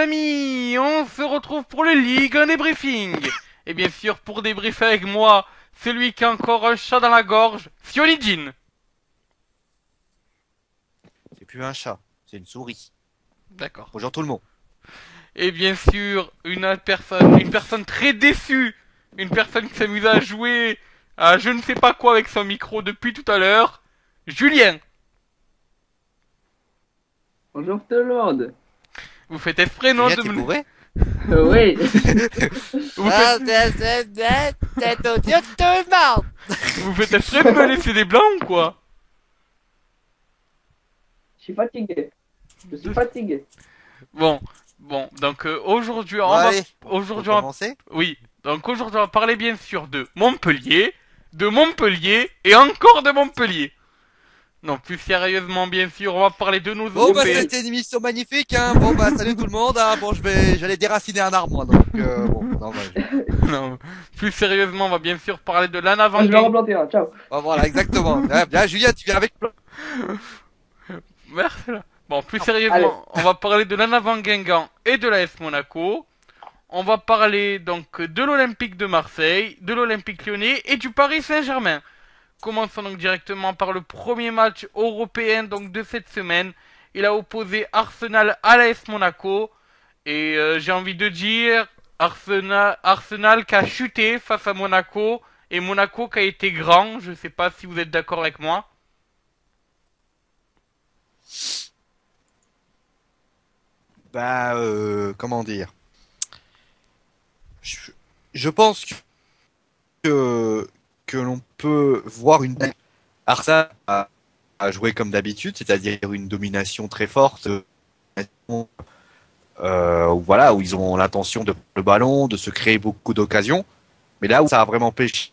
amis, on se retrouve pour le Ligue 1 débriefing. Et bien sûr, pour débriefer avec moi, celui qui a encore un chat dans la gorge, Sionijin. C'est plus un chat, c'est une souris. D'accord. Bonjour tout le monde. Et bien sûr, une personne très déçue, une personne qui s'amuse à jouer à je ne sais pas quoi avec son micro depuis tout à l'heure, Julien. Bonjour tout le monde. Vous faites exprès, non, Julien, de t'es me... bourré? Oui. Vous Ah, faites... c'est au Dieu de tout le monde. Vous faites exprès de me laisser des blancs ou quoi? Je suis fatigué. Je suis fatigué. Bon, donc aujourd'hui, Bon, on va... allez, faut Aujourd'hui, commencer. oui, donc aujourd'hui, on va parler bien sûr de Montpellier et encore de Montpellier. Non, plus sérieusement, bien sûr, on va parler de nos Bon, bah, Européens. c'était une émission magnifique, hein. Bon, bah, salut tout le monde, hein. Bon, j'allais déraciner un arbre, moi, donc, bon, non, bah, Non, plus sérieusement, on va bien sûr parler de l'an Ah, je vais avant-guerre. replanter un. Ciao. voilà, exactement. Ah, bien, Julien, tu viens avec plein. Merci là. Bon, plus Allez. sérieusement, on va parler de l'an avant Guingamp et de l'AS Monaco. On va parler donc de l'Olympique de Marseille, de l'Olympique Lyonnais et du Paris Saint-Germain. Commençons donc directement par le premier match européen donc de cette semaine. Il a opposé Arsenal à l'AS Monaco. Et j'ai envie de dire Arsenal qui a chuté face à Monaco. Et Monaco qui a été grand. Je sais pas si vous êtes d'accord avec moi. Bah, comment dire? Je, je pense que, que l'on peut voir une Arsenal a joué comme d'habitude, c'est-à-dire une domination très forte, voilà, où ils ont l'intention de le ballon, de se créer beaucoup d'occasions. Mais là où ça a vraiment pêché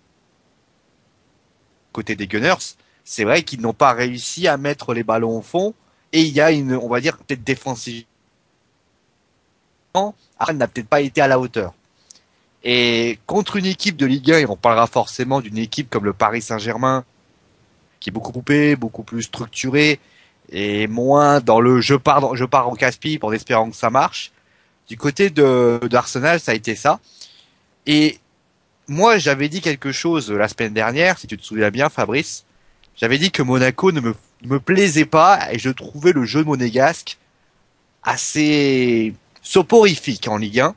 côté des Gunners, c'est vrai qu'ils n'ont pas réussi à mettre les ballons au fond. Et il y a une, on va dire, peut-être défensivement, Arsenal n'a peut-être pas été à la hauteur. Et contre une équipe de Ligue 1, et on parlera forcément d'une équipe comme le Paris Saint-Germain, qui est beaucoup coupée, beaucoup plus structurée, et moins dans le je pars en casse-pipe en espérant que ça marche. Du côté d'Arsenal, ça a été ça. Et moi, j'avais dit quelque chose la semaine dernière, si tu te souviens bien, Fabrice. J'avais dit que Monaco ne me plaisait pas et je trouvais le jeu monégasque assez soporifique en Ligue 1.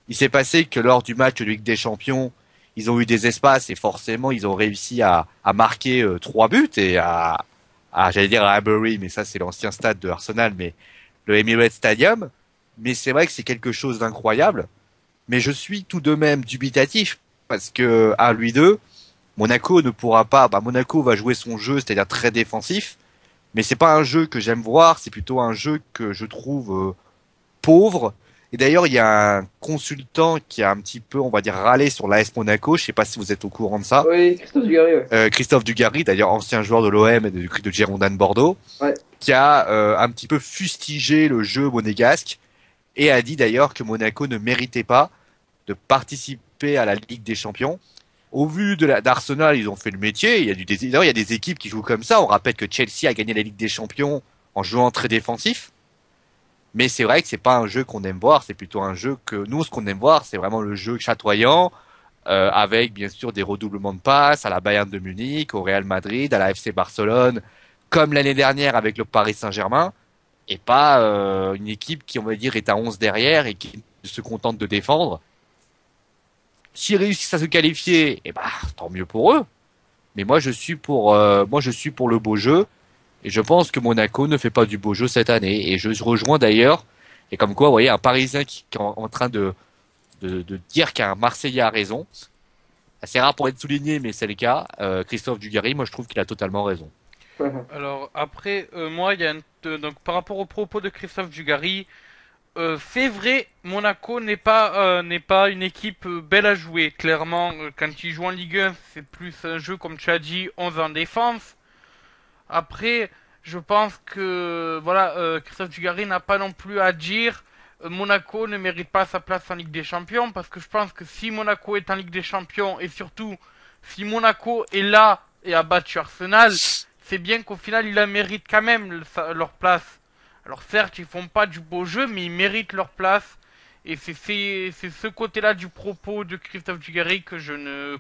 Il s'est passé que lors du match de Ligue des Champions, ils ont eu des espaces et forcément ils ont réussi à marquer 3 buts et j'allais dire à Highbury, mais ça c'est l'ancien stade de Arsenal, mais le Emirates Stadium. Mais c'est vrai que c'est quelque chose d'incroyable. Mais je suis tout de même dubitatif parce que à lui deux, Monaco ne pourra pas. Bah, Monaco va jouer son jeu, c'est-à-dire très défensif. Mais c'est pas un jeu que j'aime voir, c'est plutôt un jeu que je trouve pauvre. Et d'ailleurs, il y a un consultant qui a un petit peu, on va dire, râlé sur l'AS Monaco. Je sais pas si vous êtes au courant de ça. Oui, Christophe Dugarry, ouais. Christophe Dugarry, d'ailleurs ancien joueur de l'OM et de Girondins de Bordeaux, Ouais. qui a un petit peu fustigé le jeu monégasque et a dit d'ailleurs que Monaco ne méritait pas de participer à la Ligue des Champions. Au vu d'Arsenal, ils ont fait le métier. D'ailleurs, il y a des équipes qui jouent comme ça. On rappelle que Chelsea a gagné la Ligue des Champions en jouant très défensif. Mais c'est vrai que c'est pas un jeu qu'on aime voir. C'est plutôt un jeu que nous, ce qu'on aime voir, c'est vraiment le jeu chatoyant, avec bien sûr des redoublements de passes à la Bayern de Munich, au Real Madrid, à la FC Barcelone, comme l'année dernière avec le Paris Saint-Germain, et pas une équipe qui, on va dire, est à 11 derrière et qui se contente de défendre. S'ils réussissent à se qualifier, eh ben, tant mieux pour eux. Mais moi je suis pour le beau jeu. Et je pense que Monaco ne fait pas du beau jeu cette année. Et je rejoins d'ailleurs. Et comme quoi, vous voyez, un Parisien qui est en train de dire qu'un Marseillais a raison. C'est rare pour être souligné, mais c'est le cas. Christophe Dugarry, moi je trouve qu'il a totalement raison. Alors après, moi, il y a donc par rapport aux propos de Christophe Dugarry, c'est vrai, Monaco n'est pas une équipe belle à jouer. Clairement, quand ils jouent en Ligue 1, c'est plus un jeu comme tu as dit, 11 en défense. Après, je pense que voilà, Christophe Dugarry n'a pas non plus à dire Monaco ne mérite pas sa place en Ligue des Champions parce que je pense que si Monaco est en Ligue des Champions et surtout si Monaco est là et a battu Arsenal, c'est bien qu'au final il la mérite quand même leur place. Alors certes, ils font pas du beau jeu, mais ils méritent leur place. Et c'est ce côté-là du propos de Christophe Dugarry que je ne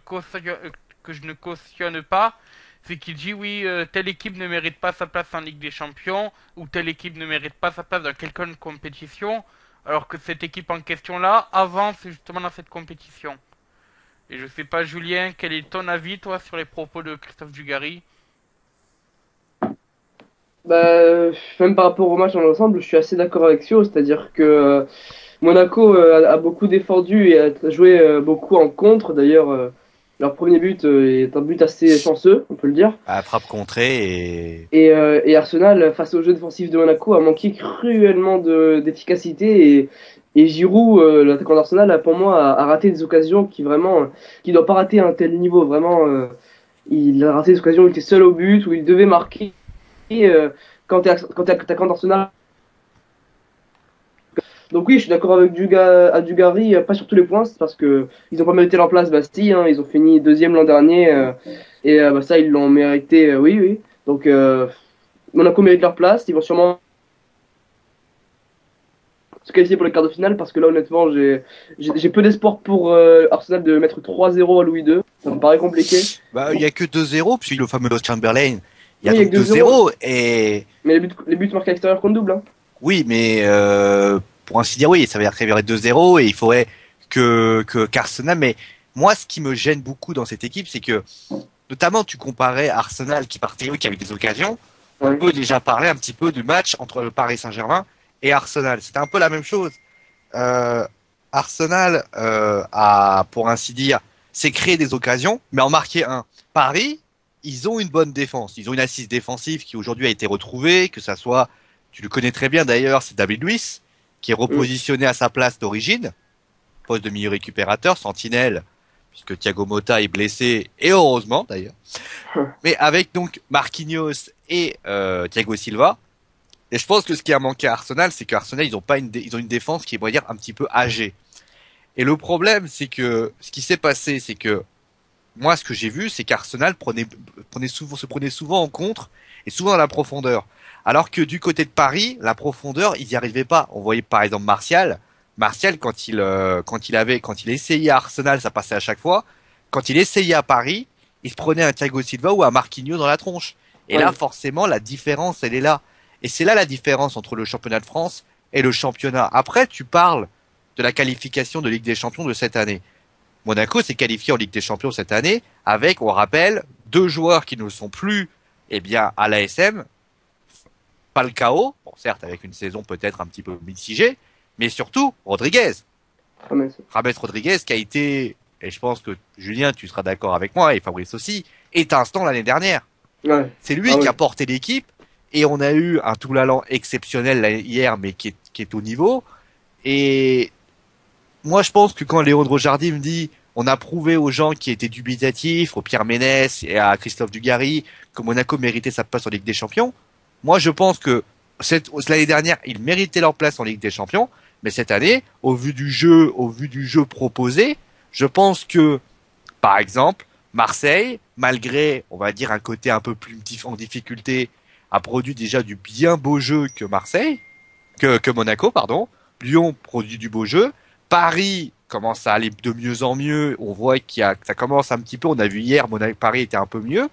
cautionne pas. C'est qu'il dit oui, telle équipe ne mérite pas sa place en Ligue des Champions, ou telle équipe ne mérite pas sa place dans quelconque compétition, alors que cette équipe en question-là avance justement dans cette compétition. Et je sais pas, Julien, quel est ton avis, toi, sur les propos de Christophe Dugarry? Bah, même par rapport au match en ensemble, je suis assez d'accord avec Sio, c'est-à-dire que Monaco a beaucoup défendu et a joué beaucoup en contre. D'ailleurs, leur premier but est un but assez chanceux, on peut le dire. À frappe contrée et Et Arsenal, face au jeu défensif de Monaco, a manqué cruellement d'efficacité. Et Giroud, l'attaquant d'Arsenal, pour moi, a raté des occasions qui doit pas rater à un tel niveau. Vraiment, il a raté des occasions où il était seul au but, où il devait marquer. Quand t'es attaquant d'Arsenal. Donc oui, je suis d'accord avec Dugarry, pas sur tous les points, c'est parce que ils ont pas mérité leur place, Bastille, hein, ils ont fini deuxième l'an dernier, et bah, ça ils l'ont mérité, oui, oui. Donc Monaco mérite leur place, ils vont sûrement se qualifier pour les quarts de finale, parce que là honnêtement j'ai peu d'espoir pour Arsenal de mettre 3-0 à Louis II, ça me paraît compliqué. bah il y a que 2-0 puis le fameux Lost Chamberlain. Il y a Oui, il y a donc que 2-0, 2-0 et mais les buts marqués à l'extérieur comptent double. Hein. oui, mais pour ainsi dire oui, ça veut dire qu'il y aurait 2-0 et il faudrait que qu'Arsenal. Mais moi, ce qui me gêne beaucoup dans cette équipe, c'est que notamment tu comparais Arsenal qui partait qui avait des occasions. On Ouais. peut déjà parler un petit peu du match entre le Paris Saint-Germain et Arsenal. C'était un peu la même chose. Euh, Arsenal a, pour ainsi dire, s'est créé des occasions, mais en marqué un. Paris, ils ont une bonne défense. Ils ont une assise défensive qui aujourd'hui a été retrouvée, que ça soit, tu le connais très bien d'ailleurs, c'est David Luiz, qui est Mm. repositionné à sa place d'origine, poste de milieu récupérateur, sentinelle, puisque Thiago Motta est blessé, et heureusement d'ailleurs. Mais avec donc Marquinhos et Thiago Silva, et je pense que ce qui a manqué à Arsenal, c'est qu'Arsenal, ils ont une défense qui est, on va dire, un petit peu âgée. Et le problème, c'est que ce qui s'est passé, c'est que moi, ce que j'ai vu, c'est qu'Arsenal se prenait souvent en contre et souvent dans la profondeur. Alors que du côté de Paris, la profondeur, ils n'y arrivaient pas. On voyait par exemple Martial. Martial, quand il essayait à Arsenal, ça passait à chaque fois. Quand il essayait à Paris, il se prenait un Thiago Silva ou un Marquinhos dans la tronche. Et là, Ouais. forcément, la différence, elle est là. Et c'est là la différence entre le championnat de France et le championnat. Après, tu parles de la qualification de Ligue des Champions de cette année. Monaco s'est qualifié en Ligue des Champions cette année avec, on rappelle, deux joueurs qui ne sont plus, eh bien, à l'ASM. Falcao, bon, certes, avec une saison peut-être un petit peu mitigée, mais surtout, Rodriguez. Ah, mais James Rodriguez qui a été, et je pense que Julien, tu seras d'accord avec moi, et Fabrice aussi, étincelant l'année dernière. ouais. C'est lui Ah, qui ouais. a porté l'équipe, et on a eu un Toulalan exceptionnel hier, mais qui est au niveau. Et moi, je pense que quand Léandro Jardim me dit, on a prouvé aux gens qui étaient dubitatifs, au Pierre Ménès et à Christophe Dugarry, que Monaco méritait sa place en Ligue des Champions. Moi, je pense que l'année dernière, ils méritaient leur place en Ligue des Champions, mais cette année, au vu du jeu proposé, je pense que, par exemple, Marseille, malgré, on va dire, un côté un peu plus en difficulté, a produit déjà du bien beau jeu que que Monaco, pardon. Lyon produit du beau jeu. Paris commence à aller de mieux en mieux. On voit ça commence un petit peu. On a vu hier, Paris était un peu mieux.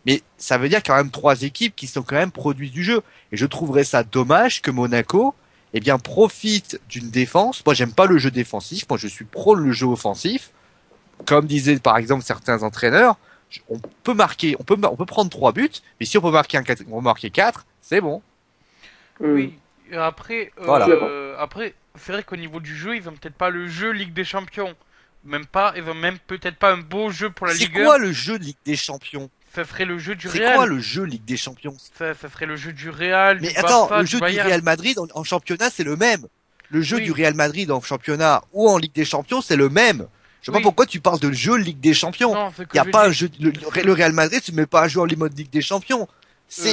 Mais ça veut dire quand même trois équipes qui sont quand même produits du jeu. Et je trouverais ça dommage que Monaco, eh bien, profite d'une défense. Moi, j'aime pas le jeu défensif. Moi, je suis pro le jeu offensif. Comme disaient par exemple certains entraîneurs, on peut marquer, on peut prendre trois buts, mais si on peut marquer on peut marquer quatre, c'est bon. Mm. Oui, et après, Voilà. Je suis d'accord. après, c'est vrai qu'au niveau du jeu, ils ont peut-être pas le jeu Ligue des Champions. Même pas, ils ont même peut-être pas un beau jeu pour la C'est Ligue 1. quoi le jeu de Ligue des Champions? Ça serait le jeu du C'est quoi Real. le jeu Ligue des Champions? Ça serait le jeu du Real, Mais du attends, Barça, le du jeu du Bayern. Real Madrid en championnat, c'est le même. Le jeu du Oui, Real Madrid en championnat ou en Ligue des Champions, c'est le même. Je sais pas oui. pourquoi tu parles de jeu Ligue des Champions. Non, ce Il que y a je pas un dis, jeu, le Real Madrid, tu mets pas un jeu en mode Ligue des Champions. ben,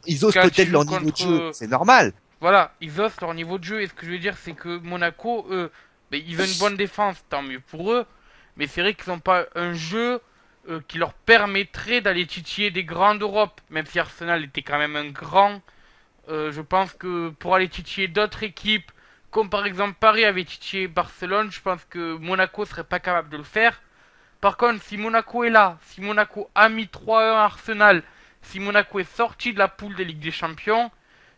Ils osent quand tu peut-être joues leur niveau de jeu. contre, C'est normal. voilà, ils osent leur niveau de jeu. Et ce que je veux dire, c'est que Monaco, eux, ben, ils ont une bonne défense, tant mieux pour eux. Mais c'est vrai qu'ils n'ont pas un jeu qui leur permettrait d'aller titiller des grands d'Europe. Même si Arsenal était quand même un grand. Je pense que pour aller titiller d'autres équipes, comme par exemple Paris avait titillé Barcelone, je pense que Monaco serait pas capable de le faire. Par contre, si Monaco est là, si Monaco a mis 3-1 à Arsenal, si Monaco est sorti de la poule des Ligues des Champions,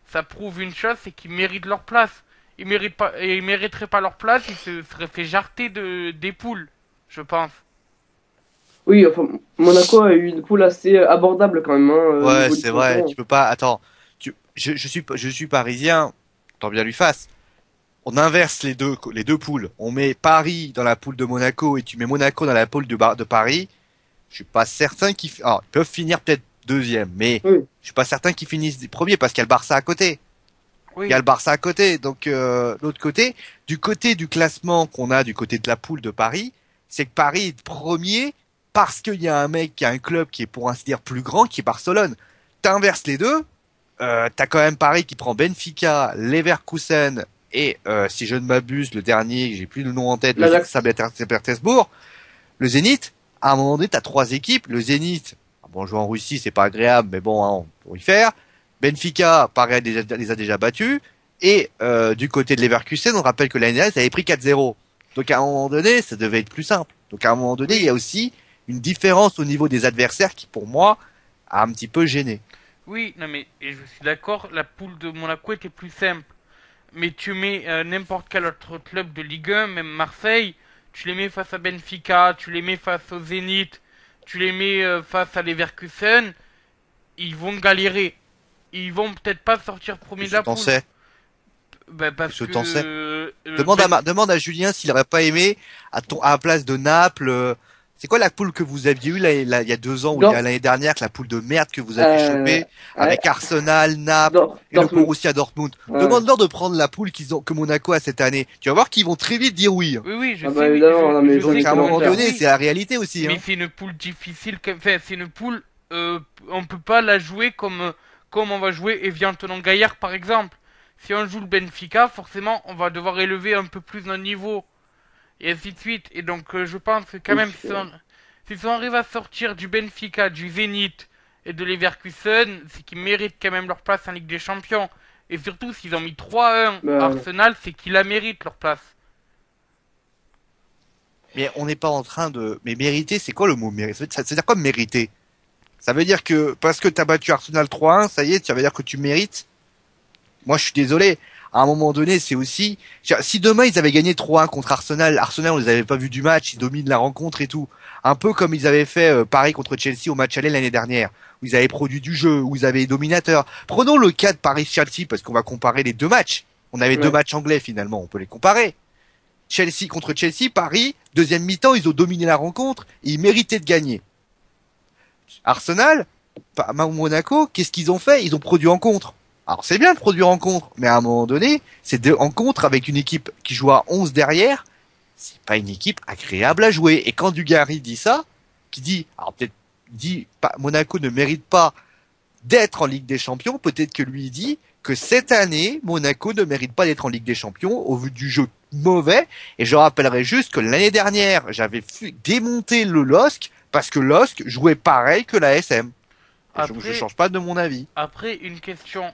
ça prouve une chose, c'est qu'ils méritent leur place. Ils mériteraient pas leur place, ils se seraient fait jarter des poules, je pense. Oui, enfin, Monaco a eu une poule assez abordable quand même, hein, au Ouais, niveau du c'est vrai. classement. Tu peux pas. Attends. Je suis parisien. Tant bien lui fasse. On inverse les deux poules. On met Paris dans la poule de Monaco et tu mets Monaco dans la poule de Paris. Je suis pas certain alors, ils peuvent finir peut-être deuxième, mais Oui, je suis pas certain qu'ils finissent des premiers parce qu'il y a le Barça à côté. Il y a Oui, le Barça à côté. Donc, l'autre côté, du côté du classement qu'on a du côté de la poule de Paris, c'est que Paris est premier parce qu'il y a un mec qui a un club qui est pour ainsi dire plus grand, qui est Barcelone. T'inverses les deux, t'as quand même Paris qui prend Benfica, Leverkusen et si je ne m'abuse, le dernier, j'ai plus le nom en tête, le l'Ajax. Saint-Pétersbourg, le Zénith. À un moment donné, t'as trois équipes. Le Zénith, bon, jouer en Russie, c'est pas agréable, mais bon, hein, on peut y faire. Benfica, pareil, les a déjà battus. Et du côté de Leverkusen, on rappelle que l'année dernière, ils avaient pris 4-0. Donc à un moment donné, ça devait être plus simple. Donc à un moment donné, il y oui, a aussi une différence au niveau des adversaires qui, pour moi, a un petit peu gêné. oui, non mais et je suis d'accord, la poule de Monaco était plus simple. Mais tu mets n'importe quel autre club de Ligue 1, même Marseille, tu les mets face à Benfica, tu les mets face au Zénith, tu les mets face à Leverkusen, ils vont galérer. Ils vont peut-être pas sortir premier de Je la t'en poule. sais. Ben parce Je que t'en sais. Demande à Julien s'il aurait pas aimé à la place de Naples. C'est quoi la poule que vous aviez eue il y a 2 ans ou il y a Dort, l'année dernière, que la poule de merde que vous aviez euh, chopée ouais, avec Arsenal, Naples et le Dortmund. Borussia Dortmund. Ouais. Demande-leur de prendre la poule que Monaco a cette année. Tu vas voir qu'ils vont très vite dire oui. oui, oui, je Ah sais, bah oui, évidemment, non, mais je ils sont sais Donc à un qu'ils vont excellents moment dire faire. donné, oui, c'est la réalité aussi. mais Hein. c'est une poule difficile. Enfin, c'est une poule, on peut pas la jouer comme on va jouer Evian Tonon-Gaillard par exemple. Si on joue le Benfica, forcément, on va devoir élever un peu plus notre niveau. Et ainsi de suite. Et donc, je pense que quand Oui, même, si on arrive à sortir du Benfica, du Zénith et de Leverkusen, c'est qu'ils méritent quand même leur place en Ligue des Champions. Et surtout, s'ils ont mis 3-1 à bah, Arsenal, c'est qu'ils la méritent leur place. Mais on n'est pas en train de. Mais mériter, c'est quoi le mot mériter? Ça veut dire quoi mériter? Ça veut dire que parce que t'as battu Arsenal 3-1, ça y est, ça veut dire que tu mérites? Moi, je suis désolé. À un moment donné, c'est aussi. Si demain ils avaient gagné 3-1 contre Arsenal, Arsenal, on les avait pas vus du match, ils dominent la rencontre et tout. Un peu comme ils avaient fait pareil contre Chelsea au match aller l'année dernière, où ils avaient produit du jeu, où ils avaient dominateur. Prenons le cas de Paris-Chelsea parce qu'on va comparer les deux matchs. On avait deux ouais. matchs anglais finalement, on peut les comparer. Chelsea contre Chelsea, Paris, deuxième mi-temps, ils ont dominé la rencontre et ils méritaient de gagner. Arsenal, Monaco, qu'est-ce qu'ils ont fait? Ils ont produit en contre. Alors c'est bien de produire en contre, mais à un moment donné, en contre avec une équipe qui joue à 11 derrière, c'est pas une équipe agréable à jouer. Et quand Dugarry dit ça, qui dit, alors peut-être dit, Monaco ne mérite pas d'être en Ligue des Champions, peut-être que lui dit que cette année, Monaco ne mérite pas d'être en Ligue des Champions au vu du jeu mauvais. Et je rappellerai juste que l'année dernière, j'avais démonté le LOSC parce que LOSC jouait pareil que la SM. Et je Après, change pas de mon avis. après une question.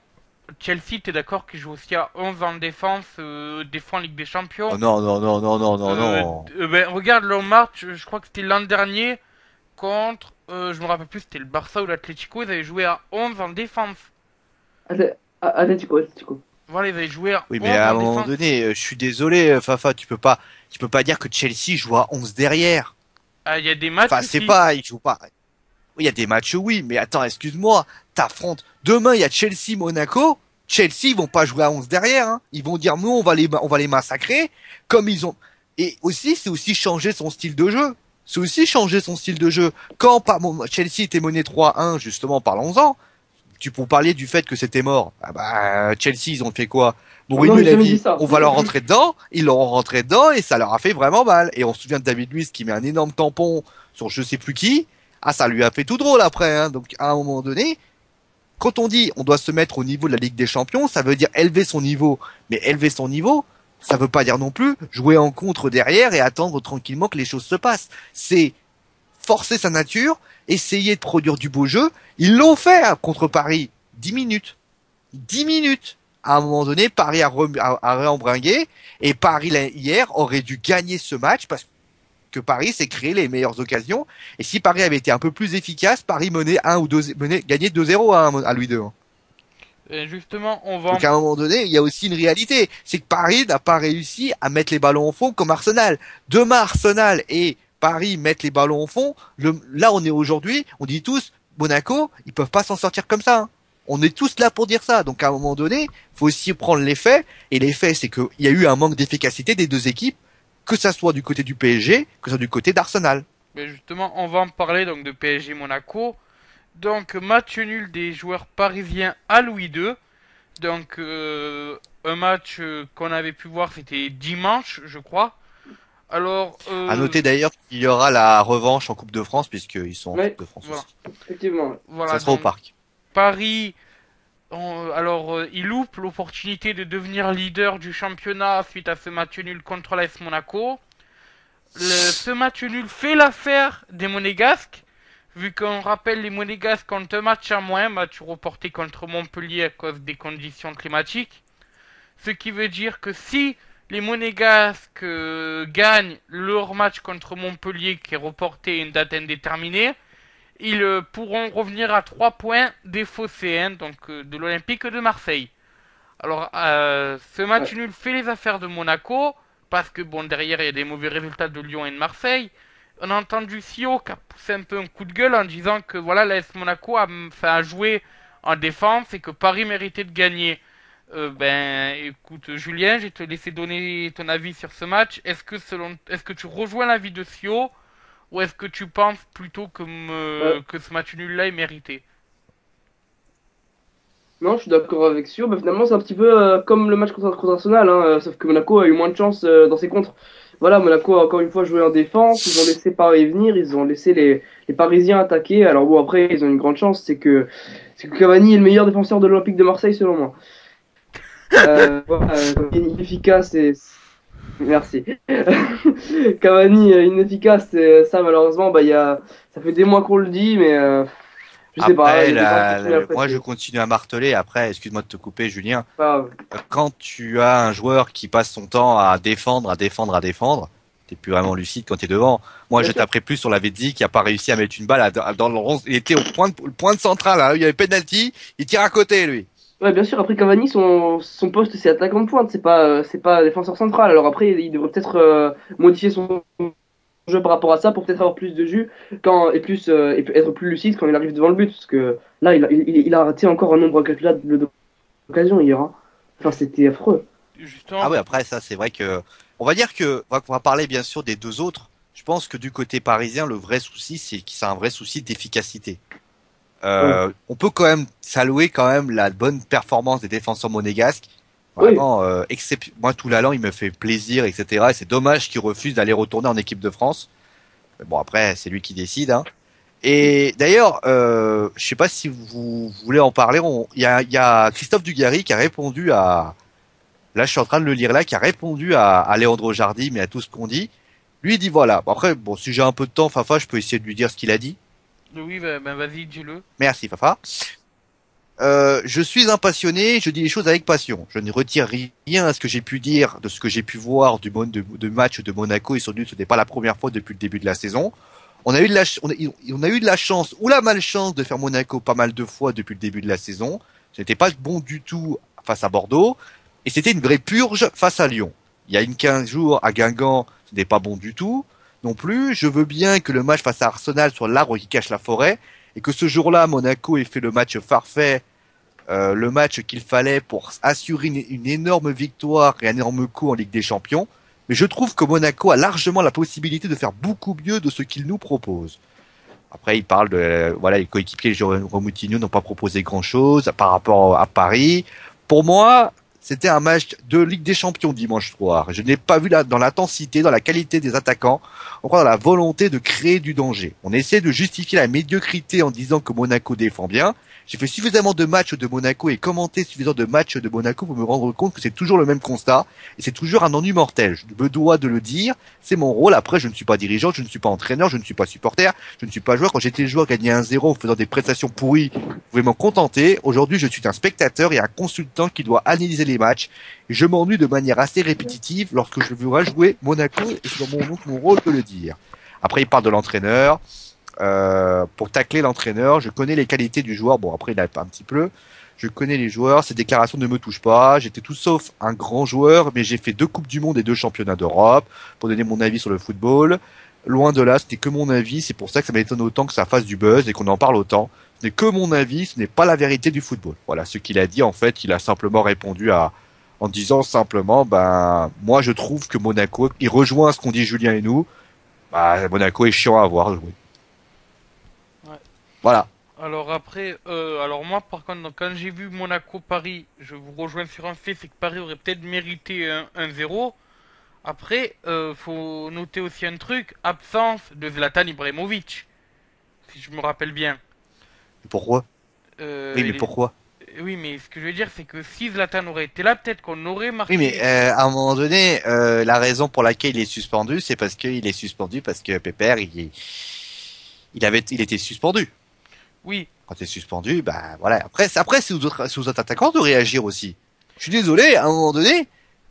Chelsea, t'es d'accord qu'ils jouent aussi à 11 en défense, des fois en Ligue des Oh Champions? non, non, non, non, non, non, non. Ben, regarde leur match, je crois que c'était l'an dernier contre, je me rappelle plus, c'était le Barça ou l'Atlético, ils avaient joué à 11 en défense. Atlético, Atlético. Voilà, ils avaient joué à Oui, mais 11 à en un moment défense. donné, je suis désolé, Fafa, tu peux pas dire que Chelsea joue à 11 derrière. Ah, il y a des matchs Enfin, c'est aussi. pas, ils jouent pas. Oui, il y a des matchs, oui, mais attends, excuse-moi, t'affrontes. Demain, il y a Chelsea-Monaco. Chelsea, ils vont pas jouer à 11 derrière, hein. Ils vont dire, nous, on va les massacrer, comme ils ont. Et aussi, c'est aussi changer son style de jeu. C'est aussi changer son style de jeu. Quand Chelsea était mené 3-1, justement, parlons-en. Tu peux parler du fait que c'était mort. Ah bah, Chelsea, ils ont fait quoi? Oh non, Mourinho, j'ai il a jamais dit dit, ça. on va leur rentrer dedans. Ils leur ont rentré dedans et ça leur a fait vraiment mal. Et on se souvient de David Luiz qui met un énorme tampon sur je sais plus qui. Ah, ça lui a fait tout drôle après, hein. Donc, à un moment donné, quand on dit on doit se mettre au niveau de la Ligue des Champions, ça veut dire élever son niveau. Mais élever son niveau, ça veut pas dire non plus jouer en contre derrière et attendre tranquillement que les choses se passent. C'est forcer sa nature, essayer de produire du beau jeu. Ils l'ont fait hein, contre Paris. 10 minutes. 10 minutes. À un moment donné, Paris a réembringué et Paris hier aurait dû gagner ce match parce que Paris s'est créé les meilleures occasions. Et si Paris avait été un peu plus efficace, Paris gagnait 2-0 à Louis II. Et justement, on va Donc à un moment donné, il y a aussi une réalité, c'est que Paris n'a pas réussi à mettre les ballons au fond comme Arsenal. Demain, Arsenal et Paris mettent les ballons au fond. Là, on est aujourd'hui, on dit tous, Monaco, ils peuvent pas s'en sortir comme ça. On est tous là pour dire ça. Donc à un moment donné, faut aussi prendre les faits. Et les faits, c'est qu'il y a eu un manque d'efficacité des deux équipes, que ça soit du côté du PSG, que ça soit du côté d'Arsenal. Mais justement, on va en parler donc de PSG Monaco. Donc match nul des joueurs parisiens à Louis II. Donc un match qu'on avait pu voir, c'était dimanche, je crois. Alors, À noter d'ailleurs qu'il y aura la revanche en Coupe de France, puisqu'ils sont en Ouais, Coupe de France voilà. aussi. Effectivement. voilà, Ça sera au donc, parc. Paris, il loupe l'opportunité de devenir leader du championnat suite à ce match nul contre l'AS Monaco. Ce match nul fait l'affaire des Monégasques, vu qu'on rappelle les Monégasques ont un match à moins, match reporté contre Montpellier à cause des conditions climatiques. Ce qui veut dire que si les Monégasques gagnent leur match contre Montpellier qui est reporté à une date indéterminée, ils pourront revenir à 3 points des Phocéens, donc de l'Olympique de Marseille. Alors, ce match Ouais. nul fait les affaires de Monaco, parce que bon, derrière il y a des mauvais résultats de Lyon et de Marseille. On a entendu Sio qui a poussé un peu un coup de gueule en disant que voilà, l'AS Monaco a joué en défense et que Paris méritait de gagner. Ben, écoute, Julien, je vais te laisser donner ton avis sur ce match. Est-ce que tu rejoins l'avis de Sio ou est-ce que tu penses plutôt Bah, que ce match nul-là est mérité? non, je suis d'accord avec Sio. Bah, finalement, c'est un petit peu comme le match contre Arsenal, hein, sauf que Monaco a eu moins de chance dans ses contres. Voilà, Monaco a encore une fois joué en défense. Ils ont laissé Paris venir. Ils ont laissé les Parisiens attaquer. Alors bon, après, ils ont une grande chance, c'est que Cavani est le meilleur défenseur de l'Olympique de Marseille, selon moi. Voilà, il est inefficace et merci. Cavani inefficace, ça malheureusement, ça fait des mois qu'on le dit, mais je sais pas. Après, Il y a des gens qui continuent à le moi, je presser. continue à marteler. Après, excuse-moi de te couper, Julien. Pas grave. Quand tu as un joueur qui passe son temps à défendre, t'es plus vraiment lucide quand t'es devant. Moi, Bien je sûr. taperais plus sur la Vedzi qui a pas réussi à mettre une balle dans le 11. Il était le point de central, là. Il y avait penalty. Il tire à côté, lui. Ouais, bien sûr. Après Cavani, son poste c'est attaquant de pointe, c'est pas défenseur central. Alors après, il devrait peut-être modifier son jeu par rapport à ça pour peut-être avoir plus de jus et être plus lucide quand il arrive devant le but, parce que là, il a raté encore un nombre incalculable d'occasions hier, hein. Enfin, c'était affreux. Justement, Ah oui, après, ça, c'est vrai que, on va dire que, on va parler bien sûr des deux autres. Je pense que du côté parisien, le vrai souci, c'est que c'est un vrai souci d'efficacité. Ouais. On peut quand même saluer quand même la bonne performance des défenseurs monégasques. Oui. Vraiment, moi tout l'allant, il me fait plaisir, etc. Et c'est dommage qu'il refuse d'aller retourner en équipe de France. Mais bon, après, c'est lui qui décide, hein. Et d'ailleurs, je sais pas si vous voulez en parler. Il y a Christophe Dugarry qui a répondu à. Là, je suis en train de le lire là, qui a répondu à Léandro Jardim et à tout ce qu'on dit. Lui, il dit voilà. Bon, après, bon, si j'ai un peu de temps, Fafa, je peux essayer de lui dire ce qu'il a dit. oui, ben vas-y, dis-le. Merci, Fafa. Je suis un passionné, je dis les choses avec passion. Je ne retire rien à ce que j'ai pu dire, de ce que j'ai pu voir de match de Monaco. Et surtout, ce n'est pas la première fois depuis le début de la saison. On a eu on a eu de la chance ou la malchance de faire Monaco pas mal de fois depuis le début de la saison. Ce n'était pas bon du tout face à Bordeaux. Et c'était une vraie purge face à Lyon. Il y a 15 jours à Guingamp, ce n'est pas bon du tout. Non plus, je veux bien que le match face à Arsenal soit l'arbre qui cache la forêt. Et que ce jour-là, Monaco ait fait le match parfait, le match qu'il fallait pour assurer une énorme victoire et un énorme coup en Ligue des Champions. Mais je trouve que Monaco a largement la possibilité de faire beaucoup mieux de ce qu'il nous propose. Après, il parle de, voilà, les coéquipiers Jérôme Moutinho n'ont pas proposé grand-chose par rapport à Paris. Pour moi, c'était un match de Ligue des Champions dimanche soir. Je n'ai pas vu dans l'intensité, dans la qualité des attaquants, encore dans la volonté de créer du danger. On essaie de justifier la médiocrité en disant que Monaco défend bien. J'ai fait suffisamment de matchs de Monaco et commenté suffisamment de matchs de Monaco pour me rendre compte que c'est toujours le même constat et c'est toujours un ennui mortel. Je me dois de le dire, c'est mon rôle. Après, je ne suis pas dirigeant, je ne suis pas entraîneur, je ne suis pas supporter, je ne suis pas joueur. Quand j'étais joueur, gagner 1-0 en faisant des prestations pourries, vous pouvez m'en contenter. Aujourd'hui, je suis un spectateur et un consultant qui doit analyser les matchs. Et je m'ennuie de manière assez répétitive lorsque je veux jouer Monaco et c'est donc mon rôle de le dire. Après, il parle de l'entraîneur. Pour tacler l'entraîneur, je connais les qualités du joueur. Bon, après, il a pas un petit peu. Je connais les joueurs. Ses déclarations ne me touchent pas. J'étais tout sauf un grand joueur, mais j'ai fait 2 Coupes du Monde et 2 Championnats d'Europe pour donner mon avis sur le football. Loin de là, c'était que mon avis. C'est pour ça que ça m'étonne autant que ça fasse du buzz et qu'on en parle autant. Ce n'est que mon avis. Ce n'est pas la vérité du football. Voilà ce qu'il a dit. En fait, il a simplement répondu en disant simplement, moi, je trouve que Monaco, il rejoint ce qu'on dit Julien et nous. Monaco est chiant à voir jouer. Ouais. Voilà. Alors après, alors moi par contre, donc, quand j'ai vu Monaco-Paris, je vous rejoins sur un fait, c'est que Paris aurait peut-être mérité un 1-0. Après, faut noter aussi un truc, absence de Zlatan Ibrahimovic, si je me rappelle bien. Pourquoi? Oui, mais Il est- pourquoi? Oui, mais ce que je veux dire, c'est que si Zlatan aurait été là, peut-être qu'on aurait marqué. Oui, mais à un moment donné, la raison pour laquelle il est suspendu, c'est parce qu'il est suspendu parce que Pépère, il était suspendu. Oui, Quand t'es suspendu, voilà. Après, c'est aux autres attaquants de réagir aussi. Je suis désolé, à un moment donné,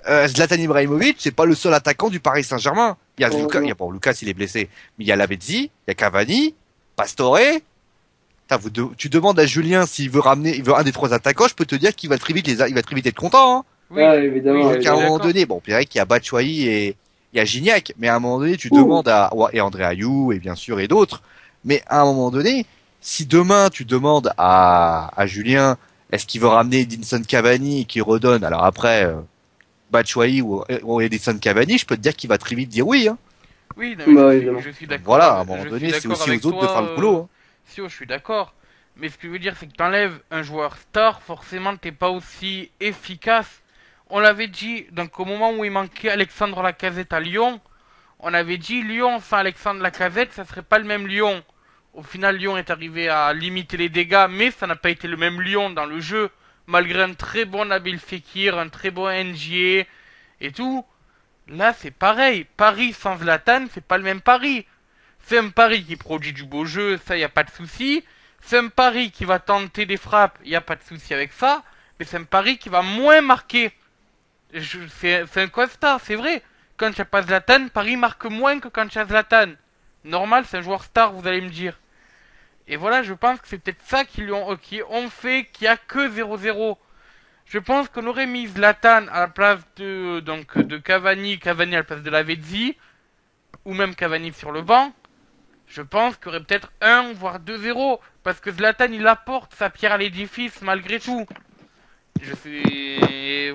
Zlatan Ibrahimovic, c'est pas le seul attaquant du Paris Saint-Germain. Il y a Lucas, Lucas, il est blessé, mais il y a Lavezzi, il y a Cavani, Pastore. Tu demandes à Julien s'il veut il veut un des 3 attaquants, je peux te dire qu'il va très vite il va très vite être content, hein. oui, évidemment. oui, je Donc suis à un moment d'accord. donné, bon, c'est vrai qu'il y a Batshuayi et il y a Gignac, mais à un moment donné, tu demandes et André Ayou et bien sûr et d'autres, mais à un moment donné, si demain tu demandes à Julien, est-ce qu'il veut ramener Edinson Cavani qui redonne, alors après Batshuayi ou Edinson Cavani, je peux te dire qu'il va très vite dire oui, hein. Oui, non, mais Évidemment. je suis Donc d'accord. voilà, à un moment Je suis donné, c'est d'accord aussi avec aux autres de faire toi. le boulot, hein. Si, je suis d'accord. Mais ce que je veux dire, c'est que t'enlèves un joueur star, forcément, t'es pas aussi efficace. On l'avait dit, donc au moment où il manquait Alexandre Lacazette à Lyon, on avait dit Lyon sans Alexandre Lacazette, ça serait pas le même Lyon. Au final, Lyon est arrivé à limiter les dégâts, mais ça n'a pas été le même Lyon dans le jeu, malgré un très bon Nabil Fekir, un très bon NGA et tout. Là, c'est pareil. Paris sans Zlatan, c'est pas le même Paris. C'est un Paris qui produit du beau jeu, ça y a pas de souci. C'est un Paris qui va tenter des frappes, y a pas de souci avec ça. Mais c'est un Paris qui va moins marquer. C'est un constat, c'est vrai. Quand il n'y a pas Zlatan, Paris marque moins que quand il y a Zlatan. Normal, c'est un joueur star, vous allez me dire. Et voilà, je pense que c'est peut-être ça qui ont fait qu'il y a que 0-0. Je pense qu'on aurait mis Zlatan à la place de Cavani, Cavani à la place de Lavezzi, ou même Cavani sur le banc. Je pense qu'il y aurait peut-être 1 voire 2-0, parce que Zlatan il apporte sa pierre à l'édifice malgré tout.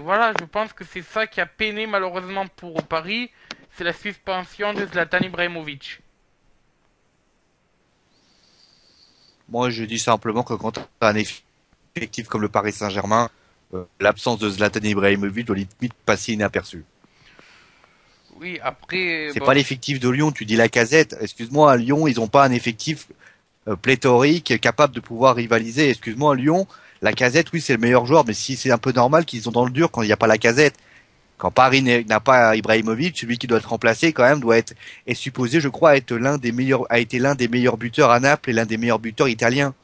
Voilà, je pense que c'est ça qui a peiné malheureusement pour Paris, c'est la suspension de Zlatan Ibrahimovic. Moi, je dis simplement que quand tu as un effectif comme le Paris Saint-Germain, l'absence de Zlatan Ibrahimovic doit limite passer inaperçu. Oui, après, C'est bon, pas l'effectif de Lyon, tu dis Lacazette. Excuse-moi, à Lyon, ils ont pas un effectif pléthorique capable de pouvoir rivaliser. Excuse-moi, Lyon, Lacazette, oui, c'est le meilleur joueur, mais si c'est un peu normal qu'ils sont dans le dur quand il n'y a pas Lacazette. Quand Paris n'a pas Ibrahimovic, celui qui doit être remplacé quand même est supposé, je crois, être a été l'un des meilleurs buteurs à Naples et l'un des meilleurs buteurs italiens.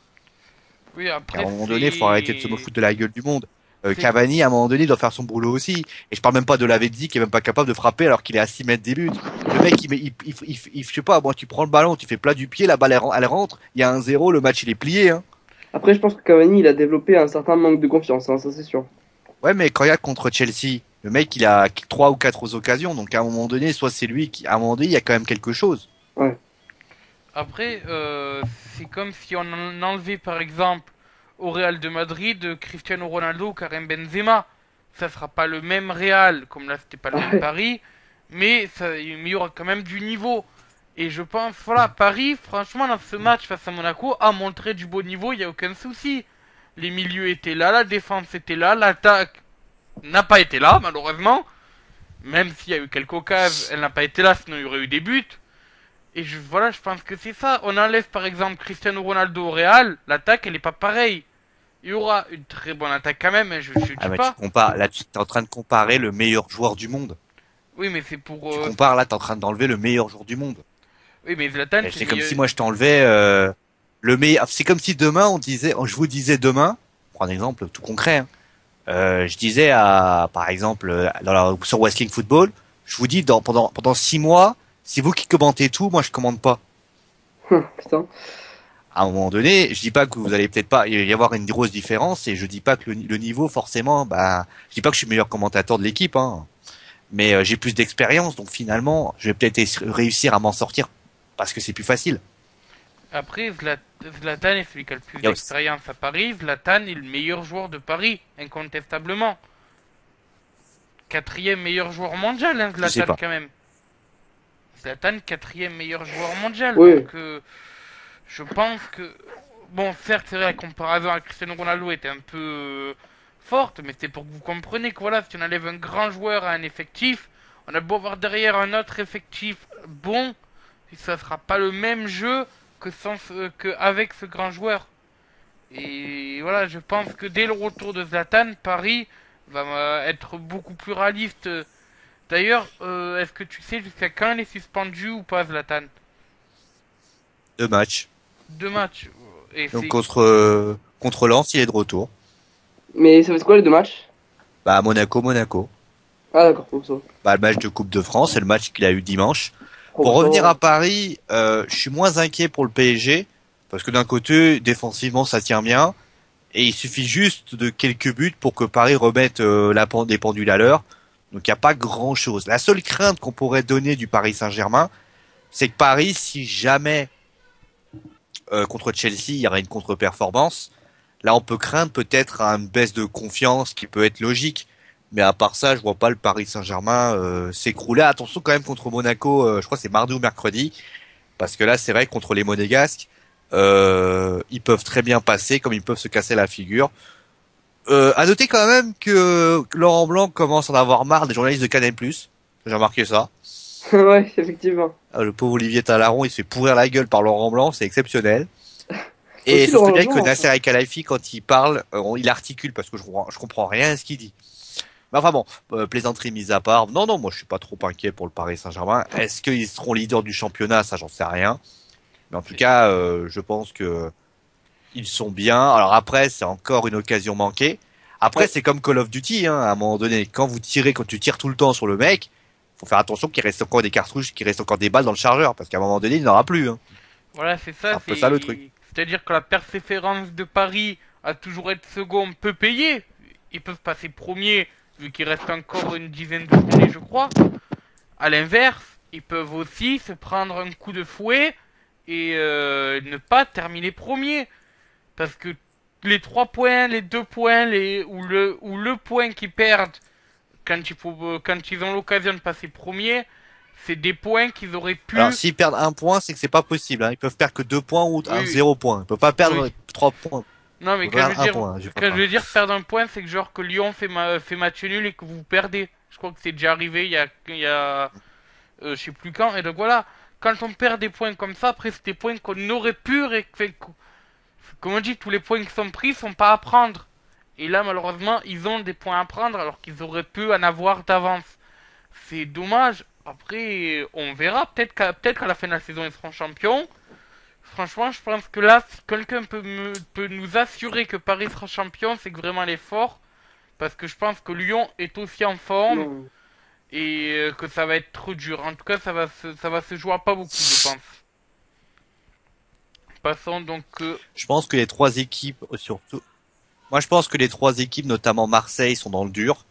oui, À après un moment donné, il faut arrêter de se foutre de la gueule du monde. c'est- Cavani, à un moment donné, doit faire son boulot aussi. Et je parle même pas de Lavezzi qui est même pas capable de frapper alors qu'il est à 6 mètres des buts. Le mec, je sais pas, moi, tu prends le ballon, tu fais plat du pied, la balle, elle rentre, il y a 1-0, le match, il est plié, hein. Après, je pense que Cavani, il a développé un certain manque de confiance, hein, ça c'est sûr. Ouais, mais quand il y a contre Chelsea, le mec, il a 3 ou 4 occasions. Donc, à un moment donné, soit c'est lui qui, à un moment donné, il y a quand même quelque chose. Après, c'est comme si on enlevait par exemple au Real de Madrid Cristiano Ronaldo ou Karim Benzema. Ça sera pas le même Real, comme là c'était pas le même Paris, mais il y aura quand même du niveau. Et je pense, voilà, Paris, franchement, dans ce match face à Monaco, a montré du beau niveau, il n'y a aucun souci. Les milieux étaient là, la défense était là, l'attaque n'a pas été là, malheureusement. Même s'il y a eu quelques occasions, elle n'a pas été là, sinon il y aurait eu des buts. Et voilà, je pense que c'est ça. On enlève par exemple Cristiano Ronaldo au Real, l'attaque elle est pas pareille. Il y aura une très bonne attaque quand même, hein, je Ah dis bah tu pas. compares, là tu es en train de comparer le meilleur joueur du monde. Oui, mais c'est pour... Tu compares, là t'es en train d'enlever le meilleur joueur du monde. Oui, mais Zlatan, Et c'est c'est comme si meilleur... moi je t'enlevais le meilleur. C'est comme si demain on disait, je vous disais demain, pour un exemple tout concret, hein, je disais par exemple, sur Wrestling Football, je vous dis pendant 6 mois, c'est vous qui commentez tout, moi je commande pas. Putain. À un moment donné, je dis pas que vous allez peut-être pas y avoir une grosse différence et je dis pas que le niveau forcément, bah, je dis pas que je suis le meilleur commentateur de l'équipe, hein, mais j'ai plus d'expérience, donc finalement, je vais peut-être réussir à m'en sortir parce que c'est plus facile. Après, Zlatan est celui qui a le plus Il y a aussi- d'expérience à Paris. Zlatan est le meilleur joueur de Paris, incontestablement. Quatrième meilleur joueur mondial, hein, Je sais Zlatan pas. quand même. Zlatan, quatrième meilleur joueur mondial. Oui. Donc, je pense que... Bon, certes, c'est vrai, la comparaison avec Cristiano Ronaldo était un peu forte, mais c'est pour que vous compreniez que voilà, si on enlève un grand joueur à un effectif, on a beau avoir derrière un autre effectif bon, ça sera pas le même jeu que avec ce grand joueur. Et voilà, je pense que dès le retour de Zlatan, Paris va être beaucoup plus réaliste. D'ailleurs, est-ce que tu sais jusqu'à quand il est suspendu ou pas Zlatan? 2 matchs. 2 matchs. Et Donc c'est contre Lens, il est de retour. Mais ça va être quoi les 2 matchs? Bah Monaco. Ah d'accord, pour ça. Bah le match de Coupe de France, c'est le match qu'il a eu dimanche. Oh, Pour bah, ça revenir va. à Paris, je suis moins inquiet pour le PSG parce que d'un côté, défensivement, ça tient bien et il suffit juste de quelques buts pour que Paris remette les pendules à l'heure. Donc il n'y a pas grand-chose. La seule crainte qu'on pourrait donner du Paris Saint-Germain, c'est que Paris, si jamais contre Chelsea, il y aurait une contre-performance, là on peut craindre peut-être une baisse de confiance qui peut être logique. Mais à part ça, je vois pas le Paris Saint-Germain s'écrouler. Attention quand même contre Monaco, je crois que c'est mardi ou mercredi, parce que là c'est vrai que contre les Monégasques, ils peuvent très bien passer comme ils peuvent se casser la figure. À noter quand même que Laurent Blanc commence à en avoir marre des journalistes de Canal+. J'ai remarqué ça. Ouais, effectivement. Le pauvre Olivier Talaron, il se fait pourrir la gueule par Laurent Blanc, c'est exceptionnel. Et Aussi ce serait Laurent bien que Blanc, Nasser El Khelaifi, quand il parle, il articule parce que je comprends rien à ce qu'il dit. Mais enfin bon, plaisanterie mise à part. Non, moi je suis pas trop inquiet pour le Paris Saint-Germain. Est-ce qu'ils seront leaders du championnat? Ça, j'en sais rien. Mais en tout cas, je pense que ils sont bien. Alors après, c'est encore une occasion manquée. Après, Ouais. c'est comme Call of Duty, hein, à un moment donné. Quand tu tires tout le temps sur le mec, faut faire attention qu'il reste encore des cartouches, qu'il reste encore des balles dans le chargeur, parce qu'à un moment donné, il n'en aura plus. Hein. voilà, c'est C'est ça. un peu ça le truc. C'est-à-dire que la persévérance de Paris à toujours être second peut payer. Ils peuvent passer premier vu qu'il reste encore une dizaine de journées, je crois. À l'inverse, ils peuvent aussi se prendre un coup de fouet et ne pas terminer premier. Parce que les 3 points, les 2 points, ou le point qu'ils perdent quand ils ont l'occasion de passer premier, c'est des points qu'ils auraient Alors, pu... s'ils perdent un point, c'est que c'est pas possible. Hein. Ils peuvent perdre que 2 points ou un Oui, 0 point. Ils peuvent pas oui. perdre 3 points. Non, Ils mais peuvent perdre un point. Hein, quand je veux dire perdre un point, c'est que genre que Lyon fait match nul et que vous perdez. Je crois que c'est déjà arrivé il y a je sais plus quand. Et donc voilà, quand on perd des points comme ça, après c'est des points qu'on aurait pu comme on dit, tous les points qui sont pris sont pas à prendre. Et là, malheureusement, ils ont des points à prendre alors qu'ils auraient pu en avoir d'avance. C'est dommage. Après, on verra. Peut-être qu'à la fin de la saison, ils seront champions. Franchement, je pense que là, si quelqu'un peut nous assurer que Paris sera champion, c'est que vraiment elle est fort. Parce que je pense que Lyon est aussi en forme Non. et que ça va être trop dur. En tout cas, ça va se jouer à pas beaucoup, je pense. Passons donc. Je pense que les 3 équipes, surtout. Moi, je pense que les 3 équipes, notamment Marseille, sont dans le dur.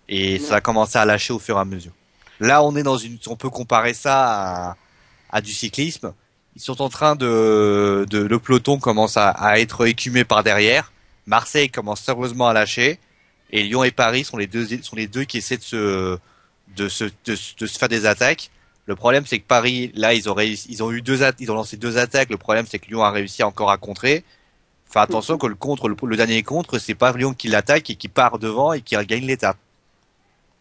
Et ça Ouais. va commencer à lâcher au fur et à mesure. Là, on peut comparer ça à du cyclisme. Ils sont en train le peloton commence à être écumé par derrière. Marseille commence sérieusement à lâcher. Et Lyon et Paris sont les deux qui essaient de se faire des attaques. Le problème, c'est que Paris, là, ils ont lancé 2 attaques. Le problème, c'est que Lyon a réussi encore à contrer. Faire attention que le dernier contre, c'est pas Lyon qui l'attaque et qui part devant et qui gagne l'étape.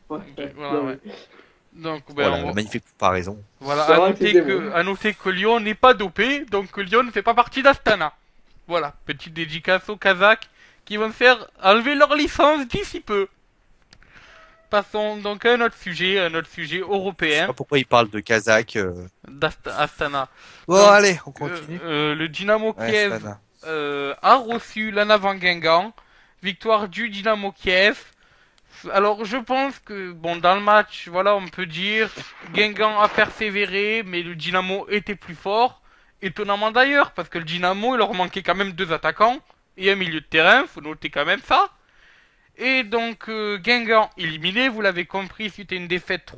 Ouais. Voilà, Non, ouais. Donc, Voilà, la magnifique comparaison. voilà, C'est vrai que c'était bon. à noter que Lyon n'est pas dopé, donc que Lyon ne fait pas partie d'Astana. Voilà, petite dédicace aux Kazakhs qui vont se faire enlever leur licence d'ici peu. Passons donc à un autre sujet Je sais européen pas pourquoi il parle de Kazakh. d'Astana. Bon, Donc, allez, on continue. le Dynamo Ouais, Kiev Astana. a reçu la Navan Guingamp. Victoire du Dynamo Kiev. Alors je pense que bon dans le match, voilà, on peut dire Guingamp a persévéré, mais le Dynamo était plus fort. Étonnamment d'ailleurs, parce que le Dynamo, il leur manquait quand même 2 attaquants et un milieu de terrain, faut noter quand même ça. Et donc Guingamp éliminé, vous l'avez compris, c'était une défaite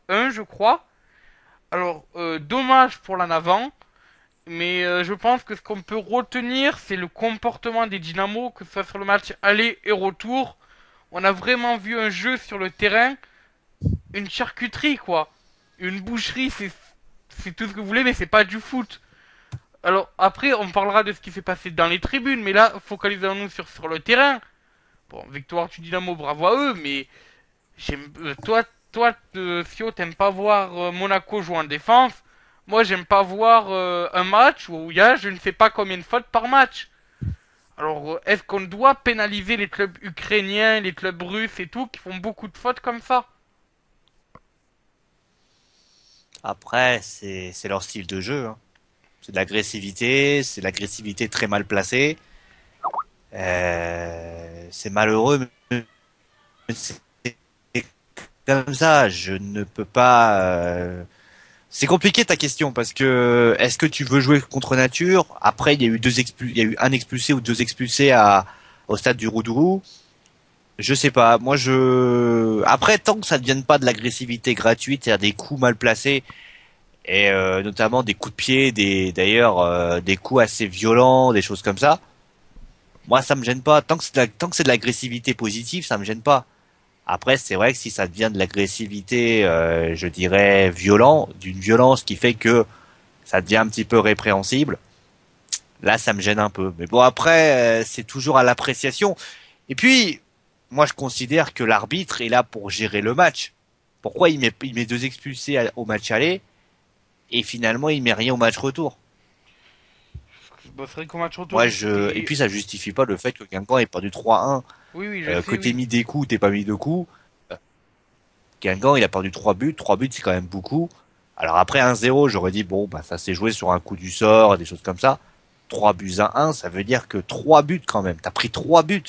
3-1 je crois. Alors dommage pour la Navan, mais je pense que ce qu'on peut retenir, c'est le comportement des Dynamos, que ce soit sur le match aller et retour. On a vraiment vu un jeu sur le terrain, une charcuterie quoi. Une boucherie, c'est tout ce que vous voulez, mais c'est pas du foot. Alors après, on parlera de ce qui s'est passé dans les tribunes, mais là, focalisons-nous sur le terrain. Bon, victoire du Dynamo, bravo à eux, mais toi, Fio, t'aimes pas voir Monaco jouer en défense. Moi, j'aime pas voir un match où il y a je ne sais pas combien de fautes par match. Alors, est-ce qu'on doit pénaliser les clubs ukrainiens, les clubs russes et tout, qui font beaucoup de fautes comme ça? Après, c'est leur style de jeu. Hein. C'est de l'agressivité très mal placée. C'est malheureux, mais c'est comme ça. Je ne peux pas. C'est compliqué ta question parce que est-ce que tu veux jouer contre nature? Après, il y a eu il y a eu un expulsé ou deux expulsés au stade du Roudourou. Je sais pas. Moi, après, tant que ça ne vienne pas de l'agressivité gratuite, c'est-à-dire des coups mal placés et notamment des coups de pied, des coups assez violents, des choses comme ça. Moi, ça me gêne pas. Tant que c'est de l'agressivité positive, ça me gêne pas. Après, c'est vrai que si ça devient de l'agressivité, je dirais d'une violence qui fait que ça devient un petit peu répréhensible, là, ça me gêne un peu. Mais bon, après, c'est toujours à l'appréciation. Et puis, moi, je considère que l'arbitre est là pour gérer le match. Pourquoi il met deux expulsés au match aller et finalement il met rien au match retour? Bon, c'est vrai qu'au match retour, Moi, et puis ça justifie pas le fait que Guingamp ait perdu 3-1. Oui, oui, je sais, Que t'aies oui. mis des coups, t'es pas mis de coups. Guingamp, il a perdu 3 buts. 3 buts, c'est quand même beaucoup. Alors après 1-0, j'aurais dit, bon, bah, ça s'est joué sur un coup du sort, des choses comme ça. 3 buts à 1, ça veut dire que 3 buts quand même. T'as pris 3 buts.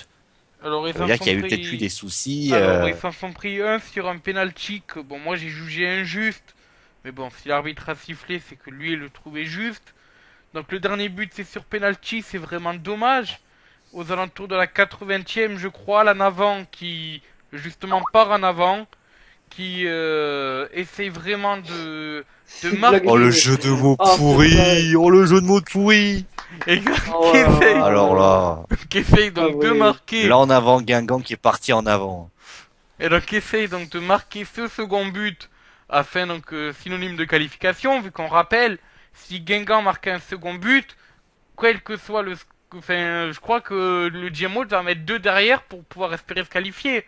Alors, ils Ça veut en dire sont qu'il y a eu pris... peut-être eu des soucis. Alors, ils s'en sont pris un sur un penalty que, bon, moi j'ai jugé injuste. Mais bon, si l'arbitre a sifflé, c'est que lui, il le trouvait juste. Donc, le dernier but, c'est sur penalty, c'est vraiment dommage. Aux alentours de la 80e, je crois, la Navan qui, justement, part en avant. Qui essaye vraiment de C'est marquer. Oh, le blagué. jeu de mots Oh, c'est pourri! Oh, le jeu de mots pourri! Et Oh, qui essaye, Alors là, qui essaye donc de oui. marquer. là en avant, Guingamp qui est parti en avant. Et donc essaye donc de marquer ce second but afin donc synonyme de qualification vu qu'on rappelle si Guingamp marque un second but quel que soit enfin je crois que le Dynamo va mettre deux derrière pour pouvoir espérer se qualifier.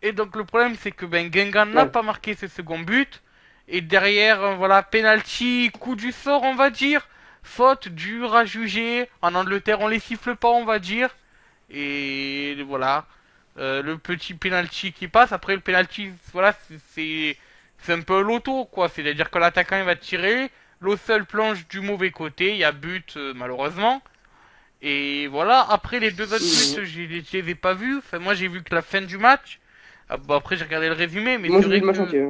Et donc le problème c'est que ben Guingamp n'a Ouais. pas marqué ce second but et derrière voilà penalty coup du sort on va dire faute dure à juger en Angleterre on les siffle pas on va dire et voilà. Le petit penalty qui passe. Après le penalty, voilà, c'est un peu un loto quoi. C'est-à-dire que l'attaquant il va tirer, l'eau seul plonge du mauvais côté, il y a but malheureusement. Et voilà. Après les deux autres Mhm. buts, je les ai pas vus. Enfin moi j'ai vu que la fin du match. Ah, bon, après j'ai regardé le résumé, mais Moi, j'ai vu le match entier.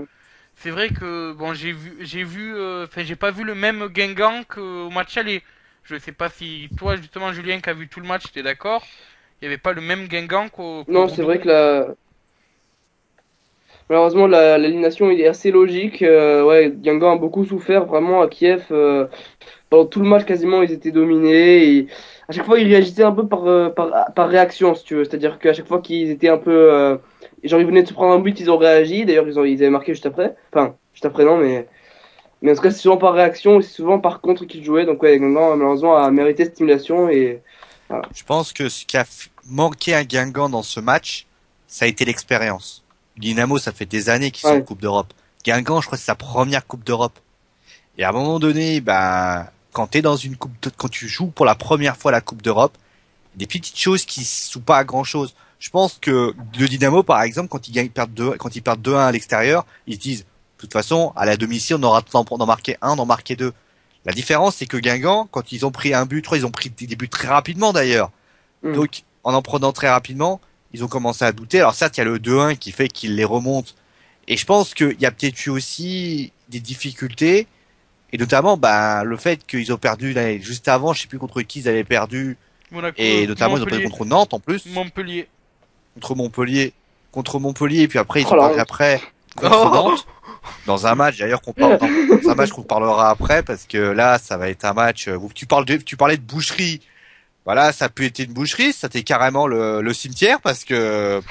c'est vrai que bon j'ai vu, enfin j'ai pas vu le même Guingamp qu'au match aller. Je sais pas si toi justement Julien qui a vu tout le match, t'es d'accord? Il y avait pas le même Guingamp qu'au Non, c'est vrai Roudourou. que malheureusement, l'alignation est assez logique. Ouais, Guingamp a beaucoup souffert vraiment à Kiev. Pendant tout le match, quasiment, ils étaient dominés. Et à chaque fois, ils réagissaient un peu par réaction, si tu veux. C'est-à-dire qu'à chaque fois qu'ils étaient un peu. Genre, ils venaient de se prendre un but, ils ont réagi. D'ailleurs, ils avaient marqué juste après. Enfin, juste après, non, mais en tout cas, c'est souvent par réaction et c'est souvent par contre qu'ils jouaient. Donc, ouais, Guingamp, malheureusement, a mérité cette stimulation. Et voilà. Je pense que ce qui a manqué à Guingamp dans ce match, ça a été l'expérience. Dynamo, ça fait des années qu'ils sont en Ouais. Coupe d'Europe. Guingamp, je crois que c'est sa première Coupe d'Europe. Et à un moment donné, quand tu joues pour la première fois la Coupe d'Europe, des petites choses qui sont pas à grand chose. Je pense que le Dynamo, par exemple, quand ils perdent 2-1 à l'extérieur, ils se disent, de toute façon, à la domicile, on aura d'en marquer un, d'en marquer deux. La différence, c'est que Guingamp, quand ils ont pris un but, ils ont pris des buts très rapidement d'ailleurs. Donc, en prenant très rapidement, ils ont commencé à douter. Alors certes, il y a le 2-1 qui fait qu'ils les remontent. Et je pense qu'il y a peut-être eu aussi des difficultés. Et notamment, le fait qu'ils ont perdu juste avant, je sais plus contre qui ils avaient perdu. Monaco, Et notamment, ils ont perdu contre Nantes en plus. Montpellier. Contre Montpellier. Et puis après, ils ont perdu après contre Nantes. Dans un match, d'ailleurs, dans un match qu'on parlera après, parce que là, ça va être un match, tu parlais de boucherie. Voilà, ça a pu être une boucherie, ça était carrément le cimetière, parce que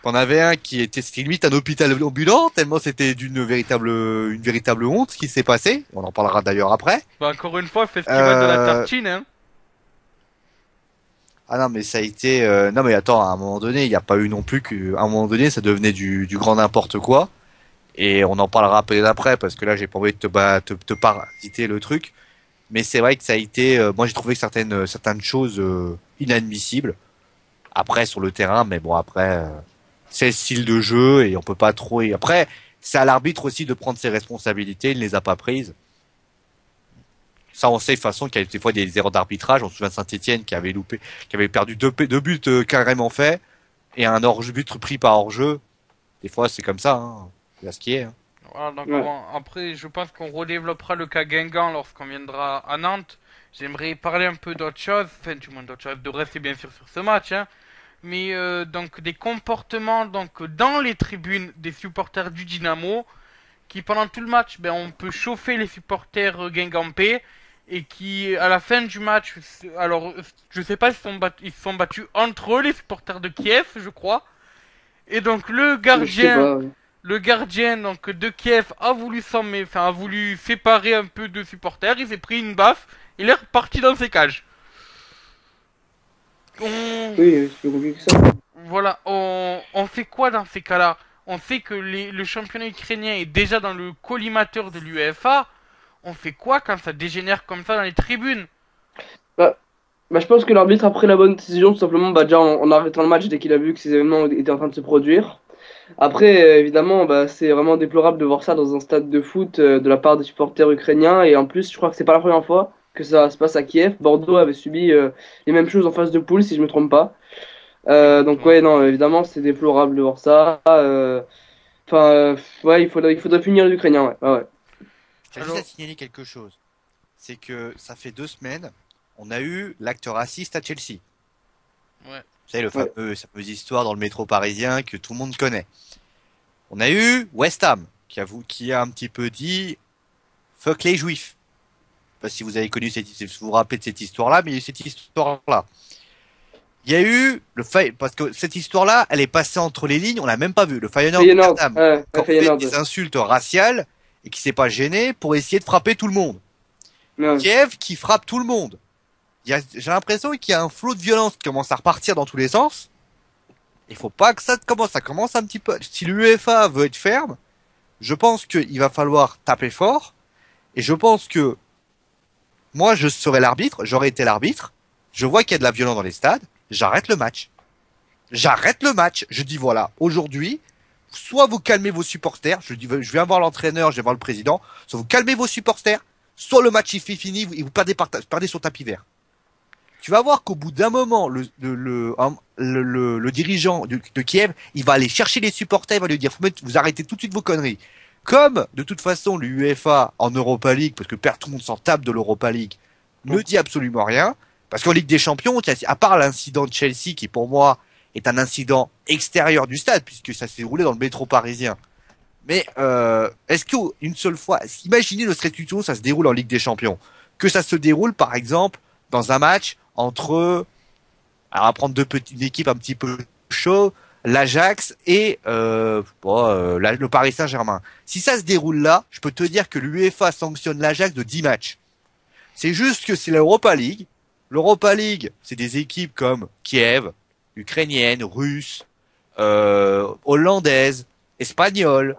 t'en avais un qui était limite un hôpital ambulant, tellement c'était une véritable honte ce qui s'est passé. On en parlera d'ailleurs après. Encore une fois, festival de la tartine, hein. Ah non, mais ça a été, non mais attends, à un moment donné, il n'y a pas eu non plus qu'à un moment donné, ça devenait du grand n'importe quoi. Et on en parlera peut-être après, parce que là, j'ai pas envie de te parasiter le truc. Mais c'est vrai que ça a été, moi j'ai trouvé certaines choses inadmissibles. Après sur le terrain, mais bon après, c'est le style de jeu et on peut pas trop. Et après, c'est à l'arbitre aussi de prendre ses responsabilités. Il ne les a pas prises. Ça, on sait de toute façon qu'il y a des fois des erreurs d'arbitrage. On se souvient de Saint-Etienne qui avait perdu deux buts carrément faits et un but pris par hors-jeu. Des fois, c'est comme ça. Hein. C'est ce qui est. Hein. Voilà, donc après, je pense qu'on redéveloppera le cas Guingamp lorsqu'on viendra à Nantes. J'aimerais parler un peu d'autre chose, enfin du moins d'autre chose, de rester bien sûr sur ce match, hein. Mais donc des comportements donc dans les tribunes des supporters du Dynamo, qui pendant tout le match, on peut chauffer les supporters guingampais et qui à la fin du match, alors je sais pas s'ils ils se sont battus entre eux les supporters de Kiev, je crois. Et donc le gardien donc de Kiev a voulu a voulu séparer un peu de supporters, il s'est pris une baffe, il est reparti dans ses cages. Oui, c'est plus compliqué que ça. Voilà, on fait quoi dans ces cas-là? On sait que le championnat ukrainien est déjà dans le collimateur de l'UEFA. On fait quoi quand ça dégénère comme ça dans les tribunes? Je pense que l'arbitre a pris la bonne décision, tout simplement, déjà en arrêtant le match dès qu'il a vu que ces événements étaient en train de se produire. Après, évidemment, c'est vraiment déplorable de voir ça dans un stade de foot de la part des supporters ukrainiens. Et en plus, je crois que c'est pas la première fois que ça se passe à Kiev. Bordeaux avait subi les mêmes choses en phase de poule, si je me trompe pas. Donc ouais, non, évidemment, c'est déplorable de voir ça. Ouais, il faudrait punir les Ukrainiens, ouais. Ouais. Je tiens juste à signaler quelque chose. C'est que ça fait 2 semaines, on a eu l'acte raciste à Chelsea. Ouais. Vous savez, cette fameuse histoire dans le métro parisien que tout le monde connaît. On a eu West Ham, qui a un petit peu dit fuck les juifs. Je sais pas si vous avez connu si vous vous rappelez de cette histoire-là, mais il y a eu cette histoire-là. Il y a eu parce que cette histoire-là, elle est passée entre les lignes, on l'a même pas vu. Le Feyenoord West Ham, qui fait des insultes raciales et qui s'est pas gêné pour essayer de frapper tout le monde. Ouais. Kiev qui frappe tout le monde. J'ai l'impression qu'il y a un flot de violence qui commence à repartir dans tous les sens. Il faut pas que ça commence un petit peu. Si l'UEFA veut être ferme, je pense qu'il va falloir taper fort. Et je pense que moi, je serais l'arbitre, j'aurais été l'arbitre. Je vois qu'il y a de la violence dans les stades. J'arrête le match. Je dis voilà, aujourd'hui, soit vous calmez vos supporters. Je viens voir l'entraîneur, je vais voir le président. Soit vous calmez vos supporters, soit le match il fait fini et vous perdez sur tapis vert. Tu vas voir qu'au bout d'un moment, le dirigeant de Kiev, il va aller chercher les supporters, il va lui dire, vous arrêtez tout de suite vos conneries. Comme, de toute façon, l'UEFA en Europa League, parce que tout le monde s'en tape de l'Europa League, ne dit absolument rien. Parce qu'en Ligue des Champions, à part l'incident de Chelsea, qui pour moi est un incident extérieur du stade, puisque ça s'est déroulé dans le métro parisien. Mais, est-ce qu'une seule fois, imaginez le serait plutôt, ça se déroule en Ligue des Champions. Que ça se déroule, par exemple, dans un match entre, alors on va prendre une équipe un petit peu chaud, l'Ajax et le Paris Saint-Germain. Si ça se déroule là, je peux te dire que l'UEFA sanctionne l'Ajax de 10 matchs. C'est juste que c'est l'Europa League. L'Europa League, c'est des équipes comme Kiev, ukrainienne, russe, hollandaise, espagnole,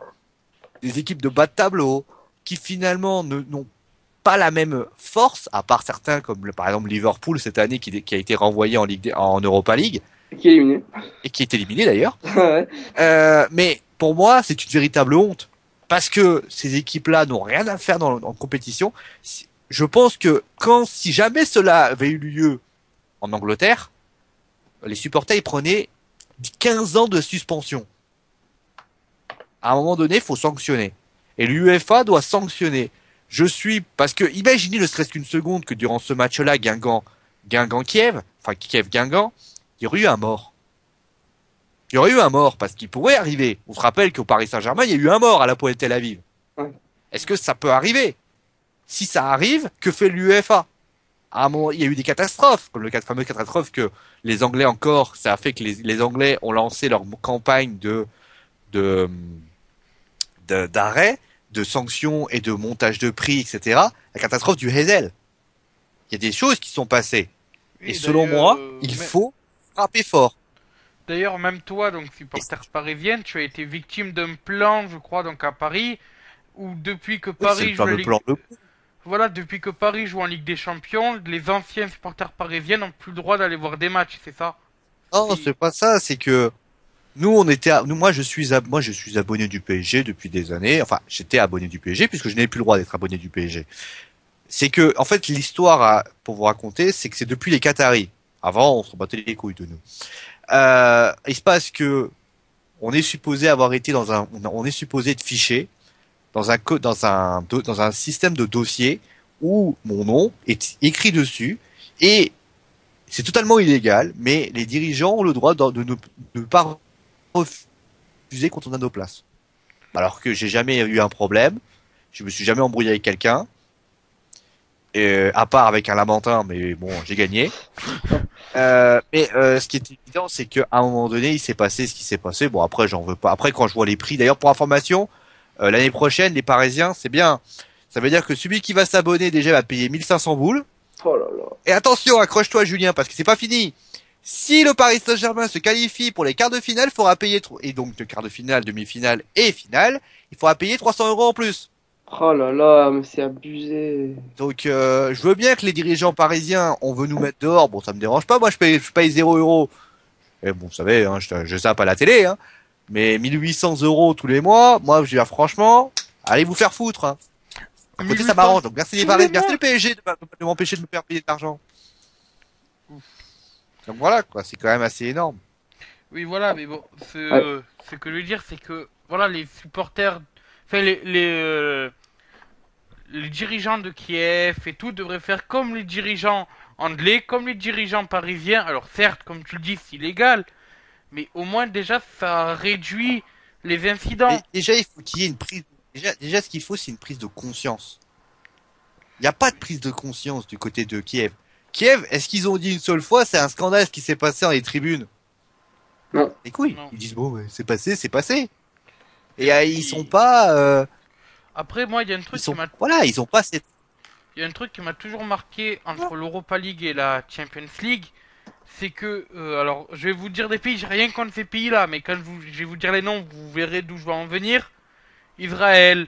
des équipes de bas de tableau qui finalement n'ont pas la même force, à part certains comme par exemple Liverpool cette année qui a été renvoyé en Europa League Qui est éliminé. et qui est éliminé d'ailleurs. Ouais. Mais pour moi, c'est une véritable honte parce que ces équipes-là n'ont rien à faire en compétition. Je pense que si jamais cela avait eu lieu en Angleterre, les supporters ils prenaient 15 ans de suspension. À un moment donné, il faut sanctionner. Et l'UEFA doit sanctionner. Parce que imaginez ne serait-ce qu'une seconde que durant ce match-là, Guingamp-Kiev, enfin Kiev-Guingamp, il y aurait eu un mort. Il y aurait eu un mort parce qu'il pourrait arriver. On se rappelle qu'au Paris Saint-Germain, il y a eu un mort à la Poel Tel Aviv. Ouais. Est-ce que ça peut arriver? Si ça arrive, que fait l'UEFA? À un moment, il y a eu des catastrophes, comme le fameux catastrophe que les Anglais encore, ça a fait que les Anglais ont lancé leur campagne d'arrêt, de sanctions et de montage de prix, etc. La catastrophe du Hazel. Il y a des choses qui sont passées. Et selon moi, il faut frapper fort. D'ailleurs, même toi, donc supporter parisienne, tu as été victime d'un plan, je crois, donc à Paris, où depuis que Paris joue en Ligue... Voilà, depuis que Paris joue en Ligue des Champions, les anciens supporters parisiens n'ont plus le droit d'aller voir des matchs, c'est ça? Non, c'est pas ça, c'est que moi je suis abonné du PSG depuis des années. Enfin, j'étais abonné du PSG puisque je n'avais plus le droit d'être abonné du PSG. C'est que, en fait, l'histoire pour vous raconter, c'est que c'est depuis les Qataris. Avant, on se battait les couilles de nous. Il se passe que on est supposé avoir été on est supposé être fiché dans un système de dossier où mon nom est écrit dessus et c'est totalement illégal, mais les dirigeants ont le droit de ne pas refuser quand on a nos places. Alors que j'ai jamais eu un problème, je me suis jamais embrouillé avec quelqu'un, à part avec un lamentin, mais bon, j'ai gagné. Ce qui est évident, c'est qu'à un moment donné, il s'est passé ce qui s'est passé. Bon, après, j'en veux pas. Après, quand je vois les prix, d'ailleurs, pour information, l'année prochaine, les Parisiens, c'est bien. Ça veut dire que celui qui va s'abonner déjà va payer 1500 boules. Oh là là. Et attention, accroche-toi, Julien, parce que c'est pas fini. Si le Paris Saint-Germain se qualifie pour les quarts de finale, il faudra payer, et donc de quart de finale, demi-finale et finale, il faudra payer 300 € en plus. Oh là là, mais c'est abusé. Donc, je veux bien que les dirigeants parisiens, on veut nous mettre dehors. Bon, ça me dérange pas. Moi, je paye 0 €. Et bon, vous savez, hein, je zappe à la télé, hein. Mais 1800 € tous les mois, moi, je dis, franchement, allez vous faire foutre, hein. À côté, ça m'arrange. Donc, merci le PSG de m'empêcher de me faire payer de l'argent. Donc voilà, quoi. C'est quand même assez énorme. Oui, voilà, mais bon, ce que je veux dire, c'est que, voilà, les supporters, enfin, les dirigeants de Kiev et tout devraient faire comme les dirigeants anglais, comme les dirigeants parisiens. Alors certes, comme tu le dis, c'est illégal, mais au moins déjà ça réduit les incidents. Mais déjà, il faut qu'il y ait une prise. Déjà, ce qu'il faut, c'est une prise de conscience. Il n'y a pas de prise de conscience du côté de Kiev. Kiev, est-ce qu'ils ont dit une seule fois, c'est un scandale ce qui s'est passé dans les tribunes? Non. Les couilles. Non. Ils disent bon, ouais, c'est passé, c'est passé. Et ils sont pas. Après, moi, il y a un truc Voilà, ils ont pas cette. Il y a un truc qui m'a toujours marqué entre l'Europa League et la Champions League, c'est que, alors, je vais vous dire des pays, j'ai rien contre ces pays-là, mais quand je vais vous dire les noms, vous verrez d'où je vais en venir. Israël,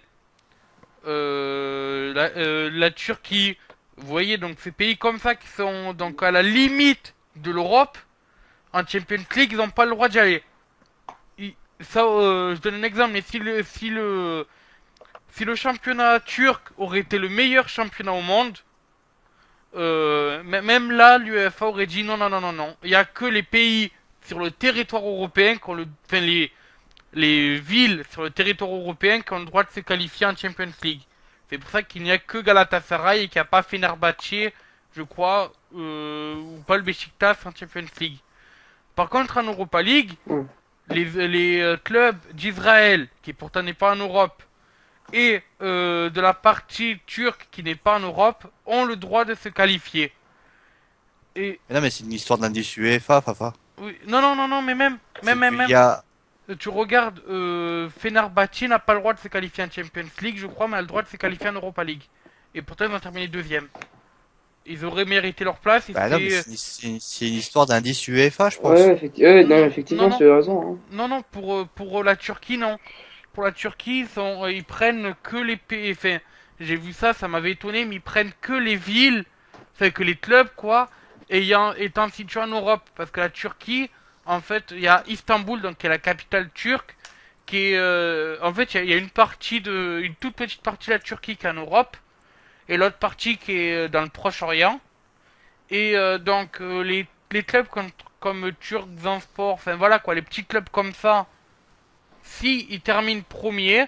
la Turquie, vous voyez, donc ces pays comme ça qui sont donc à la limite de l'Europe, en Champions League, ils n'ont pas le droit d'y aller. Je donne un exemple, mais si le championnat turc aurait été le meilleur championnat au monde, même là, l'UEFA aurait dit non, non, non, non, non. Il n'y a que les pays sur le territoire européen, enfin les villes sur le territoire européen qui ont le droit de se qualifier en Champions League. C'est pour ça qu'il n'y a que Galatasaray et qu'il n'y a pas Fenerbahçe, je crois, ou pas le Beşiktaş en Champions League. Par contre, en Europa League, les clubs d'Israël, qui pourtant n'est pas en Europe, et de la partie turque qui n'est pas en Europe, ont le droit de se qualifier. Mais non, mais c'est une histoire d'indice UEFA, Fafa. Oui, non, non, non, non, mais même. Tu regardes, Fenerbahçe n'a pas le droit de se qualifier en Champions League, je crois, mais a le droit de se qualifier en Europa League. Et pourtant, ils ont terminé deuxième. Ils auraient mérité leur place. Bah non, mais c'est une histoire d'indice UEFA, je pense. Ouais, effectivement, tu as raison. Hein. Non, non, pour la Turquie, non. Pour la Turquie, ils prennent que les pays. Enfin, J'ai vu ça, ça m'avait étonné, mais ils prennent que les villes, enfin que les clubs quoi, étant situés en Europe, parce que la Turquie, en fait, il y a Istanbul, donc qui est la capitale turque, qui est, en fait, il y a une toute petite partie de la Turquie qui est en Europe, et l'autre partie qui est dans le Proche-Orient. Et donc les clubs comme Turkcellspor, enfin voilà quoi, les petits clubs comme ça, si ils terminent premiers,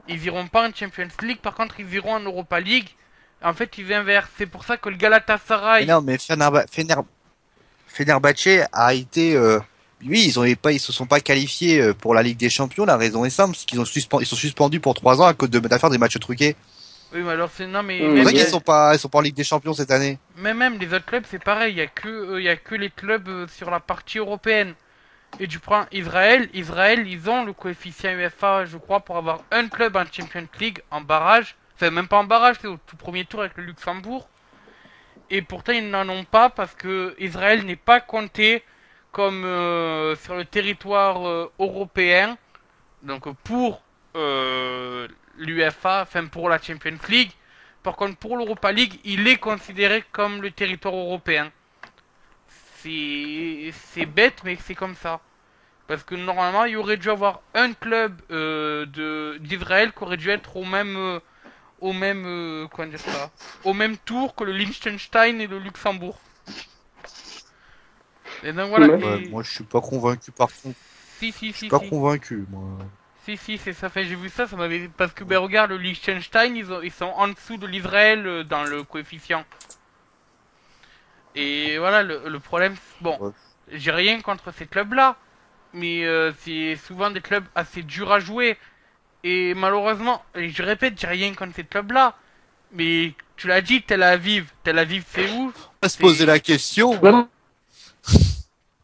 ils iront pas en Champions League, par contre ils iront en Europa League. En fait, ils inversent. C'est pour ça que le Mais Galatasaray, non, mais Fenerbahçe a été, oui, ils se sont pas qualifiés pour la Ligue des Champions. La raison est simple, c'est qu'ils ils sont suspendus pour 3 ans à cause d'affaires des matchs truqués. oui, mais alors c'est non mais Mm. C'est pour même ça qu'ils sont pas en Ligue des Champions cette année. même les autres clubs, c'est pareil, il y a que les clubs sur la partie européenne. Et tu prends Israël, ils ont le coefficient UEFA, je crois, pour avoir un club en Champions League en barrage. Enfin, même pas en barrage, c'est au tout premier tour avec le Luxembourg. Et pourtant, ils n'en ont pas parce que Israël n'est pas compté comme sur le territoire européen. Donc pour l'UEFA, enfin pour la Champions League. Par contre, pour l'Europa League, il est considéré comme le territoire européen. C'est bête, mais c'est comme ça. Parce que normalement, il y aurait dû avoir un club d'Israël qui aurait dû être comment dire ça, au même tour que le Liechtenstein et le Luxembourg. Et donc voilà. Ouais. Ouais, Et moi, je suis pas convaincu par contre. si si Je suis si pas si convaincu, moi. si c'est ça. Fait j'ai vu ça, ça m'avait parce que ben regarde le Liechtenstein, ils sont en dessous de l'Israël dans le coefficient. Et voilà le problème. Bon, Ouais. j'ai rien contre ces clubs-là, mais c'est souvent des clubs assez durs à jouer. Et malheureusement, et je répète, j'ai rien contre ces clubs-là. Mais tu l'as dit, Tel Aviv. Tel Aviv, c'est où? On va se poser la question. Vraiment.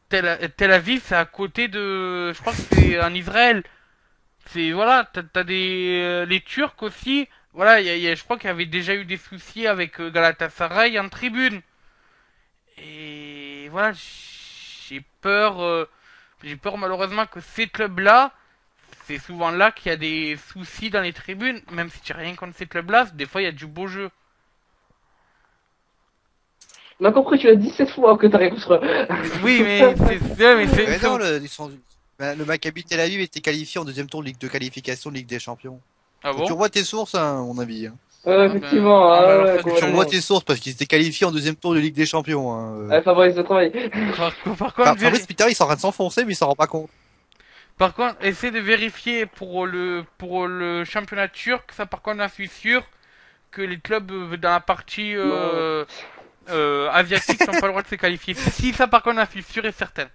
Tel Aviv, c'est à côté de... Je crois que c'est en Israël. C'est... Voilà, t'as les Turcs aussi. Voilà, je crois qu'il y avait déjà eu des soucis avec Galatasaray en tribune. Et voilà, j'ai peur... j'ai peur malheureusement que ces clubs-là, c'est souvent là qu'il y a des soucis dans les tribunes. Même si tu n'as rien contre ces clubs-là, des fois il y a du beau jeu. On a compris, tu l'as dit 7 fois que t'as rien contre. Oui, mais c'est Mais non, le Maccabi Tel Aviv était qualifié en deuxième tour de Ligue de qualification de Ligue des Champions. Ah Faut que tu bon? revois tes sources, hein, à mon avis. Hein. Effectivement, Ah ben, alors ouais, ça, Faut que tu complètement. revois tes sources parce qu'ils étaient qualifiés en deuxième tour de Ligue des Champions. Hein. Fabrice, le travail. Par contre, Fabrice Piteri, il est en train de s'enfoncer, mais il s'en rend pas compte. par contre, essaie de vérifier pour le championnat turc. Ça, par contre, j'en suis sûr que les clubs dans la partie asiatique n'ont pas le droit de se qualifier. Si, ça, par contre, j'en suis sûr et certain.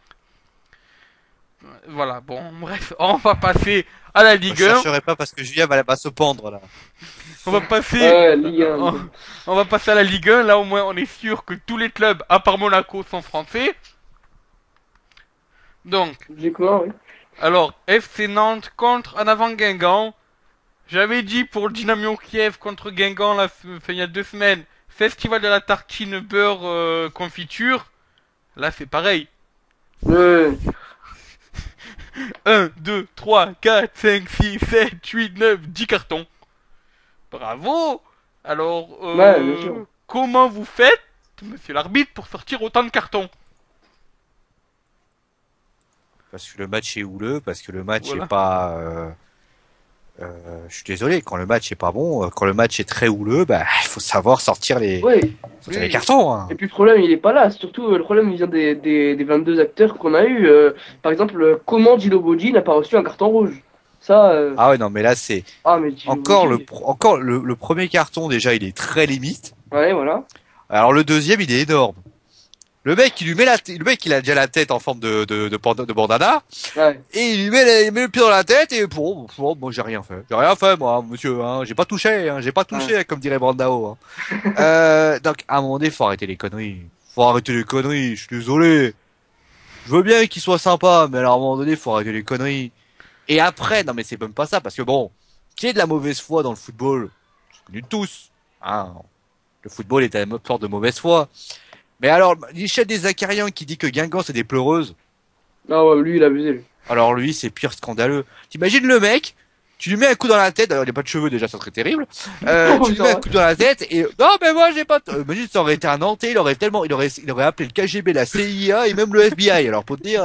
Voilà, bon, bref, on va passer à la Je Ligue 1. chercherai pas parce que Julien va se pendre là. On va passer, Ligue 1. on va passer à la Ligue 1. Là, au moins, on est sûr que tous les clubs, à part Monaco, sont français. Donc, Logiquement, oui. alors, FC Nantes contre en avant Guingamp. J'avais dit pour le Dynamo Kiev contre Guingamp il y a 2 semaines, festival de la tartine beurre confiture. Là, c'est pareil. Ouais. 1, 2, 3, 4, 5, 6, 7, 8, 9, 10 cartons. Bravo. Alors, Ouais, bien sûr. comment vous faites, monsieur l'arbitre, pour sortir autant de cartons? Parce que le match est houleux, parce que le match Voilà. est pas. Je suis désolé, quand le match est pas bon, quand le match est très houleux, bah il faut savoir sortir Ouais. les cartons. Hein. Et puis le problème, il est pas là. Surtout, le problème, il vient des 22 acteurs qu'on a eu. Par exemple, comment Gino Boggi n'a pas reçu un carton rouge? Ça. Ah ouais, non, mais là c'est Ah, mais Gino Boggi. encore le premier carton déjà, il est très limite. Ouais, voilà. Alors le deuxième, il est énorme. Le mec, le mec, il a déjà la tête en forme de bandana. Ouais. Et il met le pied dans la tête et bon, moi j'ai rien fait. J'ai rien fait moi, monsieur. Hein. J'ai pas touché, comme dirait Brandao. Hein. Donc à un moment donné, faut arrêter les conneries. Je suis désolé. Je veux bien qu'il soit sympa, mais alors, à un moment donné, faut arrêter les conneries. Et après, non mais c'est même pas ça, parce que bon, qu'il y ait de la mauvaise foi dans le football, c'est connu de tous. Hein. Le football est une sorte de mauvaise foi. Mais alors, Michel Dezacarian qui dit que Guingamp c'est des pleureuses. Ah ouais, lui, il a abusé, lui. Alors lui, c'est pire scandaleux. T'imagines le mec, tu lui mets un coup dans la tête, d'ailleurs il a pas de cheveux déjà, ça serait terrible, Oh, tu lui mets un putain. coup dans la tête et, non mais moi j'ai pas, imagine ça aurait été un Nantais, il aurait appelé le KGB, la CIA et même le FBI, alors pour te dire,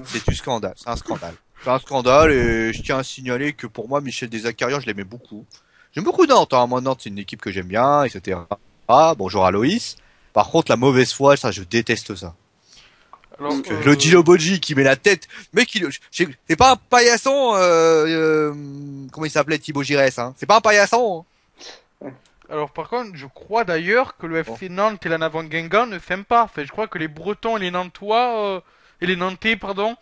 c'est du scandale, c'est un scandale. C'est un scandale et je tiens à signaler que pour moi Michel Dezacarian je l'aimais beaucoup. J'aime beaucoup Nantes, hein. Moi Nantes c'est une équipe que j'aime bien, etc. Ah, bonjour Aloïs. Par contre la mauvaise foi, ça je déteste ça. Alors, Mm. Le Dilo Bodji qui met la tête, mec, c'est pas un paillasson, comment il s'appelait Thibaut Giresse, hein. C'est pas un paillasson. alors par contre, je crois d'ailleurs que le FC Nantes et la Navan Guingamp ne s'aiment pas. Enfin, je crois que les Bretons et les Nantois et les Nantais, pardon.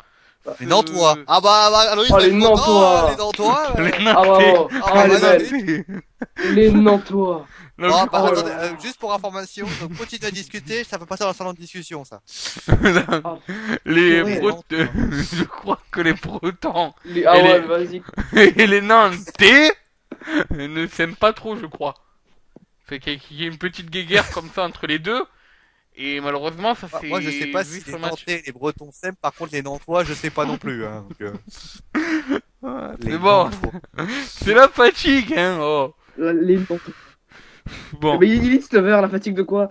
Les Nantois. Ah bah, Aloïs, Oh, va les être content, Nantois. les Nantois. Les Ah, Nantais. bravo. Ah, Ah, bah, elle est non, belle. Les Nantois. Non, Ah, je bah, Oh là attendez, là. juste pour information, donc continue à discuter, ça peut passer dans le salon de discussion, ça. Ah, les ouais. Bretons, je crois que les Bretons Ah Et ouais, les- vas-y. et les Nantais ne s'aiment pas trop, je crois. Fait qu'il y a une petite guéguerre comme ça entre les deux. Et malheureusement, ça Bah, s'est moi, je sais pas vu si sur les le match. Nantais et les Bretons s'aiment, par contre, les Nantois, je sais pas non plus, hein. Donc, Ouais, les c'est bon, Nantois. c'est la fatigue, hein. Oh. Les Nantois. Bon, Mais il est vers la fatigue de quoi?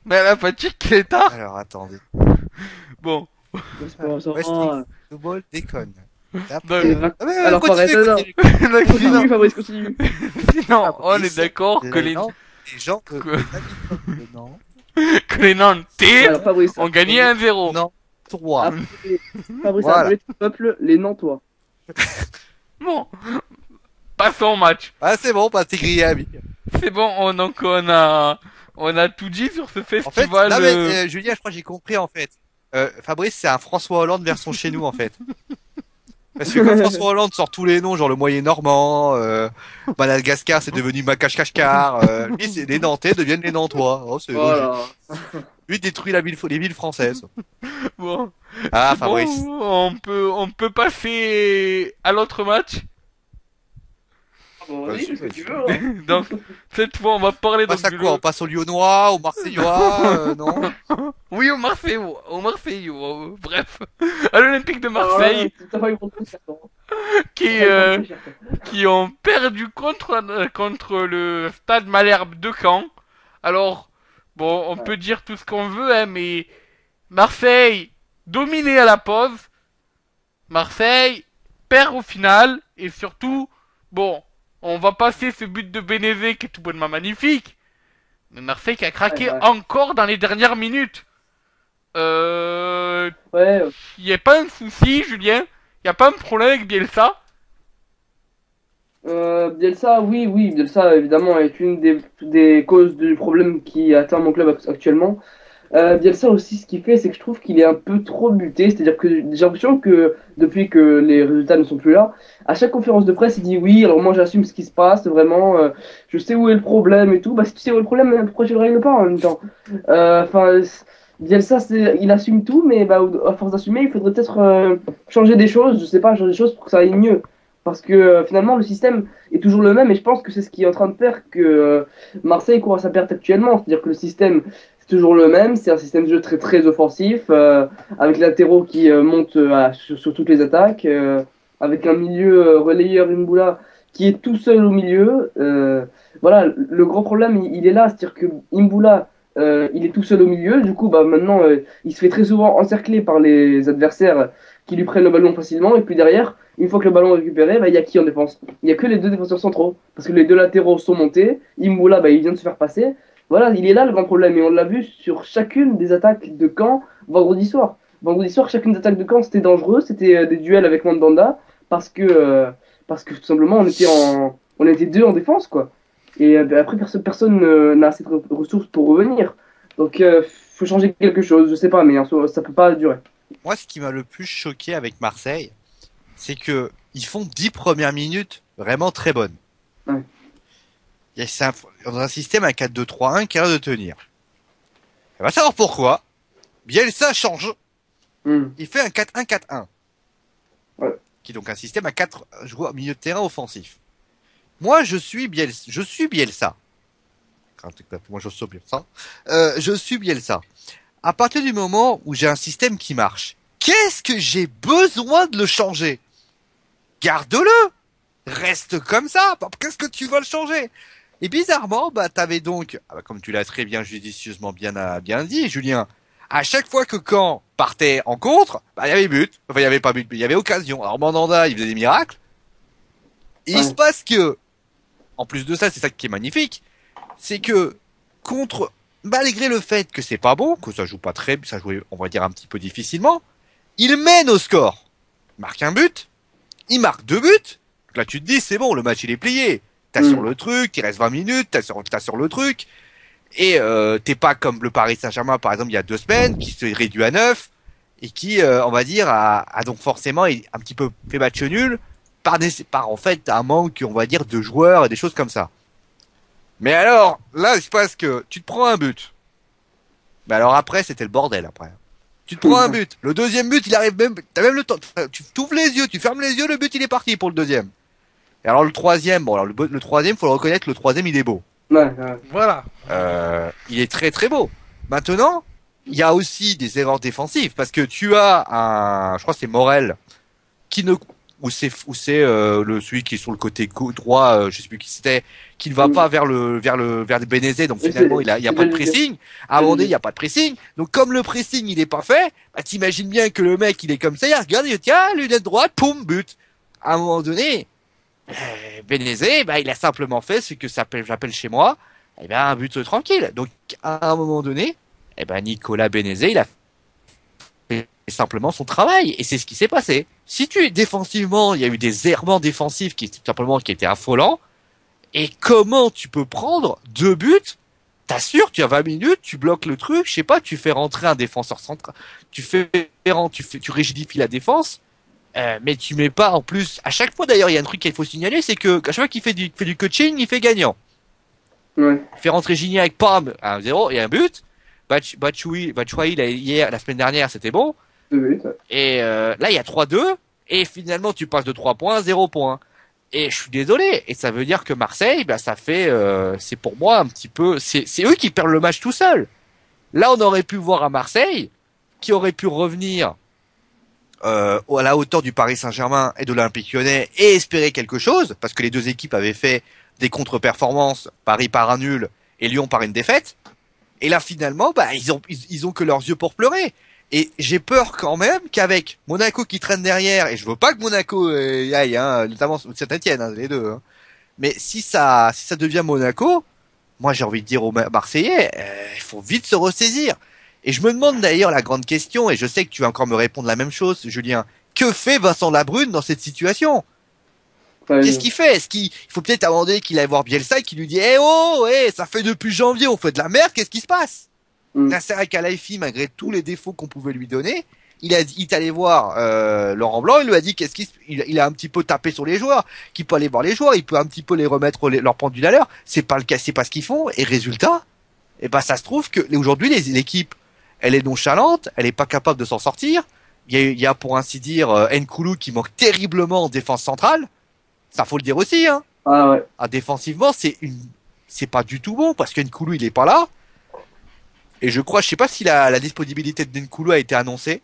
mais la fatigue qu'il est tard. Alors, attendez. Bon, C'est pas ça. Westling Football déconne. donc, Et va- Ah, mais, Alors, continue, Fabrice, non. continue. donc, Continue, Fabrice, continue. sinon, Ah, on est ici, d'accord que les Nantes, les gens que, que- les habitants de Nantes, que les Nantais Alors, Fabrice. ont gagné 1-0. Nantes 3. Fabrice a Voilà. appelé tout le peuple les Nantois. Bon, passons au match. Ah, c'est bon, bah, t'es grillé à vie. C'est bon, donc on a tout dit sur ce En fait, festival. non, mais, Julien, je crois que j'ai compris, en fait. Fabrice, c'est un François Hollande version chez nous, en fait. Parce que quand François Hollande sort tous les noms, genre le Moyen Normand, Madagascar, c'est devenu Makache-Kashkar, lui, c'est les Nantais deviennent les Nantois. Oh, c'est logique. Voilà. Lui, il détruit les villes françaises. Bon, Ah, c'est bon, Fabrice. on peut passer à l'autre match. Bon, Vas-y, vas-y, fais ce que vas-y. tu veux. Hein. Donc cette fois, on va parler On passe à donc quoi? On passe aux Lyonnois, aux Marseillois, non? oui, au Marseille, bref, à l'Olympique de Marseille, Ah, t'as pas eu mon truc, attends. qui T'as pas eu mon truc, attends. qui ont perdu contre le Stade Malherbe de Caen. Alors, bon, on Ouais. peut dire tout ce qu'on veut, hein, mais Marseille dominé à la pause. Marseille perd au final et surtout, bon, on va passer ce but de Bénévé qui est tout bonnement magnifique. Mais Marseille qui a craqué Ouais. encore dans les dernières minutes. Ouais, Y a pas un souci, Julien? Y a pas un problème avec Bielsa? Bielsa, oui, Bielsa évidemment est une des causes du problème qui atteint mon club actuellement. Bielsa aussi, ce qu'il fait, c'est que je trouve qu'il est un peu trop buté. C'est-à-dire que j'ai l'impression que depuis que les résultats ne sont plus là, à chaque conférence de presse, il dit oui, alors moi j'assume ce qui se passe, vraiment, je sais où est le problème et tout. Bah si tu sais où est le problème, pourquoi tu le règles pas en même temps? Enfin, Bielsa, il assume tout, mais bah, à force d'assumer, il faudrait peut-être changer des choses, je sais pas, changer des choses pour que ça aille mieux. Parce que finalement, le système est toujours le même et je pense que c'est ce qui est en train de faire que Marseille court à sa perte actuellement. C'est-à-dire que le système, c'est toujours le même, c'est un système de jeu très très offensif, avec les latéraux qui montent sur toutes les attaques, avec un milieu relayeur Imboula qui est tout seul au milieu. Voilà, le gros problème, il est là, c'est-à-dire que Imboula, il est tout seul au milieu, du coup, bah, maintenant, il se fait très souvent encercler par les adversaires qui lui prennent le ballon facilement, et puis derrière, une fois que le ballon est récupéré, bah, il y a qui en défense? Il n'y a que les deux défenseurs centraux, parce que les deux latéraux sont montés, Imboula, bah, il vient de se faire passer. Voilà, il est là le grand problème, et on l'a vu sur chacune des attaques de Caen vendredi soir. Vendredi soir, chacune des attaques de Caen, c'était dangereux, c'était des duels avec Mandanda, parce que tout simplement, on était deux en défense, quoi. Et bah, après, personne n'a assez de ressources pour revenir. Donc, faut changer quelque chose, je sais pas, mais ça peut pas durer. Moi, ce qui m'a le plus choqué avec Marseille, c'est que ils font 10 premières minutes vraiment très bonnes. Ouais. C'est dans un système à 4-2-3-1 qui a l'air de tenir. On va savoir pourquoi. Bielsa change. Il fait un 4-1-4-1. Ouais. Qui est donc un système à 4 joueurs milieu de terrain offensif. Moi, je suis Bielsa. Moi, je suis Bielsa. Je suis Bielsa. À partir du moment où j'ai un système qui marche, qu'est-ce que j'ai besoin de le changer? garde-le, reste comme ça. Qu'est-ce que tu vas le changer? Et bizarrement, bah t'avais donc, comme tu l'as très bien judicieusement bien dit, Julien, à chaque fois que Caen partait en contre, bah il y avait but. Enfin il y avait pas but, mais il y avait occasion. Alors Mandanda, il faisait des miracles. Et il se passe que, en plus de ça, c'est ça qui est magnifique, c'est que malgré le fait que c'est pas bon, que ça joue pas ça jouait, on va dire un petit peu difficilement, il mène au score. Il marque un but, il marque 2 buts. Donc là tu te dis c'est bon, le match il est plié. T'as sur le truc, il reste 20 minutes, t'as sur le truc. Et t'es pas comme le Paris Saint-Germain par exemple il y a 2 semaines, qui se réduit à 9 et qui, on va dire, a donc forcément un petit peu fait match nul par en fait un manque, on va dire, de joueurs et des choses comme ça. Mais alors, là, il se passe que tu te prends un but. Mais alors après, c'était le bordel après. Tu te prends un but. Le deuxième but, il arrive même, t'as même le temps, tu t'ouvres les yeux, tu fermes les yeux, le but il est parti pour le deuxième. Et alors le troisième, bon alors le troisième, faut le reconnaître, le troisième il est beau. Ouais. Voilà. Il est très très beau. Maintenant, il y a aussi des erreurs défensives parce que tu as je crois que c'est Morel qui ne ou c'est celui qui est sur le côté droit, je sais plus qui c'était, qui ne va pas vers Benezet, donc finalement il y a pas de pressing. À un moment donné, il y a pas de pressing. Donc comme le pressing il est pas fait, bah t'imagines bien que le mec il est comme ça, il regarde, il dit tiens, lunette droite, poum, but. À un moment donné, Benezet, bah il a simplement fait ce que j'appelle chez moi, un but tranquille. Donc à un moment donné, Nicolas Benezet, il a fait simplement son travail et c'est ce qui s'est passé. Si défensivement, il y a eu des errements défensifs qui étaient affolants. Et comment tu peux prendre 2 buts? T'assures, tu as 20 minutes, tu bloques le truc, je sais pas, tu fais rentrer un défenseur central, tu rigidifies la défense, mais tu mets pas en plus. À chaque fois d'ailleurs, il y a un truc qu'il faut signaler, c'est que à chaque fois qu'il fait du coaching, il fait gagnant. Ouais. Il fait rentrer Gignac, pam, 1-0 et un but. Batshuayi, la semaine dernière, c'était bon. Et là, il y a 3-2. Et finalement, tu passes de 3 points, 0 points. Et je suis désolé. Et ça veut dire que Marseille, ça fait, c'est pour moi un petit peu, c'est eux qui perdent le match tout seuls. Là, on aurait pu voir à Marseille, qui aurait pu revenir à la hauteur du Paris Saint-Germain et de l'Olympique Lyonnais et espérer quelque chose, parce que les deux équipes avaient fait des contre-performances, Paris par un nul et Lyon par une défaite. Et là, finalement, ils ont que leurs yeux pour pleurer. Et j'ai peur quand même qu'avec Monaco qui traîne derrière, et je veux pas que Monaco y aille, notamment Saint-Etienne, les deux. Mais si ça devient Monaco, moi j'ai envie de dire aux Marseillais, il faut vite se ressaisir. Et je me demande d'ailleurs la grande question, et je sais que tu vas encore me répondre la même chose, Julien. Que fait Vincent Labrune dans cette situation? Qu'est-ce qu'il fait? Est-ce qu'il faut peut-être à un moment donné qu'il aille voir Bielsa et qu'il lui dit ça fait depuis janvier, on fait de la merde, qu'est-ce qui se passe? Nasser Al-Khelaifi, malgré tous les défauts qu'on pouvait lui donner, il est allé voir Laurent Blanc, il lui a dit il a un petit peu tapé sur les joueurs, qu'il peut aller voir les joueurs, il peut un petit peu les remettre leur pendule à l'heure. C'est pas le cas, c'est pas ce qu'ils font. Et résultat, ça se trouve que aujourd'hui l'équipe, elle est nonchalante, elle est pas capable de s'en sortir. Il y a pour ainsi dire Nkoulou qui manque terriblement en défense centrale. Ça faut le dire aussi, hein. Ah ouais. Défensivement, c'est pas du tout bon parce que Nkoulou il est pas là. Et je sais pas si la disponibilité de Nkoulou a été annoncée.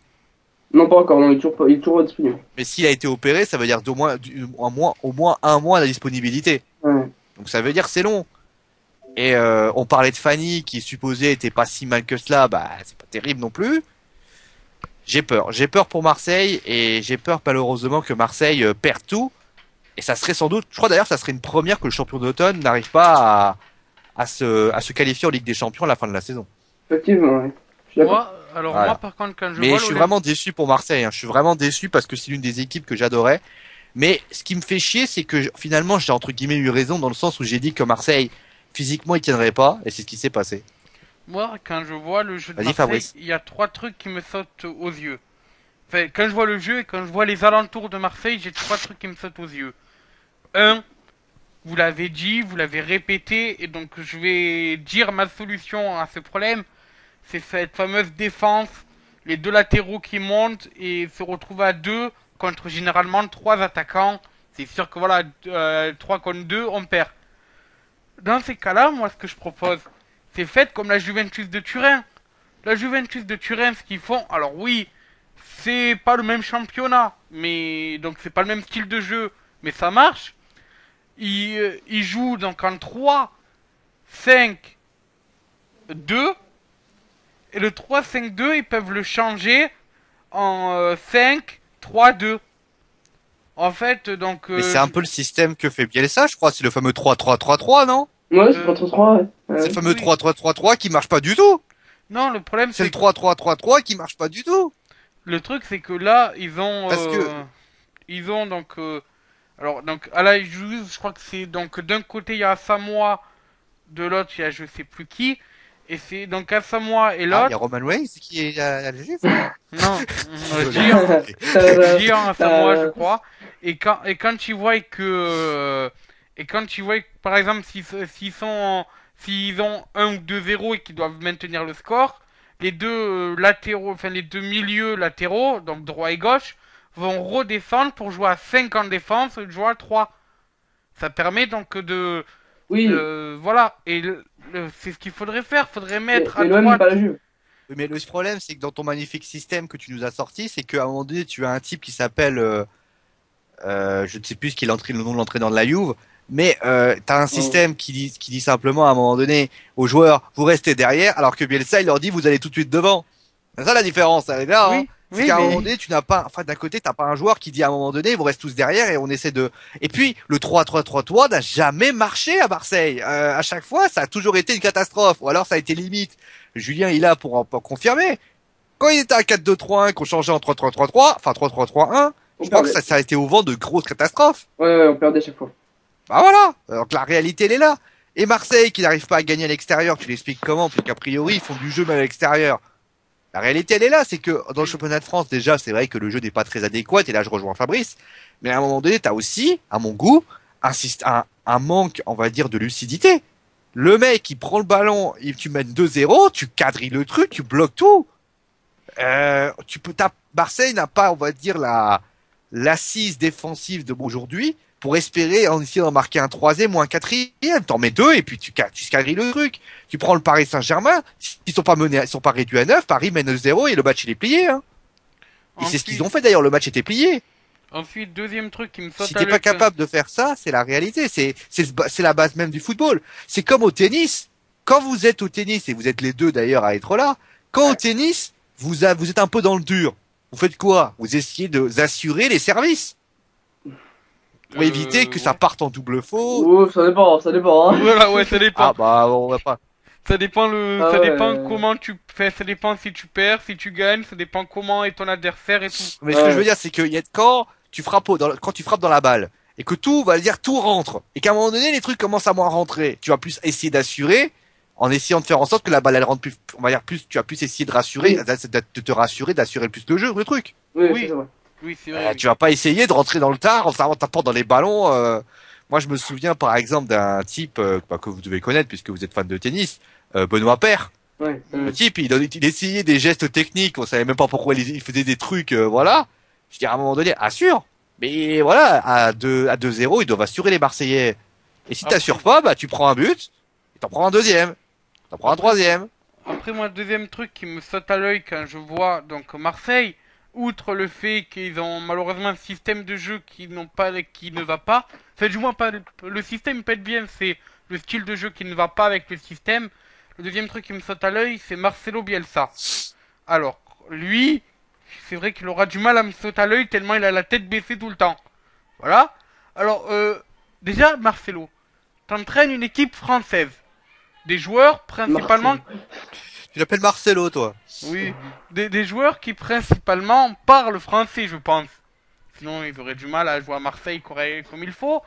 Non, pas encore, non, il est toujours disponible. Mais s'il a été opéré, ça veut dire au moins un mois la disponibilité. Ouais. Donc ça veut dire c'est long. Et on parlait de Fanny qui supposé était pas si mal que cela, c'est pas terrible non plus. J'ai peur pour Marseille et j'ai peur malheureusement que Marseille perde tout. Et ça serait sans doute, je crois d'ailleurs, ça serait une première que le champion d'automne n'arrive pas à se qualifier en Ligue des Champions à la fin de la saison. Effectivement, ouais. Moi, par contre, quand je suis vraiment déçu pour Marseille. Je suis vraiment déçu parce que c'est l'une des équipes que j'adorais. Mais ce qui me fait chier, c'est que finalement, j'ai entre guillemets eu raison dans le sens où j'ai dit que Marseille, physiquement, il tiendrait pas. Et c'est ce qui s'est passé. Moi, quand je vois le jeu de Marseille, il y a 3 trucs qui me sautent aux yeux. Enfin, quand je vois le jeu et quand je vois les alentours de Marseille, j'ai 3 trucs qui me sautent aux yeux. 1, vous l'avez dit, vous l'avez répété, et donc je vais dire ma solution à ce problème. C'est cette fameuse défense, les 2 latéraux qui montent et se retrouvent à 2 contre généralement 3 attaquants. C'est sûr que voilà, 3 contre 2, on perd. Dans ces cas-là, moi ce que je propose, c'est faites comme la Juventus de Turin. La Juventus de Turin, ce qu'ils font, alors oui, c'est pas le même championnat, mais donc c'est pas le même style de jeu, mais ça marche. Ils jouent donc en 3, 5, 2, et le 3, 5, 2, ils peuvent le changer en 5, 3, 2. En fait, donc... Mais c'est un peu le système que fait Bielsa, je crois. C'est le fameux 3-3-3-3-3, non? Ouais, c'est pas trop 3, ouais. C'est le fameux oui. 3-3-3-3 qui marche pas du tout. Non, le problème C'est c'est le 3-3-3-3 qui marche pas du tout. le truc c'est que là, Parce que ils ont donc... alors, donc, à la Juve, je crois que c'est... Donc, d'un côté, il y a Samoa, de l'autre, il y a je sais plus qui. Et c'est donc à Samoa et il y l'autre... a Roman Reigns qui est à la Juve. Non, Désolé. Gian à Samoa, je crois. Et quand tu vois que par exemple s'ils ont 1 ou 2-0 et qu'ils doivent maintenir le score, les deux latéraux, enfin les deux milieux latéraux, donc droit et gauche, vont redescendre pour jouer à 5 en défense et jouer à 3. Ça permet donc Oui, voilà, et c'est ce qu'il faudrait faire, faudrait mettre à mais l'OM n'est droite. pas la Juve. Oui, mais le problème, c'est que dans ton magnifique système que tu nous as sorti, c'est qu'à un moment donné, tu as un type qui s'appelle, je ne sais plus ce qu'il le nom de l'entraîneur de la Juve, mais t'as un système qui dit simplement à un moment donné aux joueurs, vous restez derrière, alors que Bielsa, il leur dit, vous allez tout de suite devant. C'est ça la différence, elle est là, hein. Oui, C'est oui, qu'à un mais moment donné, tu n'as pas, enfin, d'un côté, t'as pas un joueur qui dit à un moment donné, vous restez tous derrière et on essaie de, et puis, le 3-3-3-3 n'a jamais marché à Marseille. À chaque fois, ça a toujours été une catastrophe, ou alors ça a été limite. Julien, il est là pour confirmer. Quand il était à 4-2-3-1, qu'on changeait en 3-3-3-3, enfin 3-3-3-1, je crois que ça a été au vent de grosses catastrophes. Ouais, on perdait à chaque fois. Bah voilà. Donc la réalité, elle est là. Et Marseille, qui n'arrive pas à gagner à l'extérieur, tu l'expliques comment? Puisqu'a priori, ils font du jeu même à l'extérieur. La réalité, elle est là, c'est que dans le championnat de France, déjà, c'est vrai que le jeu n'est pas très adéquat, et là, je rejoins Fabrice. Mais à un moment donné, t'as aussi, à mon goût, un manque, on va dire, de lucidité. Le mec, il prend le ballon, tu mènes 2-0, tu quadrilles le truc, tu bloques tout. Marseille n'a pas, on va dire, l'assise défensive de aujourd'hui pour espérer en essayant d'en marquer un troisième ou un quatrième. T'en mets deux et puis tu quadrilles le truc. Tu prends le Paris Saint-Germain, ils sont pas menés, ils sont pas réduits à 9, Paris mène 0 et le match il est plié, hein. Et c'est ce qu'ils ont fait d'ailleurs, le match était plié. Ensuite, deuxième truc qui me saute Si à t'es pas l'œil, capable de faire ça, c'est la réalité, c'est la base même du football. C'est comme au tennis. Quand vous êtes au tennis, et vous êtes les deux d'ailleurs à être là, quand au tennis, vous êtes un peu dans le dur. Vous faites quoi? Vous essayez d'assurer les services. Pour éviter que ça parte en double faux. Oh, ça dépend, hein. Voilà, ouais, ça dépend. Ah bah, on va pas. Ça dépend Ah ça ouais. dépend comment tu fais, ça dépend si tu perds, si tu gagnes, ça dépend comment est ton adversaire et tout. Mais ce que je veux dire, c'est que quand tu frappes quand tu frappes dans la balle, et que tout rentre, et qu'à un moment donné, les trucs commencent à moins rentrer, tu vas plus essayer d'assurer, en essayant de faire en sorte que la balle, elle rentre plus, on va dire plus, tu vas plus essayer de rassurer, de te rassurer, d'assurer plus le truc. Oui, Oui. c'est vrai. Oui, c'est vrai. Tu vas pas essayer de rentrer dans le tard en tapant dans les ballons. Moi, je me souviens par exemple d'un type que vous devez connaître puisque vous êtes fan de tennis, Benoît Paire. Ouais. Le type, il essayait des gestes techniques, on savait même pas pourquoi il faisait des trucs, voilà. Je dis à un moment donné, assure. Mais voilà, à 2-0, ils doivent assurer les Marseillais. Et si t'assures pas, bah tu prends un but, et t'en prends un deuxième, t'en prends un troisième. Après, moi, deuxième truc qui me saute à l'œil quand je vois donc Marseille, outre le fait qu'ils ont malheureusement un système de jeu qui ne va pas. Enfin, du moins pas le système peut être bien, c'est le style de jeu qui ne va pas avec le système. Le deuxième truc qui me saute à l'œil, c'est Marcelo Bielsa. Alors, lui, c'est vrai qu'il aura du mal à me sauter à l'œil tellement il a la tête baissée tout le temps. Voilà. Alors, déjà, Marcelo, t'entraînes une équipe française. Des joueurs principalement... Tu l'appelles Marcelo, toi. Oui, des joueurs qui principalement parlent français, je pense. Sinon, ils auraient du mal à jouer à Marseille comme il faut.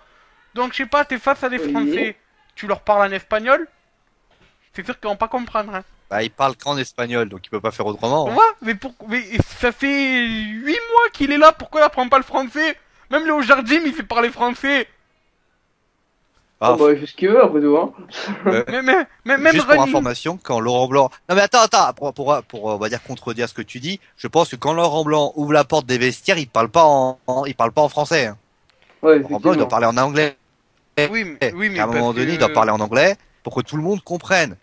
Donc, je sais pas, t'es face à des Français, tu leur parles en espagnol, c'est sûr qu'ils vont pas comprendre. Hein. Bah, il parle qu'en espagnol, donc il peut pas faire autrement. Ouais, mais ça fait 8 mois qu'il est là, pourquoi il apprend pas le français? Même Léo Jardim, il fait parler français. Ah, bah, il fait ce qu'il veut après tout, hein. Même juste pour Rani. information, quand Laurent Blanc... Non mais attends, pour on va dire contredire ce que tu dis, je pense que quand Laurent Blanc ouvre la porte des vestiaires, il parle pas il parle pas en français. Hein. Ouais, Laurent Blanc, il doit parler en anglais. Oui, mais À un moment donné, il doit parler en anglais pour que tout le monde comprenne.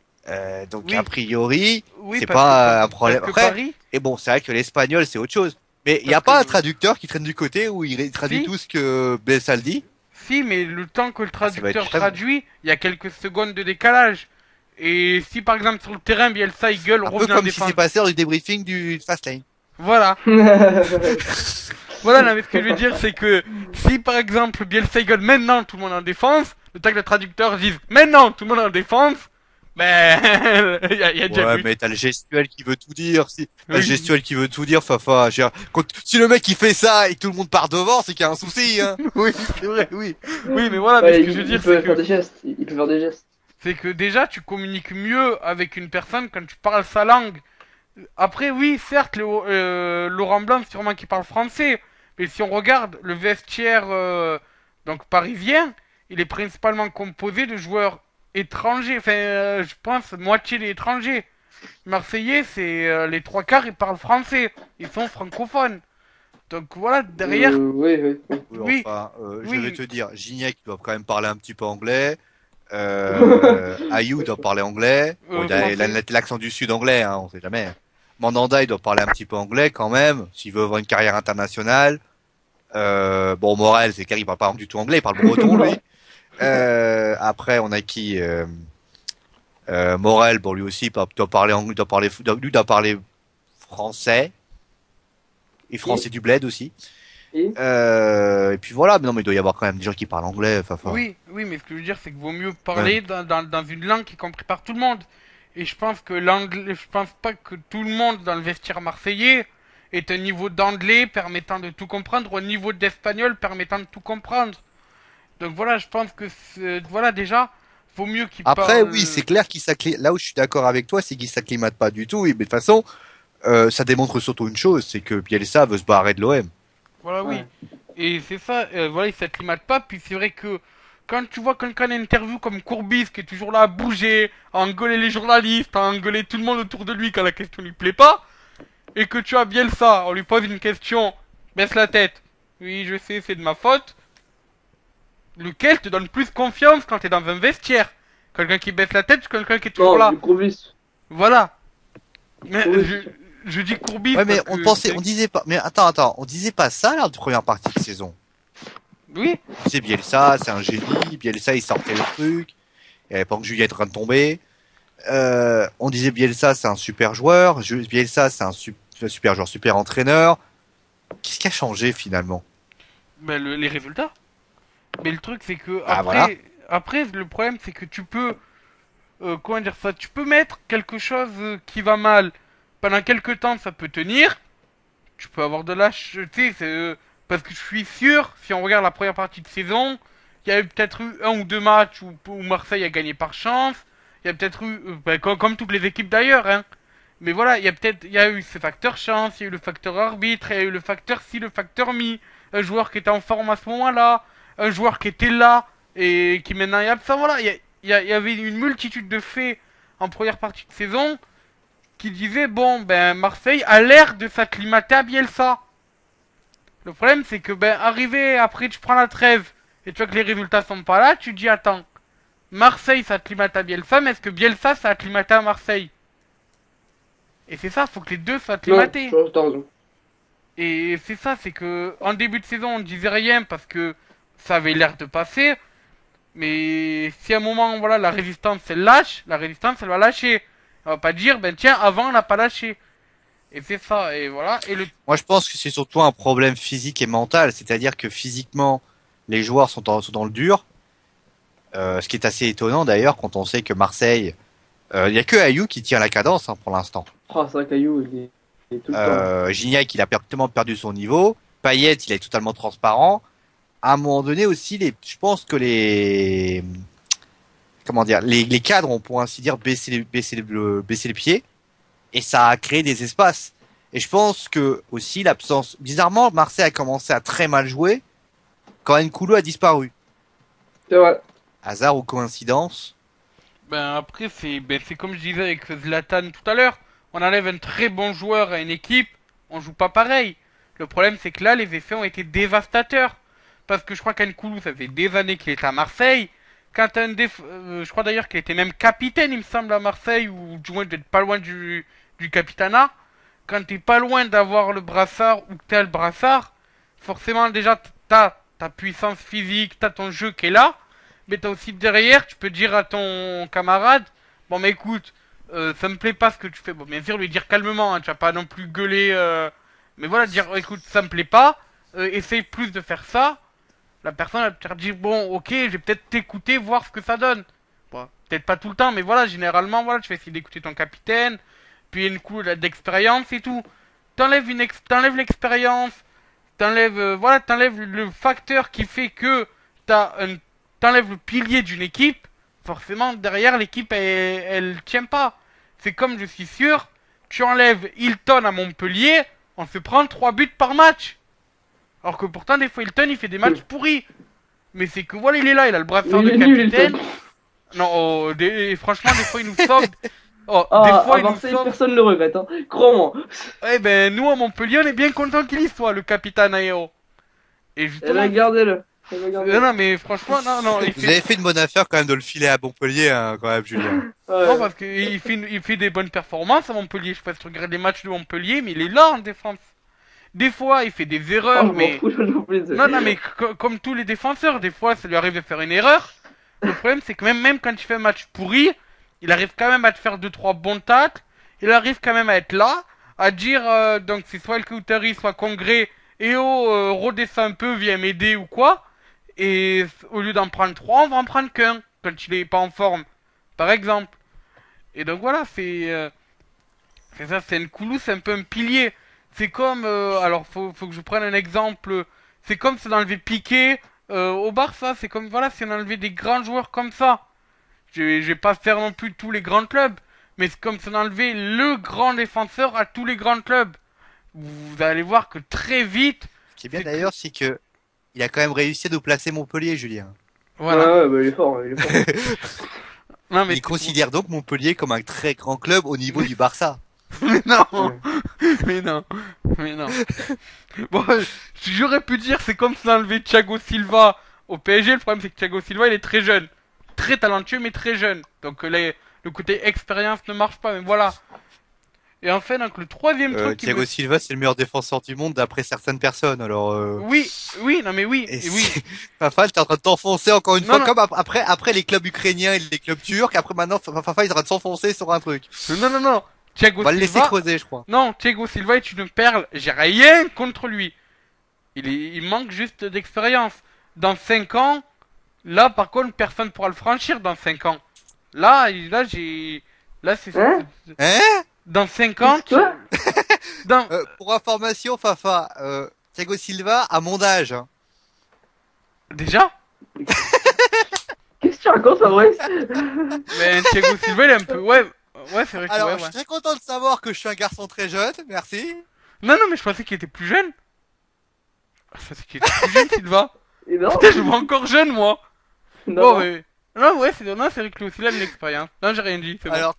Donc Oui. a priori, Oui, c'est parce pas que- un problème. parce que Après, Paris, et bon, c'est vrai que l'espagnol, c'est autre chose. Mais il n'y a Parce pas un que traducteur qui traîne du côté où il traduit si, tout ce que Bessal dit? si, mais le temps que le Ça va être traducteur très bon. traduit, il y a quelques secondes de décalage. Et si par exemple sur le terrain, Bielsa il gueule, Un peu revenez en comme ce qui défense. s'est passé lors du débriefing du Fastlane. Voilà. Voilà, non, mais ce que je veux dire, c'est que si par exemple Bielsa il gueule maintenant tout le monde en défense, le temps que le traducteur dise maintenant tout le monde en défense, ben il y a déjà Ouais, but. mais t'as le gestuel qui veut tout dire. Si t'as le Oui, gestuel qui veut tout dire, Fafa. Si le mec il fait ça et que tout le monde part devant, c'est qu'il y a un souci, hein. oui, c'est vrai, oui. Oui, mais voilà, mais ce Ouais, que je veux il dire, peut faire des gestes. Il peut faire des gestes. c'est que déjà tu communiques mieux avec une personne quand tu parles sa langue. Après, oui, certes, Laurent Blanc, sûrement qui parle français, mais si on regarde le vestiaire donc parisien, il est principalement composé de joueurs étrangers. Enfin, je pense moitié des étrangers. Marseillais, c'est les trois quarts, ils parlent français, ils sont francophones. Donc voilà, derrière, Oui, oui, oui. Oui, oui, enfin, je vais oui, te dire, Gignac doit quand même parler un petit peu anglais. Ayou doit parler anglais. Bon, il a français. l'accent du sud anglais, hein, on sait jamais. Mandanda, il doit parler un petit peu anglais quand même, s'il veut avoir une carrière internationale. Bon, Morel, c'est clair, il parle pas du tout anglais, il parle breton, lui. Après, on a qui Morel, bon, lui aussi, doit parler anglais, lui doit parler français. Et français Et, du bled aussi. et Et puis voilà, mais non, mais il doit y avoir quand même des gens qui parlent anglais, enfin. Oui, oui, mais ce que je veux dire, c'est que vaut mieux Ouais. parler dans une langue qui est comprise par tout le monde. Et je pense que l'anglais, je pense pas que tout le monde dans le vestiaire marseillais est un niveau d'anglais permettant de tout comprendre ou un niveau d'espagnol permettant de tout comprendre. Donc voilà, je pense que voilà déjà, vaut mieux qu'ils Après, oui, c'est parlent. clair qu'il s'acclimate. Là où je suis d'accord avec toi, c'est qu'il s'acclimate pas du tout. Mais de toute façon, ça démontre surtout une chose, c'est que Bielsa veut se barrer de l'OM. Voilà, oui. ouais. Et c'est ça, voilà, il s'acclimate pas. Puis c'est vrai que quand tu vois quelqu'un en interview comme Courbis qui est toujours là à bouger, à engueuler les journalistes, à engueuler tout le monde autour de lui quand la question lui plaît pas, et que tu as Bielsa, on lui pose une question, baisse la tête. Oui, je sais, c'est de ma faute. Lequel te donne plus confiance quand t'es dans un vestiaire? Quelqu'un qui baisse la tête ou quelqu'un qui est toujours Non, là? du Provis. Voilà. Mais Provis, je dis Courbis Ouais, mais parce on que pensait, on disait pas, mais attends, on disait pas ça lors de première partie de saison. oui, C'est Bielsa, c'est un génie. Bielsa, il sortait le truc. Il y avait pas que Juliette en train de tomber. On disait Bielsa, c'est un super joueur. Bielsa, c'est un super joueur, super entraîneur. Qu'est-ce qui a changé finalement? ben les résultats. Mais le truc c'est que Bah voilà. après le problème c'est que tu peux comment dire ça, tu peux mettre quelque chose qui va mal pendant quelques temps, ça peut tenir. Tu peux avoir de la tu sais, parce que je suis sûr, si on regarde la première partie de saison, il y a eu peut-être eu un ou deux matchs où Marseille a gagné par chance. Il y a peut-être eu, ben, comme toutes les équipes d'ailleurs, hein. Mais voilà, il y a eu ce facteur chance, il y a eu le facteur arbitre, il y a eu le facteur si, le facteur mi, un joueur qui était en forme à ce moment-là, un joueur qui était là et qui maintenant est absent. Voilà, il y avait une multitude de faits en première partie de saison qui disaient bon ben Marseille a l'air de s'acclimater à Bielsa. Le problème c'est que ben arrivé après tu prends la trêve et tu vois que les résultats sont pas là, tu dis attends, Marseille s'acclimate à Bielsa, mais est-ce que Bielsa s'est acclimaté à Marseille? Et c'est ça, faut que les deux soient non, acclimatés. t'as raison. Et c'est ça, c'est que en début de saison on ne disait rien parce que ça avait l'air de passer. Mais si à un moment, voilà, la résistance elle lâche, la résistance elle va lâcher. On va pas dire, ben tiens, avant on n'a pas lâché. Et c'est ça, et voilà. Et le. Moi, je pense que c'est surtout un problème physique et mental. C'est-à-dire que physiquement, les joueurs sont dans le dur. Ce qui est assez étonnant d'ailleurs quand on sait que Marseille, il y a que Ayou qui tient la cadence hein, pour l'instant. Oh, c'est vrai qu'Ayou, il est tout le temps. Gignac, il a totalement perdu son niveau. Payet, il est totalement transparent. À un moment donné aussi, je pense que comment dire, les cadres ont pour ainsi dire baissé les pieds et ça a créé des espaces. Et je pense que aussi l'absence, bizarrement, Marseille a commencé à très mal jouer quand Nkoulou a disparu. C'est vrai. Hasard ou coïncidence? Ben après, c'est comme je disais avec Zlatan tout à l'heure. On enlève un très bon joueur à une équipe, on joue pas pareil. Le problème, c'est que là, les effets ont été dévastateurs. Parce que je crois qu'Nkoulou, ça fait des années qu'il est à Marseille. Quand je crois d'ailleurs qu'il était même capitaine, il me semble, à Marseille, ou du moins d'être pas loin du capitanat. quand t'es pas loin d'avoir le brassard ou que t'as le brassard, forcément déjà t'as ta puissance physique, t'as ton jeu qui est là, mais t'as aussi derrière, tu peux dire à ton camarade, bon mais écoute, ça me plaît pas ce que tu fais. Bon bien sûr lui dire calmement, hein, tu vas pas non plus gueuler, mais voilà, dire écoute ça me plaît pas, essaye plus de faire ça. La personne va te dire bon ok, je vais peut-être t'écouter, voir ce que ça donne. Bon, peut-être pas tout le temps, mais voilà, généralement voilà, tu vas essayer d'écouter ton capitaine, puis une coup d'expérience et tout. T'enlèves l'expérience, t'enlèves le facteur qui fait que t'enlèves le pilier d'une équipe. Forcément derrière l'équipe elle tient pas. C'est comme je suis sûr, tu enlèves Hilton à Montpellier, on se prend 3 buts par match. Alors que pourtant des fois Hilton il fait des matchs pourris. Mais c'est que voilà il est là, il a le brassard de Il est nul, capitaine. Hilton. Non, franchement des fois il nous sauve. Oh, des Ah, fois à il nous Marseille, sauve. personne ne le regrette, hein. Crois-moi. Eh ben nous à Montpellier on est bien content qu'il y soit le capitaine Aéro. Et Eh justement. ben, gardez-le. Eh ben, gardez-le. Non mais franchement non il Vous fait. avez fait une bonne affaire quand même de le filer à Montpellier, hein, quand même, Julien. Ouais. Non parce qu'il fait des bonnes performances à Montpellier. Je sais pas si tu regardes les matchs de Montpellier, mais il est là en défense. Des fois il fait des Oh, erreurs, je m'en mais fous, je m'en fous. non mais comme tous les défenseurs, des fois ça lui arrive de faire une erreur. Le problème c'est que même quand il fait un match pourri, il arrive quand même à te faire 2-3 bons tacles. Il arrive quand même à être là, à dire donc c'est soit El Koutari, soit Congré, et redescend un peu, viens m'aider ou quoi. Et au lieu d'en prendre 3, on va en prendre qu'un quand il est pas en forme, par exemple. Et donc voilà, c'est ça, c'est Nkoulou, c'est un peu un pilier. C'est comme alors faut que je prenne un exemple. C'est comme si on enlevait Piqué au Barça. C'est comme voilà, si on enlevait des grands joueurs comme ça. Je vais pas faire non plus tous les grands clubs, mais c'est comme si on enlevait le grand défenseur à tous les grands clubs. Vous allez voir que très vite, Ce qui est bien d'ailleurs, c'est que il a quand même réussi à nous placer Montpellier, Julien. voilà. Ouais, bah, il est fort, il est fort. Non mais Il considère donc Montpellier comme un très grand club au niveau du Barça. mais non, Ouais. mais non, mais non. Bon, j'aurais pu dire c'est comme si on enlevait Thiago Silva au PSG. Le problème c'est que Thiago Silva il est très jeune, très talentueux mais très jeune. Donc le côté expérience ne marche pas. Mais voilà. Et en fait donc le troisième truc qui me... Thiago Silva, c'est le meilleur défenseur du monde d'après certaines personnes. Alors, Oui, non mais oui, et oui. Fafal, t'es en train de t'enfoncer encore une Non, fois, non. comme après les clubs ukrainiens et les clubs turcs. Après maintenant, Fafal, il est en train de s'enfoncer sur un truc. Non. Thiago On va le laisser Silva. creuser, je crois. Non, Thiago Silva est une perle. J'ai rien contre lui. Il manque juste d'expérience. Dans 5 ans, là par contre personne pourra le franchir dans 5 ans. Là c'est Hein Hein? dans 5 ans. Quoi? Dans Pour information, Fafa, Thiago Silva a mon âge. Hein. déjà. Qu'est-ce que tu racontes, Fabrice? Mais Thiago Silva il est un peu ouais c'est vrai que Alors, ouais. je suis très content de savoir que je suis un garçon très jeune. Merci. Non mais je pensais qu'il était plus jeune. Je pensais qu'il était plus jeune Silva. Et non, Putain je le vois encore jeune moi. non, Bon non. mais non ouais c'est vrai que lui aussi il a de l'expérience. Non j'ai rien dit c'est bon. Alors,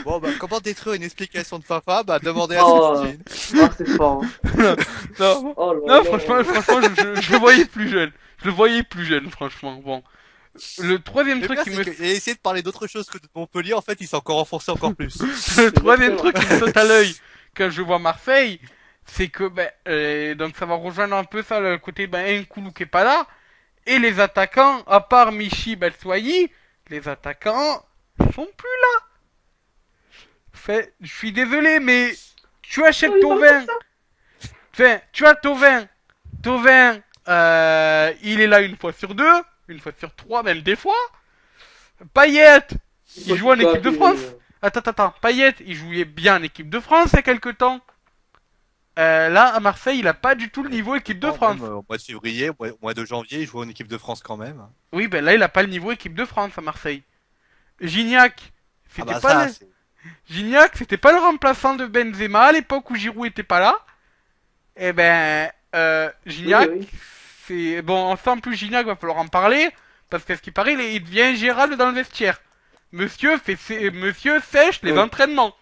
bon, bah, comment détruire une explication de Fafa? Bah, demandez à Oh. Christine. Ah, c'est fort. Hein. Non. Oh là Non, là. franchement, je le voyais plus jeune. Je le voyais plus jeune, franchement. Bon. Le troisième Le truc pire, qui c'est me... qu'il a essayé de parler d'autre chose que de Montpellier. En fait, il s'est encore enfoncé encore plus. Le troisième truc qui me saute à l'œil quand je vois Marseille, c'est que, donc ça va rejoindre un peu ça, le côté, Nkoulou qui est pas là. Et les attaquants, à part Michi Batshuayi, les attaquants sont plus là. Je suis désolé, mais tu achètes Oh, il parle Thauvin. comme Enfin, tu as Thauvin. Thauvin, il est là une fois sur 2, une fois sur 3, même des fois. Payet, il joue en équipe de France. Attends, Payet, il jouait bien en équipe de France il y a quelques temps. Là, à Marseille, il a pas du tout le niveau équipe de Non, France. même, au mois de février, au mois de janvier, il jouait en équipe de France quand même. Oui, là, il a pas le niveau équipe de France à Marseille. Gignac, Ah c'était bah pas ça, le... c'est- Gignac, c'était pas le remplaçant de Benzema à l'époque où Giroud était pas là. Eh ben, Gignac, Oui, oui. c'est bon. Sans plus Gignac, va falloir en parler parce qu'à ce qui paraît, il devient ingérable dans le vestiaire. Monsieur sèche les Ouais. entraînements.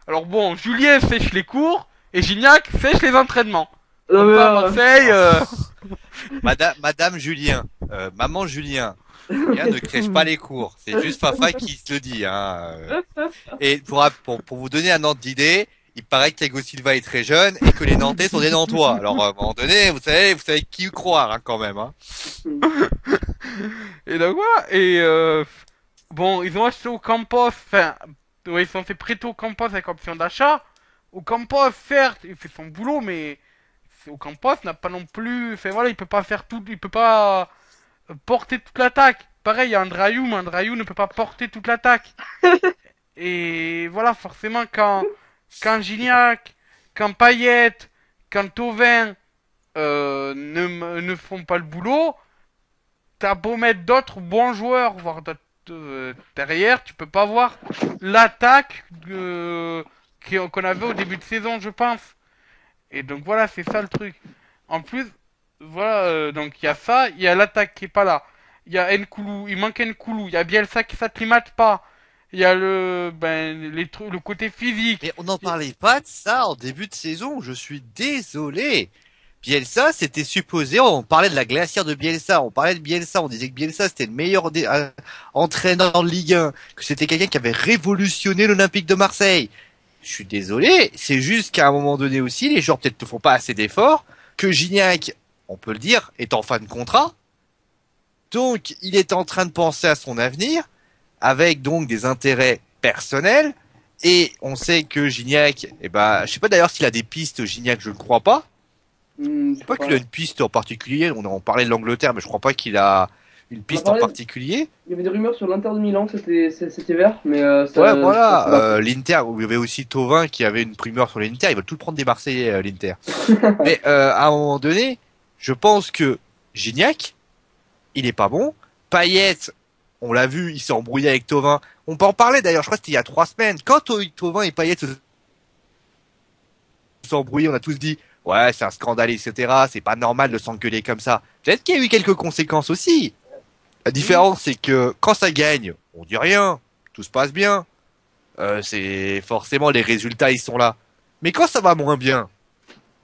Alors bon, Julien sèche les cours et Gignac sèche les entraînements. Non, mais Pas à Marseille. Madame Julien, maman Julien, Julien ne crèche pas les cours. C'est juste Fafa qui se le dit. Hein. Et pour vous donner un ordre d'idée, il paraît que Thiago Silva est très jeune et que les Nantais sont des Nantois. Alors à un moment donné, vous savez qui croire hein, quand même. Hein. Et donc voilà, et bon, ils ont acheté au Campos, enfin, ouais, ils sont fait prêter au Campos avec option d'achat. Au Campos, certes, il fait son boulot, mais au Campos n'a pas non plus, enfin voilà, il peut pas faire tout, il peut pas porter toute l'attaque. Pareil, il y a Andrayou, mais Andrayou ne peut pas porter toute l'attaque. Et voilà, forcément, quand Gignac, quand Payet, quand Thauvin ne font pas le boulot, t'as beau mettre d'autres bons joueurs, voire d'autres derrière, tu peux pas avoir l'attaque qu'on avait au début de saison, je pense. Et donc voilà, c'est ça le truc. En plus, voilà, donc il y a ça, il y a l'attaque qui est pas là. Il y a Nkoulou, il manque Nkoulou, il y a Bielsa qui s'acclimate pas. Il y a le côté physique. Mais on n'en parlait pas de ça en début de saison. Je suis désolé. Bielsa, c'était supposé, on parlait de la glacière de Bielsa, on parlait de Bielsa, on disait que Bielsa c'était le meilleur entraîneur de Ligue 1, que c'était quelqu'un qui avait révolutionné l'Olympique de Marseille. Je suis désolé, c'est juste qu'à un moment donné aussi, les joueurs peut-être ne font pas assez d'efforts, que Gignac, on peut le dire, est en fin de contrat, donc il est en train de penser à son avenir, avec donc des intérêts personnels, et on sait que Gignac, je sais pas d'ailleurs s'il a des pistes, Gignac, je ne crois pas. Je sais pas qu'il a une piste en particulier. On en parlait de l'Angleterre, mais je crois pas qu'il a une piste en particulier. Il y avait des rumeurs sur l'Inter de Milan cet hiver, mais ça. Ouais, voilà. L'Inter, où il y avait aussi Thauvin qui avait une primeur sur l'Inter. Ils veulent tout prendre des Marseillais, l'Inter. Mais à un moment donné, je pense que Gignac, il est pas bon. Payet, on l'a vu, il s'est embrouillé avec Thauvin. On peut en parler d'ailleurs. Je crois que c'était il y a 3 semaines. Quand Thauvin et Payet se sont embrouillés, on a tous dit. Ouais, c'est un scandale, etc. C'est pas normal de s'engueuler comme ça. Peut-être qu'il y a eu quelques conséquences aussi. La différence, c'est que quand ça gagne, on dit rien, tout se passe bien. C'est forcément les résultats, ils sont là. Mais quand ça va moins bien,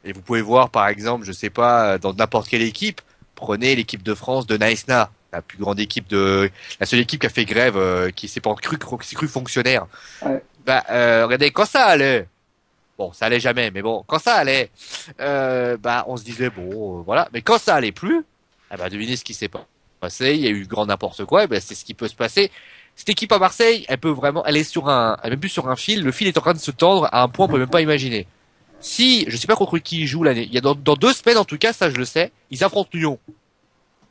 et vous pouvez voir, par exemple, je sais pas, dans n'importe quelle équipe, prenez l'équipe de France de Naïsna, la plus grande équipe la seule équipe qui a fait grève, qui s'est pas cru fonctionnaire. Ouais. Regardez, quand ça allait. Bon, ça allait jamais, mais bon, quand ça allait, on se disait bon, voilà. Mais quand ça allait plus, devinez ce qui s'est passé. Il y a eu grand n'importe quoi. Et c'est ce qui peut se passer. Cette équipe à Marseille, elle est même plus sur un fil. Le fil est en train de se tendre à un point qu'on peut même pas imaginer. Si, je sais pas contre qui ils jouent l'année. Il y a dans 2 semaines en tout cas, ça je le sais. Ils affrontent Lyon.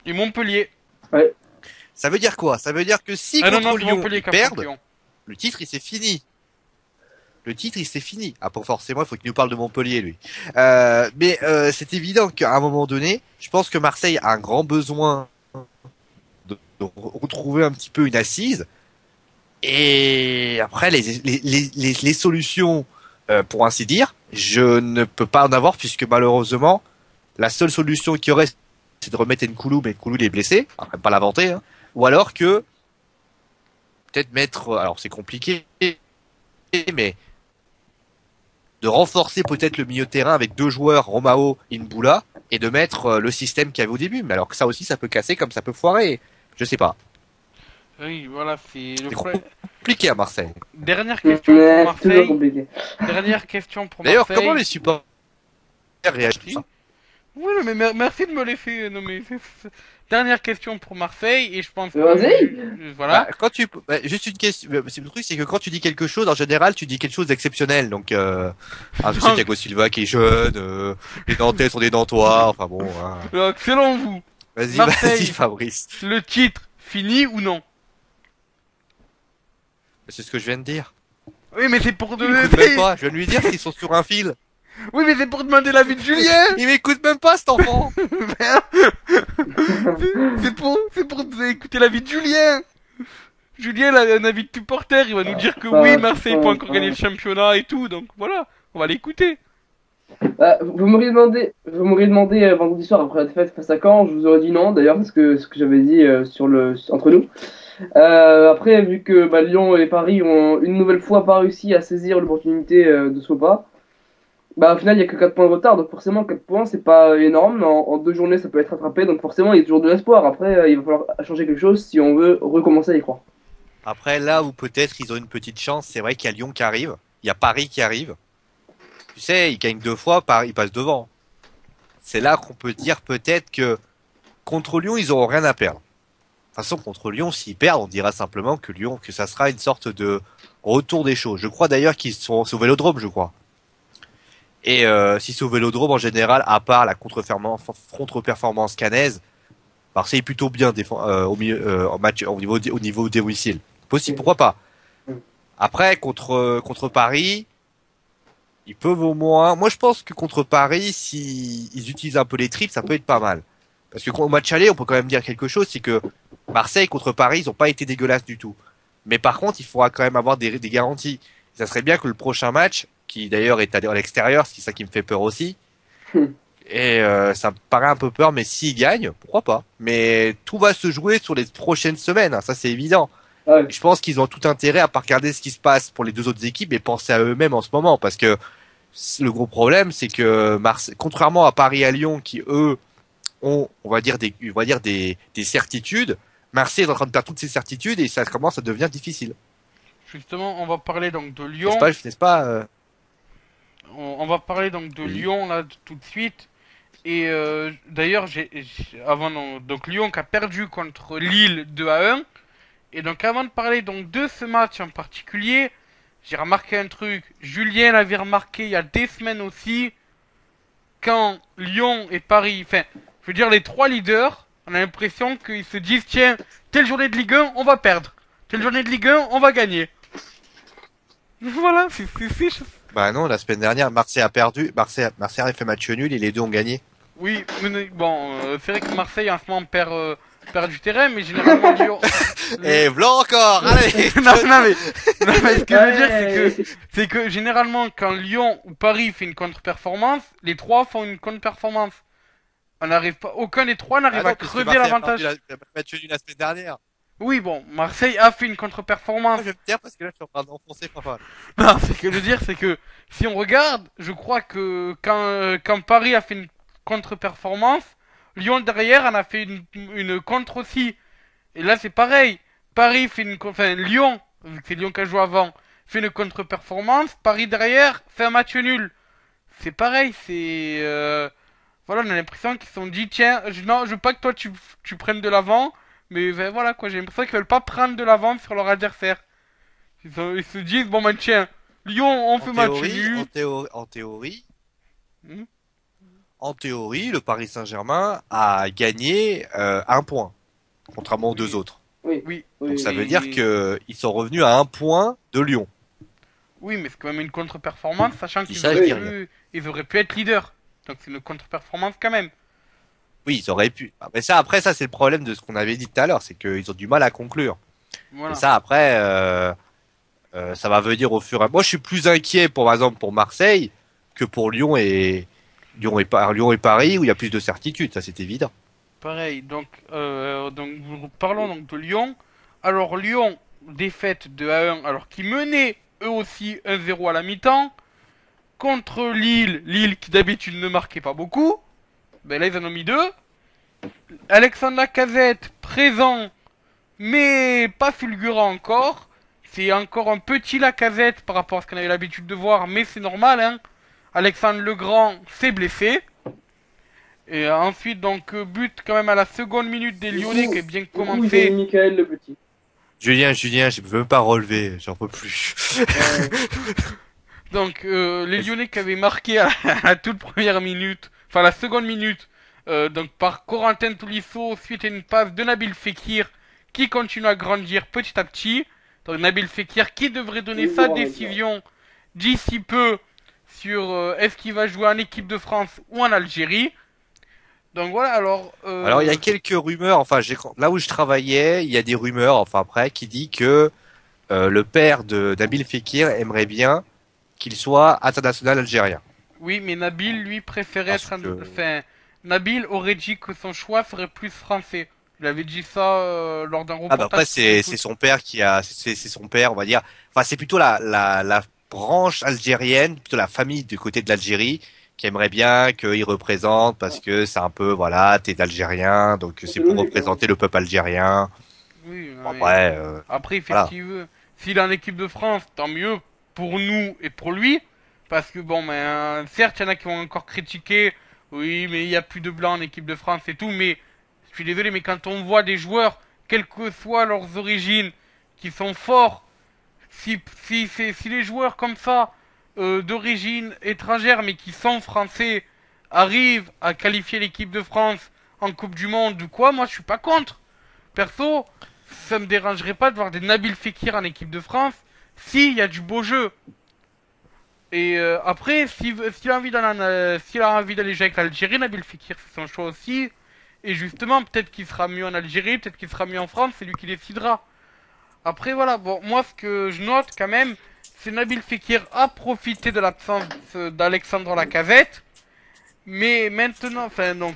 Et Montpellier. Ouais. Ça veut dire quoi? Ça veut dire que si contre Lyon ils perdent, le titre il s'est fini. Le titre, il s'est fini. Ah, pas forcément, il faut qu'il nous parle de Montpellier, lui. Mais c'est évident qu'à un moment donné, je pense que Marseille a un grand besoin de retrouver un petit peu une assise. Et après, les solutions, pour ainsi dire, je ne peux pas en avoir puisque malheureusement, la seule solution qu'il y aurait, c'est de remettre Nkoulou, mais Nkoulou il est blessé. On va même pas l'inventer. Hein. Ou alors que peut-être mettre, alors c'est compliqué, mais de renforcer peut-être le milieu de terrain avec 2 joueurs, Romao, Inboula, et de mettre le système qu'il y avait au début. Mais alors que ça aussi, ça peut casser comme ça peut foirer. Je sais pas. Oui, voilà, c'est le compliqué à Marseille. Dernière question pour Marseille. Dernière question pour Marseille. D'ailleurs, comment les supporters réagissent ça? Oui, mais merci de me laisser nommer. Dernière question pour Marseille, et je pense que... Voilà. Juste une question. Le truc, c'est que quand tu dis quelque chose, en général, tu dis quelque chose d'exceptionnel. Donc, je sais Thiago Silva qui est jeune, les Nantais sont des Nantois, enfin bon. Hein. Donc, selon vous, vas-y, Fabrice. Le titre, fini ou non? C'est ce que je viens de dire. Oui, mais c'est pour demander... même pas, je viens de lui dire qu'ils sont sur un fil. Oui, mais c'est pour demander l'avis de Julien. Il m'écoute même pas, cet enfant. c'est pour écouter l'avis de Julien. Julien a un avis de supporter, il va nous dire que oui, Marseille peut encore gagner le championnat et tout, donc voilà, on va l'écouter. Vous m'auriez demandé vendredi soir après la défaite face à Caen, je vous aurais dit non d'ailleurs, parce que ce que j'avais dit entre nous. Après, vu que Lyon et Paris ont une nouvelle fois pas réussi à saisir l'opportunité de Sopa, Bah, au final, il y a que 4 points de retard, donc forcément, 4 points, c'est pas énorme. En 2 journées, ça peut être rattrapé, donc forcément, il y a toujours de l'espoir. Après, il va falloir changer quelque chose si on veut recommencer à y croire. Après, là où peut-être ils ont une petite chance, c'est vrai qu'il y a Lyon qui arrive, il y a Paris qui arrive. Tu sais, ils gagnent 2 fois, Paris passe devant. C'est là qu'on peut dire peut-être que contre Lyon, ils auront rien à perdre. De toute façon, contre Lyon, s'ils perdent, on dira simplement que Lyon, que ça sera une sorte de retour des choses. Je crois d'ailleurs qu'ils sont au Vélodrome, je crois. Et si c'est au Vélodrome en général, à part la contre-performance cannaise, Marseille est plutôt bien au milieu, en match, au niveau des domicile. Possible, pourquoi pas. Après, contre Paris, ils peuvent au moins. Moi, je pense que contre Paris, si ils utilisent un peu les tripes, ça peut être pas mal. Parce que au match aller, on peut quand même dire quelque chose, c'est que Marseille contre Paris, ils ont pas été dégueulasses du tout. Mais par contre, il faudra quand même avoir des garanties. Ça serait bien que le prochain match, qui d'ailleurs est à l'extérieur, c'est ça qui me fait peur aussi. Et ça me paraît un peu peur, mais s'ils gagnent, pourquoi pas. Mais tout va se jouer sur les prochaines semaines, hein, ça c'est évident. Ouais. Je pense qu'ils ont tout intérêt à pas regarder ce qui se passe pour les deux autres équipes et penser à eux-mêmes en ce moment, parce que le gros problème, c'est que Marseille, contrairement à Paris et à Lyon, qui eux ont, des certitudes, Marseille est en train de perdre toutes ses certitudes et ça commence à devenir difficile. Justement, on va parler donc de N'est-ce Lyon. pas, n'est-ce pas On va parler donc de Oui. Lyon là tout de suite. Et d'ailleurs, avant donc Lyon qui a perdu contre Lille 2-1. Et donc avant de parler donc de ce match en particulier, j'ai remarqué un truc. Julien l'avait remarqué il y a des semaines aussi. Quand Lyon et Paris, enfin, je veux dire les trois leaders, on a l'impression qu'ils se disent tiens, telle journée de Ligue 1, on va perdre. Telle journée de Ligue 1, on va gagner. Voilà, c'est. Bah non, la semaine dernière, Marseille a perdu, Marseille a fait match nul et les deux ont gagné. Oui, mais bon, c'est vrai que Marseille en ce moment perd du terrain, mais généralement Lyon. Et voilà encore, allez. non, mais ce que je veux dire, c'est que généralement quand Lyon ou Paris fait une contre-performance, les trois font une contre-performance. On n'arrive pas, aucun des trois n'arrive Ah à non, puisque crever Marseille a perdu l'avantage. la match nul la semaine dernière. Oui, bon, Marseille a fait une Moi, contre-performance. je vais me taire parce que là, je suis en train d'enfoncer Fafa. Non, c'est que je veux dire, c'est que si on regarde, je crois que quand Paris a fait une contre-performance, Lyon derrière en a fait une contre aussi. Et là, c'est pareil. Paris fait enfin Lyon, vu que c'est Lyon qui a joué avant, fait une contre-performance. Paris derrière fait un match nul. C'est pareil, c'est voilà, on a l'impression qu'ils se sont dit tiens, non, je veux pas que toi tu prennes de l'avant, mais ben, voilà quoi, j'ai l'impression qu'ils veulent pas prendre de l'avant sur leur adversaire. Ils se disent bon ben tiens, Lyon on fait match nul. Hmm. En théorie, le Paris Saint-Germain a gagné 1 point, contrairement aux deux Oui. autres. Oui. Oui, Donc ça oui. veut dire que ils sont revenus à 1 point de Lyon. Oui, mais c'est quand même une contre-performance, sachant Dis qu'ils ça, je auraient dis ils auraient pu être leaders. Donc c'est une contre-performance quand même. Oui, ils auraient pu. Mais ça, après, ça, c'est le problème de ce qu'on avait dit tout à l'heure, c'est qu'ils ont du mal à conclure. Et Voilà. ça, après, ça va venir au fur et à mesure. Moi, je suis plus inquiet, par exemple, pour Marseille que pour Lyon et Paris, où il y a plus de certitude. Ça, c'est évident. Pareil, donc parlons donc de Lyon. Alors Lyon, défaite de 1, alors qu'ils menaient eux aussi 1-0 à la mi-temps. Contre Lille, Lille qui d'habitude ne marquait pas beaucoup. Ben là ils en ont mis 2. Alexandre Lacazette, présent, mais pas fulgurant encore. C'est encore un petit Lacazette par rapport à ce qu'on avait l'habitude de voir, mais c'est normal, hein. Alexandre Legrand s'est blessé. Et ensuite, donc, but quand même à la seconde minute des Lyonnais qui est bien Du coup, ils ont mis commencé. Michael le petit. Julien, je peux même pas relever. J'en peux plus. Donc, les Lyonnais qui avaient marqué à la toute première minute, enfin la seconde minute, donc par Corentin Tolisso, suite à une passe de Nabil Fekir, qui continue à grandir petit à petit. Donc Nabil Fekir qui devrait donner sa décision d'ici peu sur est-ce qu'il va jouer en équipe de France ou en Algérie. Donc voilà, alors... Alors, il y a quelques rumeurs. Enfin, là où je travaillais, il y a des rumeurs. Enfin, après, qui dit que le père de Nabil Fekir aimerait bien qu'il soit international algérien. Oui, mais Nabil, lui, préférait Parce être... que- Enfin, Nabil aurait dit que son choix serait plus français. Il avait dit ça lors d'un Ah bah reportage. après c'est son père qui a c'est son père on va dire. Enfin c'est plutôt branche algérienne, plutôt la famille du côté de l'Algérie, qui aimerait bien qu'ils représentent parce que c'est un peu, voilà, t'es d'Algérien, donc c'est pour représenter le peuple algérien. Oui, Bon, mais après, après, voilà. effectivement, s'il est en équipe de France, tant mieux pour nous et pour lui. Parce que bon, certes, il y en a qui vont encore critiquer. Oui, mais il y a plus de blancs en équipe de France et tout. Mais je suis désolé, mais quand on voit des joueurs, quelles que soient leurs origines, qui sont forts, si les joueurs comme ça, d'origine étrangère, mais qui sont français, arrivent à qualifier l'équipe de France en Coupe du Monde ou quoi, moi je suis pas contre. Perso, ça me dérangerait pas de voir des Nabil Fekir en équipe de France s'il y a du beau jeu. Et après, s'il a envie s'il a envie d'aller jouer avec l'Algérie, Nabil Fekir, c'est son choix aussi. Et justement, peut-être qu'il sera mieux en Algérie, peut-être qu'il sera mieux en France, c'est lui qui décidera. Après, voilà, bon, moi, ce que je note quand même, c'est Nabil Fekir a profité de l'absence d'Alexandre Lacazette. Mais maintenant, enfin, donc,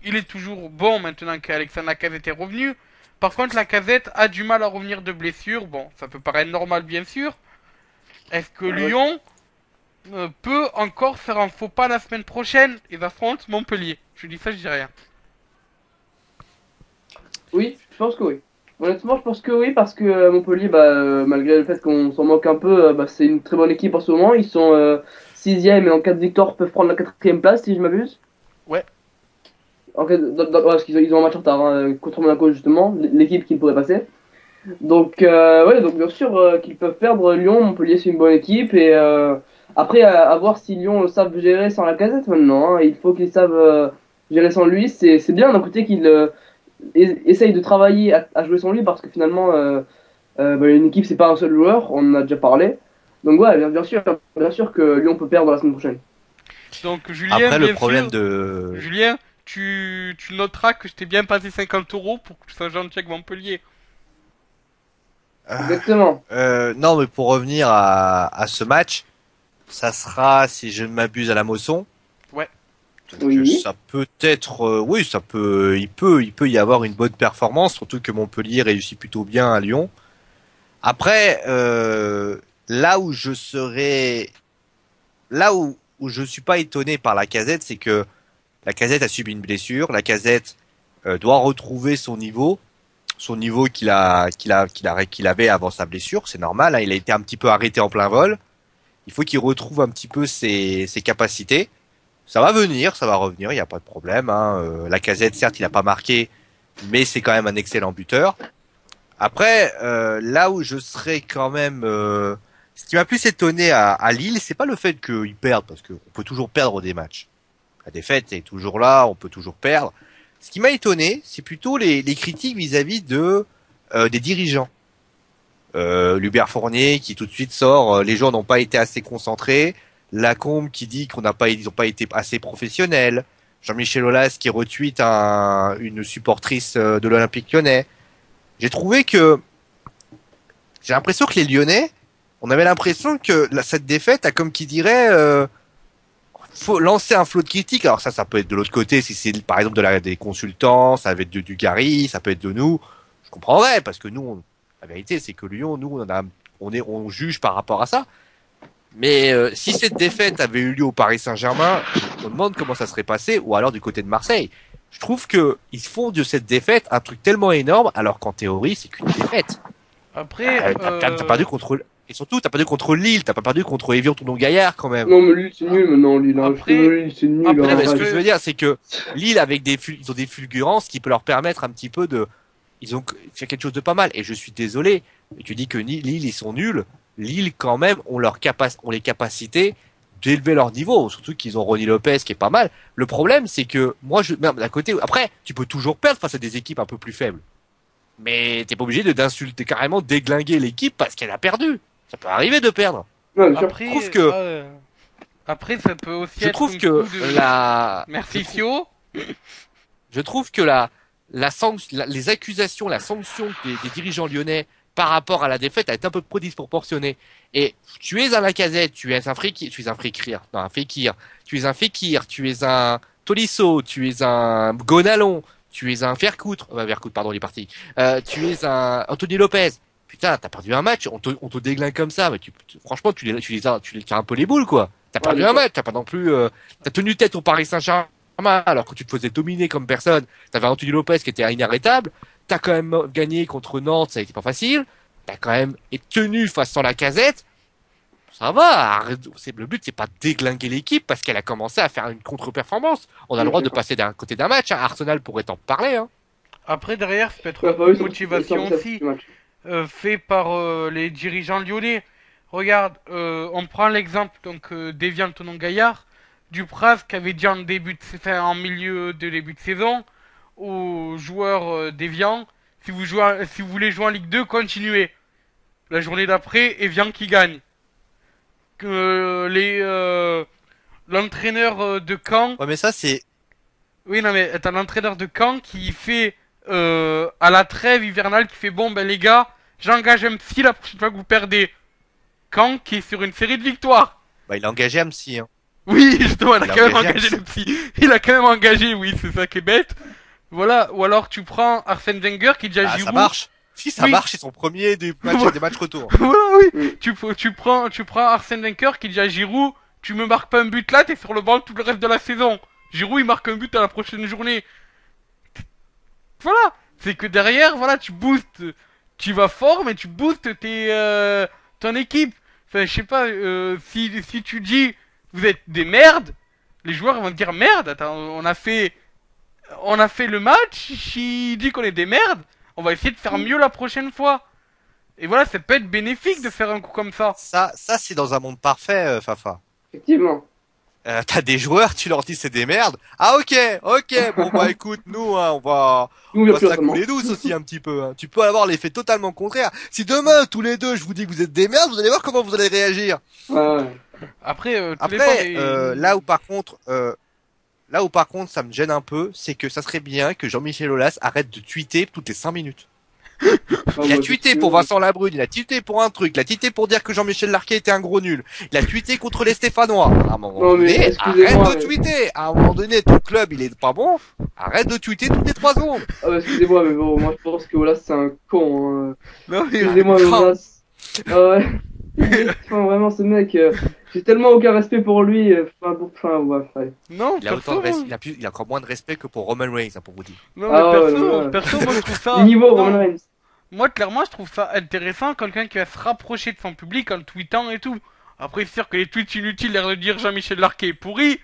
il est toujours bon maintenant qu'Alexandre Lacazette est revenu. Par contre, Lacazette a du mal à revenir de blessure. Bon, ça peut paraître normal, bien sûr. Est-ce que Ouais. Lyon peut encore faire un faux pas la semaine prochaine? Ils affrontent Montpellier. Je dis ça, je dis rien. Oui, je pense que oui. Honnêtement, je pense que oui, parce que Montpellier, malgré le fait qu'on s'en moque un peu, c'est une très bonne équipe en ce moment. Ils sont sixième et en cas de victoire peuvent prendre la quatrième place, si je m'abuse. Ouais. Ouais, parce qu'ils ils ont un match en retard contre Monaco, justement, l'équipe qui pourrait passer. Donc, ouais, donc bien sûr qu'ils peuvent perdre Lyon. Montpellier, c'est une bonne équipe. Et après, à voir si Lyon savent gérer sans la casette maintenant. Hein. Il faut qu'ils savent gérer sans lui. C'est bien d'un côté qu'ils essaye de travailler à jouer sans lui parce que finalement une équipe c'est pas un seul joueur, on en a déjà parlé. Donc ouais, bien sûr que Lyon peut perdre la semaine prochaine. Donc, Julien, Après, le bien problème sûr, de, Julien, tu noteras que je t'ai bien passé 50 € pour que tu sois gentil avec Montpellier. Exactement. non, mais pour revenir à ce match, ça sera, si je ne m'abuse, à la Mosson. Ouais. Donc Oui. ça peut être, oui, il peut y avoir une bonne performance, surtout que Montpellier réussit plutôt bien à Lyon. Après, là où je serais, où je suis pas étonné par la Casette, c'est que la Casette a subi une blessure. La Casette doit retrouver son niveau qu'il avait avant sa blessure. C'est normal, hein, il a été un petit peu arrêté en plein vol. Il faut qu'il retrouve un petit peu ses capacités. Ça va venir, ça va revenir, il n'y a pas de problème. Hein. La Casette, certes, il n'a pas marqué, mais c'est quand même un excellent buteur. Après, là où je serais quand même, ce qui m'a plus étonné à Lille, c'est pas le fait qu'ils perdent, parce qu'on peut toujours perdre des matchs. La défaite est toujours là, on peut toujours perdre. Ce qui m'a étonné, c'est plutôt les critiques vis-à-vis de des dirigeants. L'Hubert Fournier qui tout de suite sort, les gens n'ont pas été assez concentrés. Lacombe qui dit ils n'ont pas été assez professionnels. Jean-Michel Aulas qui retweet une supportrice de l'Olympique Lyonnais. J'ai trouvé que j'ai l'impression que les Lyonnais, on avait l'impression que cette défaite a comme qui dirait faut lancer un flot de critiques. Alors ça peut être de l'autre côté si c'est par exemple des consultants, ça va être du Gary, ça peut être de nous. Je comprendrais parce que nous, la vérité c'est que Lyon, nous on juge par rapport à ça. Mais si cette défaite avait eu lieu au Paris Saint-Germain, on demande comment ça serait passé, ou alors du côté de Marseille. Je trouve que ils font de cette défaite un truc tellement énorme, alors qu'en théorie c'est qu'une défaite. Après, T'as perdu contre et surtout t'as perdu contre Lille, t'as pas perdu contre Evian Tournon Gaillard quand même. Non, mais lui, c'est nul maintenant, lui. Là. Après- Lui, c'est nul. après, Non, Hein, mais ce que parce je veux dire, c'est que Lille avec ils ont des fulgurances qui peut leur permettre un petit peu de, ils ont fait quelque chose de pas mal. Et je suis désolé, et tu dis que Lille ils sont nuls. Lille quand même ont ont les capacités d'élever leur niveau. Surtout qu'ils ont Ronny Lopez qui est pas mal. Le problème c'est que moi même d'un côté, après tu peux toujours perdre face à des équipes un peu plus faibles. Mais t'es pas obligé d'insulter carrément déglinguer l'équipe parce qu'elle a perdu. Ça peut arriver de perdre. Ouais, bien sûr. après, Je trouve que après, ça peut aussi je être trouve un que coup de... la Merci Sio. je trouve que les accusations, la sanction des dirigeants lyonnais par rapport à la défaite a été un peu trop disproportionnée. Et tu es un Lacazette, tu es un Fekir, tu es un Fekir, tu es un Tolisso, tu es un Gonalon, tu es un Vercoute, pardon, il est parti. Tu es un Anthony Lopez. putain, t'as perdu un match, on te déglingue comme ça, mais franchement, tu les tires un peu les boules, quoi. T'as perdu un match, t'as pas non plus, t'as tenu tête au Paris Saint-Germain, alors que tu te faisais dominer comme personne. T'avais Anthony Lopez qui était inarrêtable. T'as quand même gagné contre Nantes, ça a été pas facile. T'as quand même été tenu face à la Lacazette. Ça va, le but c'est pas de déglinguer l'équipe parce qu'elle a commencé à faire une contre-performance. On a le droit de passer d'un côté d'un match, hein. Arsenal pourrait en parler, hein. Après, derrière, ça peut être Ouais, bah oui, une motivation aussi, fait par les dirigeants lyonnais. Regarde, on prend l'exemple donc d'Evian Tonon Gaillard, Dupraz qui avait dit en milieu de début de saison aux joueurs d'Evian, si vous voulez jouer en Ligue 2, continuez. La journée d'après, Evian qui gagne. L'entraîneur de Caen. Ouais, mais ça c'est, Oui, non, mais t'as l'entraîneur de Caen qui fait, à la trêve hivernale, qui fait bon, ben les gars, j'engage un psy la prochaine fois que vous perdez. Caen qui est sur une série de victoires. bah, il a engagé Amsi, hein. Oui, justement, il a Il a quand même engagé engagé Amsi. le psy. Il a quand même engagé, oui, c'est ça qui est bête. Voilà, ou alors tu prends Arsène Wenger qui dit à Ah, Giroud. ça marche. Si ça Oui. marche, c'est son premier des matchs retour. Voilà, oui. Mm. Tu prends Arsène Wenger qui dit à Giroud, tu me marques pas un but là, t'es sur le banc tout le reste de la saison. Giroud, il marque un but à la prochaine journée. Voilà. C'est que derrière, voilà, tu boostes, tu vas fort, mais tu boostes ton équipe. Enfin, je sais pas, si tu dis, vous êtes des merdes, les joueurs vont te dire merde, attends, on a fait le match, il dit qu'on est des merdes, on va essayer de faire mieux la prochaine fois. Et voilà, ça peut être bénéfique de faire un coup comme ça. Ça c'est dans un monde parfait, Fafa. Effectivement. T'as des joueurs, tu leur dis c'est des merdes. Ah ok, bon bah écoute, nous hein, Nous, on il y a va plus se la récemment. couler douce aussi un petit peu. Hein. Tu peux avoir l'effet totalement contraire. Si demain tous les deux je vous dis que vous êtes des merdes, vous allez voir comment vous allez réagir. Ouais. Après, tout Après, dépend des- là où par contre ça me gêne un peu, c'est que ça serait bien que Jean-Michel Aulas arrête de tweeter toutes les 5 minutes. Il a tweeté pour Vincent Labrune, il a tweeté pour un truc, il a tweeté pour dire que Jean-Michel Larquet était un gros nul, il a tweeté contre les Stéphanois. À un moment Non, mais donné, excusez-moi, arrête de tweeter. À un moment donné, ton club, il est pas bon. Arrête de tweeter toutes les 3 secondes. Ah bah, excusez-moi, mais bon, moi je pense que Olas c'est un con. Hein. Non, mais- Excusez-moi, mais Grave. Olas. Ah ouais. Enfin, vraiment, ce mec, j'ai tellement aucun respect pour lui. Enfin, ouais, allez. Non, Il a perso, il a encore moins de respect que pour Roman Reigns, hein, pour vous dire. non, Ah mais ouais, perso, ouais. perso, moi je trouve ça. Niveau non. Roman Reigns. Moi, clairement, je trouve ça intéressant, quelqu'un qui va se rapprocher de son public en tweetant et tout. Après, c'est sûr que les tweets inutiles, l'air de dire Jean-Michel Larquet est pourri,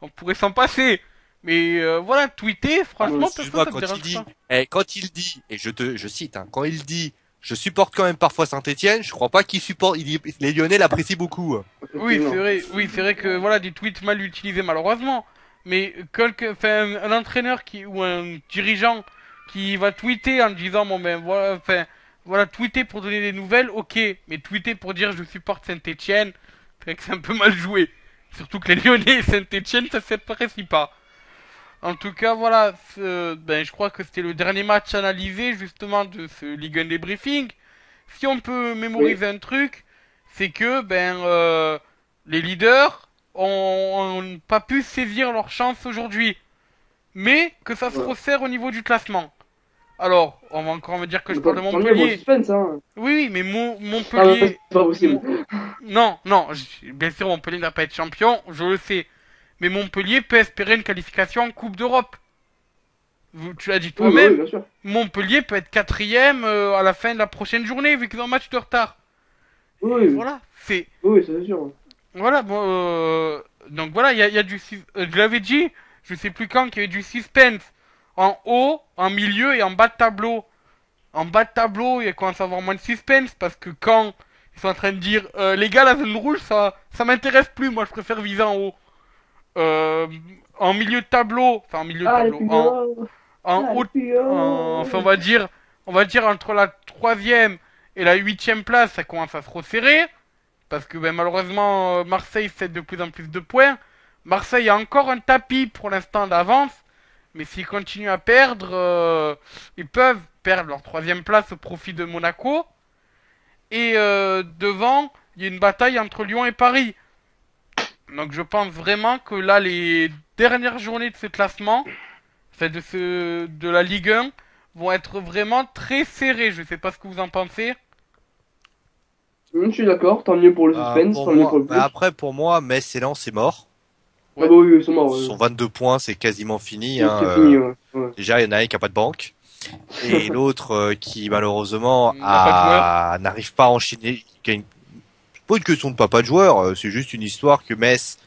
on pourrait s'en passer. Mais voilà, tweeter, franchement, perso, Excuse-moi, ça me quand il dérange dit, pas. quand il dit, et je cite, hein, quand il dit, je supporte quand même parfois Saint-Etienne, je crois pas qu'il supporte, les Lyonnais l'apprécient beaucoup. Hein. Oui, Effectivement. c'est vrai que voilà, des tweets mal utilisés malheureusement. Mais enfin, un entraîneur ou un dirigeant qui va tweeter en disant bon ben voilà, enfin voilà, tweeter pour donner des nouvelles, ok, mais tweeter pour dire je supporte Saint-Étienne, c'est vrai que c'est un peu mal joué. Surtout que les Lyonnais et Saint-Étienne, ça s'apprécie pas. En tout cas, voilà, ben je crois que c'était le dernier match analysé justement de ce Ligue 1 débriefing. Si on peut mémoriser un truc, c'est que les leaders ont pas pu saisir leur chance aujourd'hui, mais que ça se Ouais. resserre au niveau du classement. Alors, on va encore me dire que je Tant parle de mieux, bon Montpellier. suspense, hein. Oui, mais Ah, mais Montpellier. c'est pas possible. Non, non, bien sûr, Montpellier n'a pas été champion, je le sais. Mais Montpellier peut espérer une qualification en Coupe d'Europe. Tu l'as dit Oui, toi-même, bien sûr. Montpellier peut être quatrième à la fin de la prochaine journée, vu qu'ils ont un match de retard. Oui, Voilà, c'est... oui, c'est sûr. Voilà, bon, donc voilà, il y a je l'avais dit, je sais plus quand, qu'il y avait du suspense en haut, en milieu et en bas de tableau. En bas de tableau, il commence à avoir moins de suspense parce que quand ils sont en train de dire les gars, la zone rouge, ça m'intéresse plus, moi je préfère viser en haut. En milieu de tableau, enfin en milieu de Ah, les tableau, plus en gros. haut, les plus gros. enfin on va dire entre la troisième et la huitième place, ça commence à se resserrer. Parce que ben, malheureusement, Marseille fait de plus en plus de points. Marseille a encore un tapis pour l'instant d'avance. Mais s'ils continuent à perdre, ils peuvent perdre leur troisième place au profit de Monaco. Et devant, il y a une bataille entre Lyon et Paris. Donc je pense vraiment que là, les dernières journées de ce classement, enfin de la Ligue 1, vont être vraiment très serrées. Je sais pas ce que vous en pensez. Je suis d'accord, tant mieux pour le suspense, Pour tant mieux moi, pour le bah push. après, pour moi, Metz et Lens, c'est mort. Ah bah oui, ils sont morts. Son 22 points, c'est quasiment fini. C'est Hein. c'est fini, ouais. Ouais. Déjà, il y en a un qui a pas de banque. Et l'autre qui, malheureusement, Il n'a pas de joueur. n'arrive pas à enchaîner. C'est pas une question de pas de joueur, c'est juste une histoire que Metz,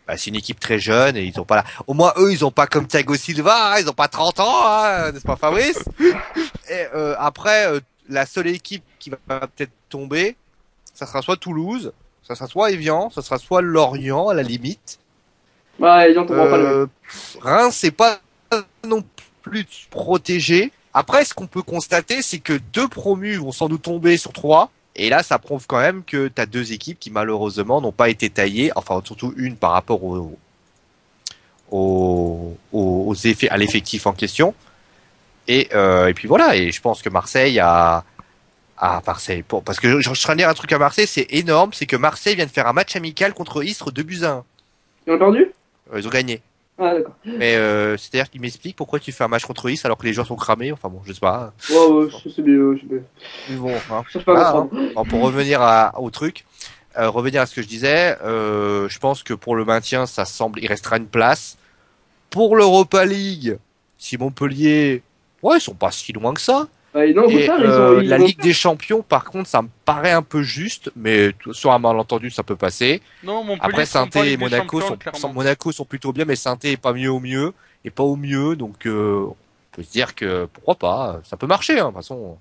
bah, c'est une équipe très jeune et ils ont pas là. Au moins, eux, ils ont pas comme Thiago Silva, hein, ils ont pas 30 ans, hein, n'est-ce pas, Fabrice? Et après, la seule équipe qui va peut-être tomber, ça sera soit Toulouse, ça sera soit Evian, ça sera soit Lorient à la limite. Ouais, les gens t'en pas le mec. Reims, c'est pas non plus protégé. Après, ce qu'on peut constater, c'est que 2 promus vont sans doute tomber sur 3. Et là, ça prouve quand même que t'as 2 équipes qui malheureusement n'ont pas été taillées. Enfin, surtout une par rapport aux effets, à l'effectif en question. Et puis voilà. Et je pense que Marseille Marseille. Parce que je suis en train de dire un truc à Marseille, c'est énorme. C'est que Marseille vient de faire un match amical contre Istres 2-1. Ils ont perdu? Ils ont gagné. Ah, d'accord. Mais c'est-à-dire qu'il m'explique pourquoi tu fais un match contre Istres alors que les joueurs sont cramés. Enfin bon, je sais pas. Ouais, ouais, je sais bien, je sais bien. Mais bon, hein. Ça fait pas Voilà, comprendre. hein. Bon, pour revenir au truc, revenir à ce que je disais, je pense que pour le maintien, ça semble, il restera une place. Pour l'Europa League, si Montpellier, ouais, ils sont pas si loin que ça. Ouais, non, au Et contraire, ils la ont... Ligue des Champions, par contre, ça me paraît un peu juste, mais sur un malentendu, ça peut passer. Non, Montpellier Après, sont pas en Saint-Étienne et Ligue des Monaco Champions, clairement. Monaco sont plutôt bien, mais Saint-Étienne est pas mieux au mieux et pas au mieux, donc on peut se dire que pourquoi pas, ça peut marcher, hein, de toute façon.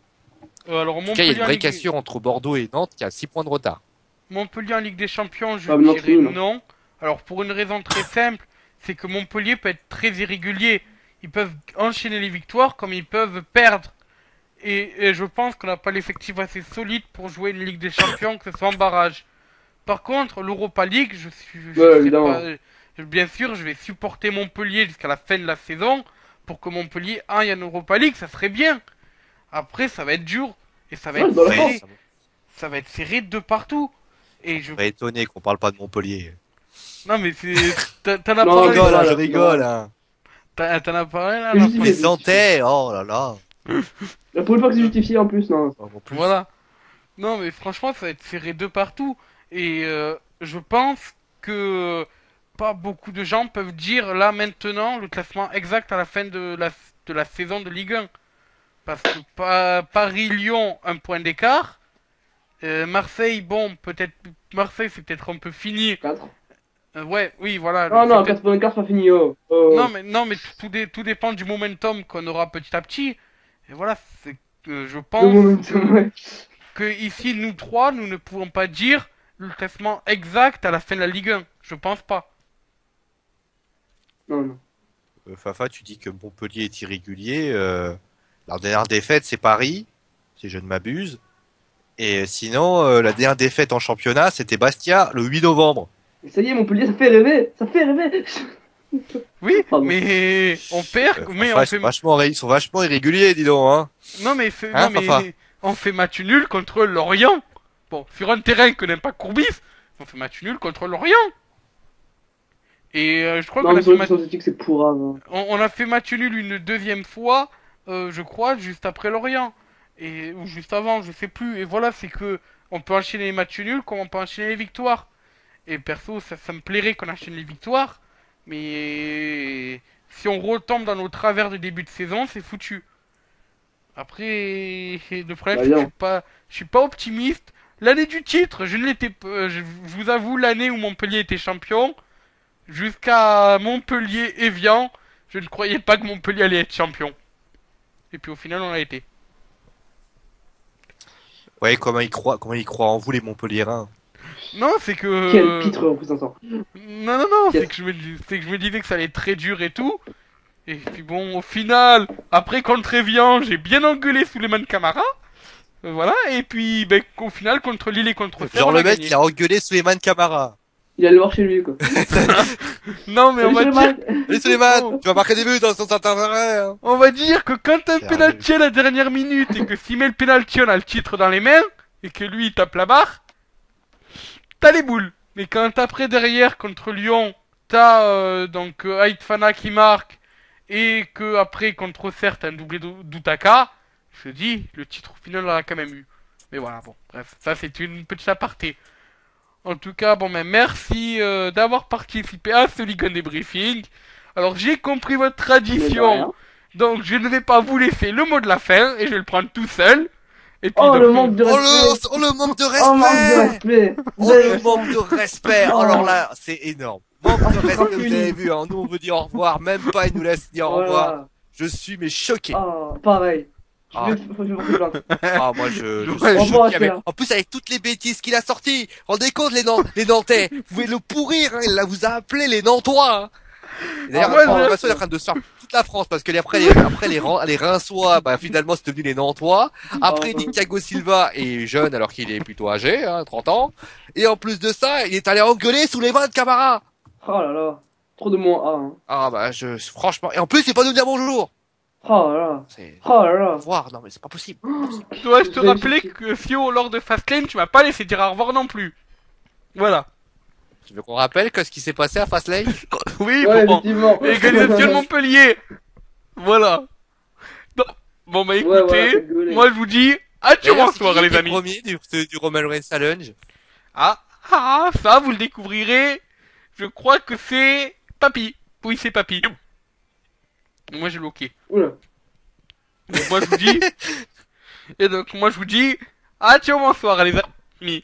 Alors En tout cas, il y a une en vraie Ligue... cassure entre Bordeaux et Nantes qui a 6 points de retard. Montpellier en Ligue des Champions, je Ah, mais non, dirais c'est nul, hein. non. Alors pour une raison très simple, c'est que Montpellier peut être très irrégulier. Ils peuvent enchaîner les victoires comme ils peuvent perdre. Et je pense qu'on n'a pas l'effectif assez solide pour jouer une Ligue des Champions, que ce soit en barrage. Par contre, l'Europa League, je Ouais, serai évidemment. pas, bien sûr, je vais supporter Montpellier jusqu'à la fin de la saison pour que Montpellier aille en Europa League, ça serait bien. Après, ça va être dur et ça va Ouais, être dans la serré. France. Ça va être serré de partout. Et je, On va étonner qu'on parle pas de Montpellier. non mais c'est, t'en as Non, Je parlé, non, rigole, là, hein, je là, rigole, non. hein. t'en as parlé là, C'est la justifié. Mais santé, oh là là. Là, pour une fois que c'est justifié en plus, non. En plus. Voilà. Non, mais franchement, ça va être serré de partout. Et je pense que pas beaucoup de gens peuvent dire là maintenant le classement exact à la fin de la saison de Ligue 1. Parce que Paris-Lyon, un point d'écart. Marseille, bon, peut-être. Marseille, c'est peut-être un peu fini. 4. Ouais, oui, voilà. Non, c'est non, peut-être- 4 c'est pas fini, oh. Oh. Non, mais tout dépend du momentum qu'on aura petit à petit. Et voilà, c'est que je Le pense momentum, ouais. que ici, nous trois, nous ne pouvons pas dire le classement exact à la fin de la Ligue 1. Je pense pas. Non, non. Fafa, tu dis que Montpellier est irrégulier. La dernière défaite, c'est Paris, si je ne m'abuse. Et sinon, la dernière défaite en championnat, c'était Bastia le 8 novembre. Mais ça y est, Montpellier, ça fait rêver. Ça fait rêver. Oui, Pardon. mais on perd, mais Fafa, on ils fait. sont ils sont vachement irréguliers, dis donc. Hein. Non, mais, Hein, non, mais Fafa on fait match nul contre Lorient. Bon, sur un terrain que n'aime pas Courbis, on fait match nul contre Lorient. Et je crois Non, qu'on mais a sur fait le match. synthétique, c'est pourrave. Hein. On a fait match nul une deuxième fois, je crois, juste après Lorient. Et, ou juste avant, je sais plus. Et voilà, c'est que on peut enchaîner les matchs nuls comme on peut enchaîner les victoires. Et perso, ça me plairait qu'on enchaîne les victoires. Mais si on retombe dans nos travers de début de saison, c'est foutu. Après, le problème, Bah, c'est que bien. je suis pas optimiste. L'année du titre, je ne l'étais pas. Je vous avoue, l'année où Montpellier était champion, jusqu'à Montpellier-Evian, je ne croyais pas que Montpellier allait être champion. Et puis au final, on l'a été. Ouais, comment ils croient en vous, les Montpelliérains. Non, c'est que. Quel pitre représentant. Non, Yes. c'est que je me disais que ça allait être très dur et tout. Et puis bon, au final, après contre Evian, j'ai bien engueulé Souleymane Camara. Voilà, et puis ben, au final, contre Lille et contre Auxerre, Genre on le a mec, gagné. il a engueulé Souleymane Camara. Il allait voir chez lui, quoi. Non, mais on va Salut, dire, Suleiman. Allez Souleymane, Oh. tu vas marquer des buts dans son intérêt. Hein. on va dire que quand un C'est penalty à la dernière minute et que s'il met le penalty, on a le titre dans les mains et que lui il tape la barre, t'as les boules. Mais quand après derrière contre Lyon, t'as donc Haït Fana qui marque et que après contre Auxerre t'as un doublé d'Outaka, je te dis, le titre au final on l'a quand même eu. Mais voilà, bon, bref, ça c'est une petite aparté. En tout cas, bon, mais merci d'avoir participé à ce Ligue 1 débriefing. Alors, j'ai compris votre Mais de tradition, rien. donc je ne vais pas vous laisser le mot de la fin, et je vais le prendre tout seul. Et puis, Oh, donc, le manque de Oh respect. le manque de Oh, manque de respect! respect. Vous Oh avez le vu ça? manque de respect! Oh. Alors là, c'est énorme. Manque Oh, de c'est respect, vous impuni. avez vu, hein. Nous on veut dire au revoir, même pas il nous laisse dire au revoir. Voilà. Je suis mais choqué. Oh, pareil. Je Ah. vais porter plainte. Ah, moi je Ouais, suis au revoir, choqué avec... Esther. En plus avec toutes les bêtises qu'il a sorties. Rendez compte les Nantais. Vous pouvez le pourrir, hein. Il vous a appelé les Nantois, hein. Et d'ailleurs, Ah, la ouais, formation est en train de se faire toute la France parce que après les Rinçois, bah finalement c'est devenu les Nantois. Après Oh. dit Thiago Silva est jeune alors qu'il est plutôt âgé, hein, 30 ans. Et en plus de ça, il est allé engueuler sous les mains de Camara. Oh là là. Trop de moins A, hein. Ah bah franchement, et en plus il pas nous dire bonjour. Oh là là. C'est Oh là là. au revoir, non mais c'est pas possible. dois-je te Je vais rappeler chercher. que Fio, lors de Fastlane, tu m'as pas laissé dire au revoir non plus. Voilà. Tu veux qu'on rappelle que ce qui s'est passé à Fastlane? Oui, Ouais, bon. effectivement. Égalisation de Montpellier. Voilà. Non. Bon, bah Ouais, voilà, écoutez, faites gueuler. moi je vous dis, adieu, D'ailleurs, bonsoir c'est qui les qui est amis. premier du Roman Reigns Challenge? Ça, vous le découvrirez. Je crois que c'est Papy. Oui, c'est Papy. Moi, j'ai loqué. Oula. Donc, moi, je vous dis. Et donc, moi, je vous dis. Adieu, bonsoir, les amis.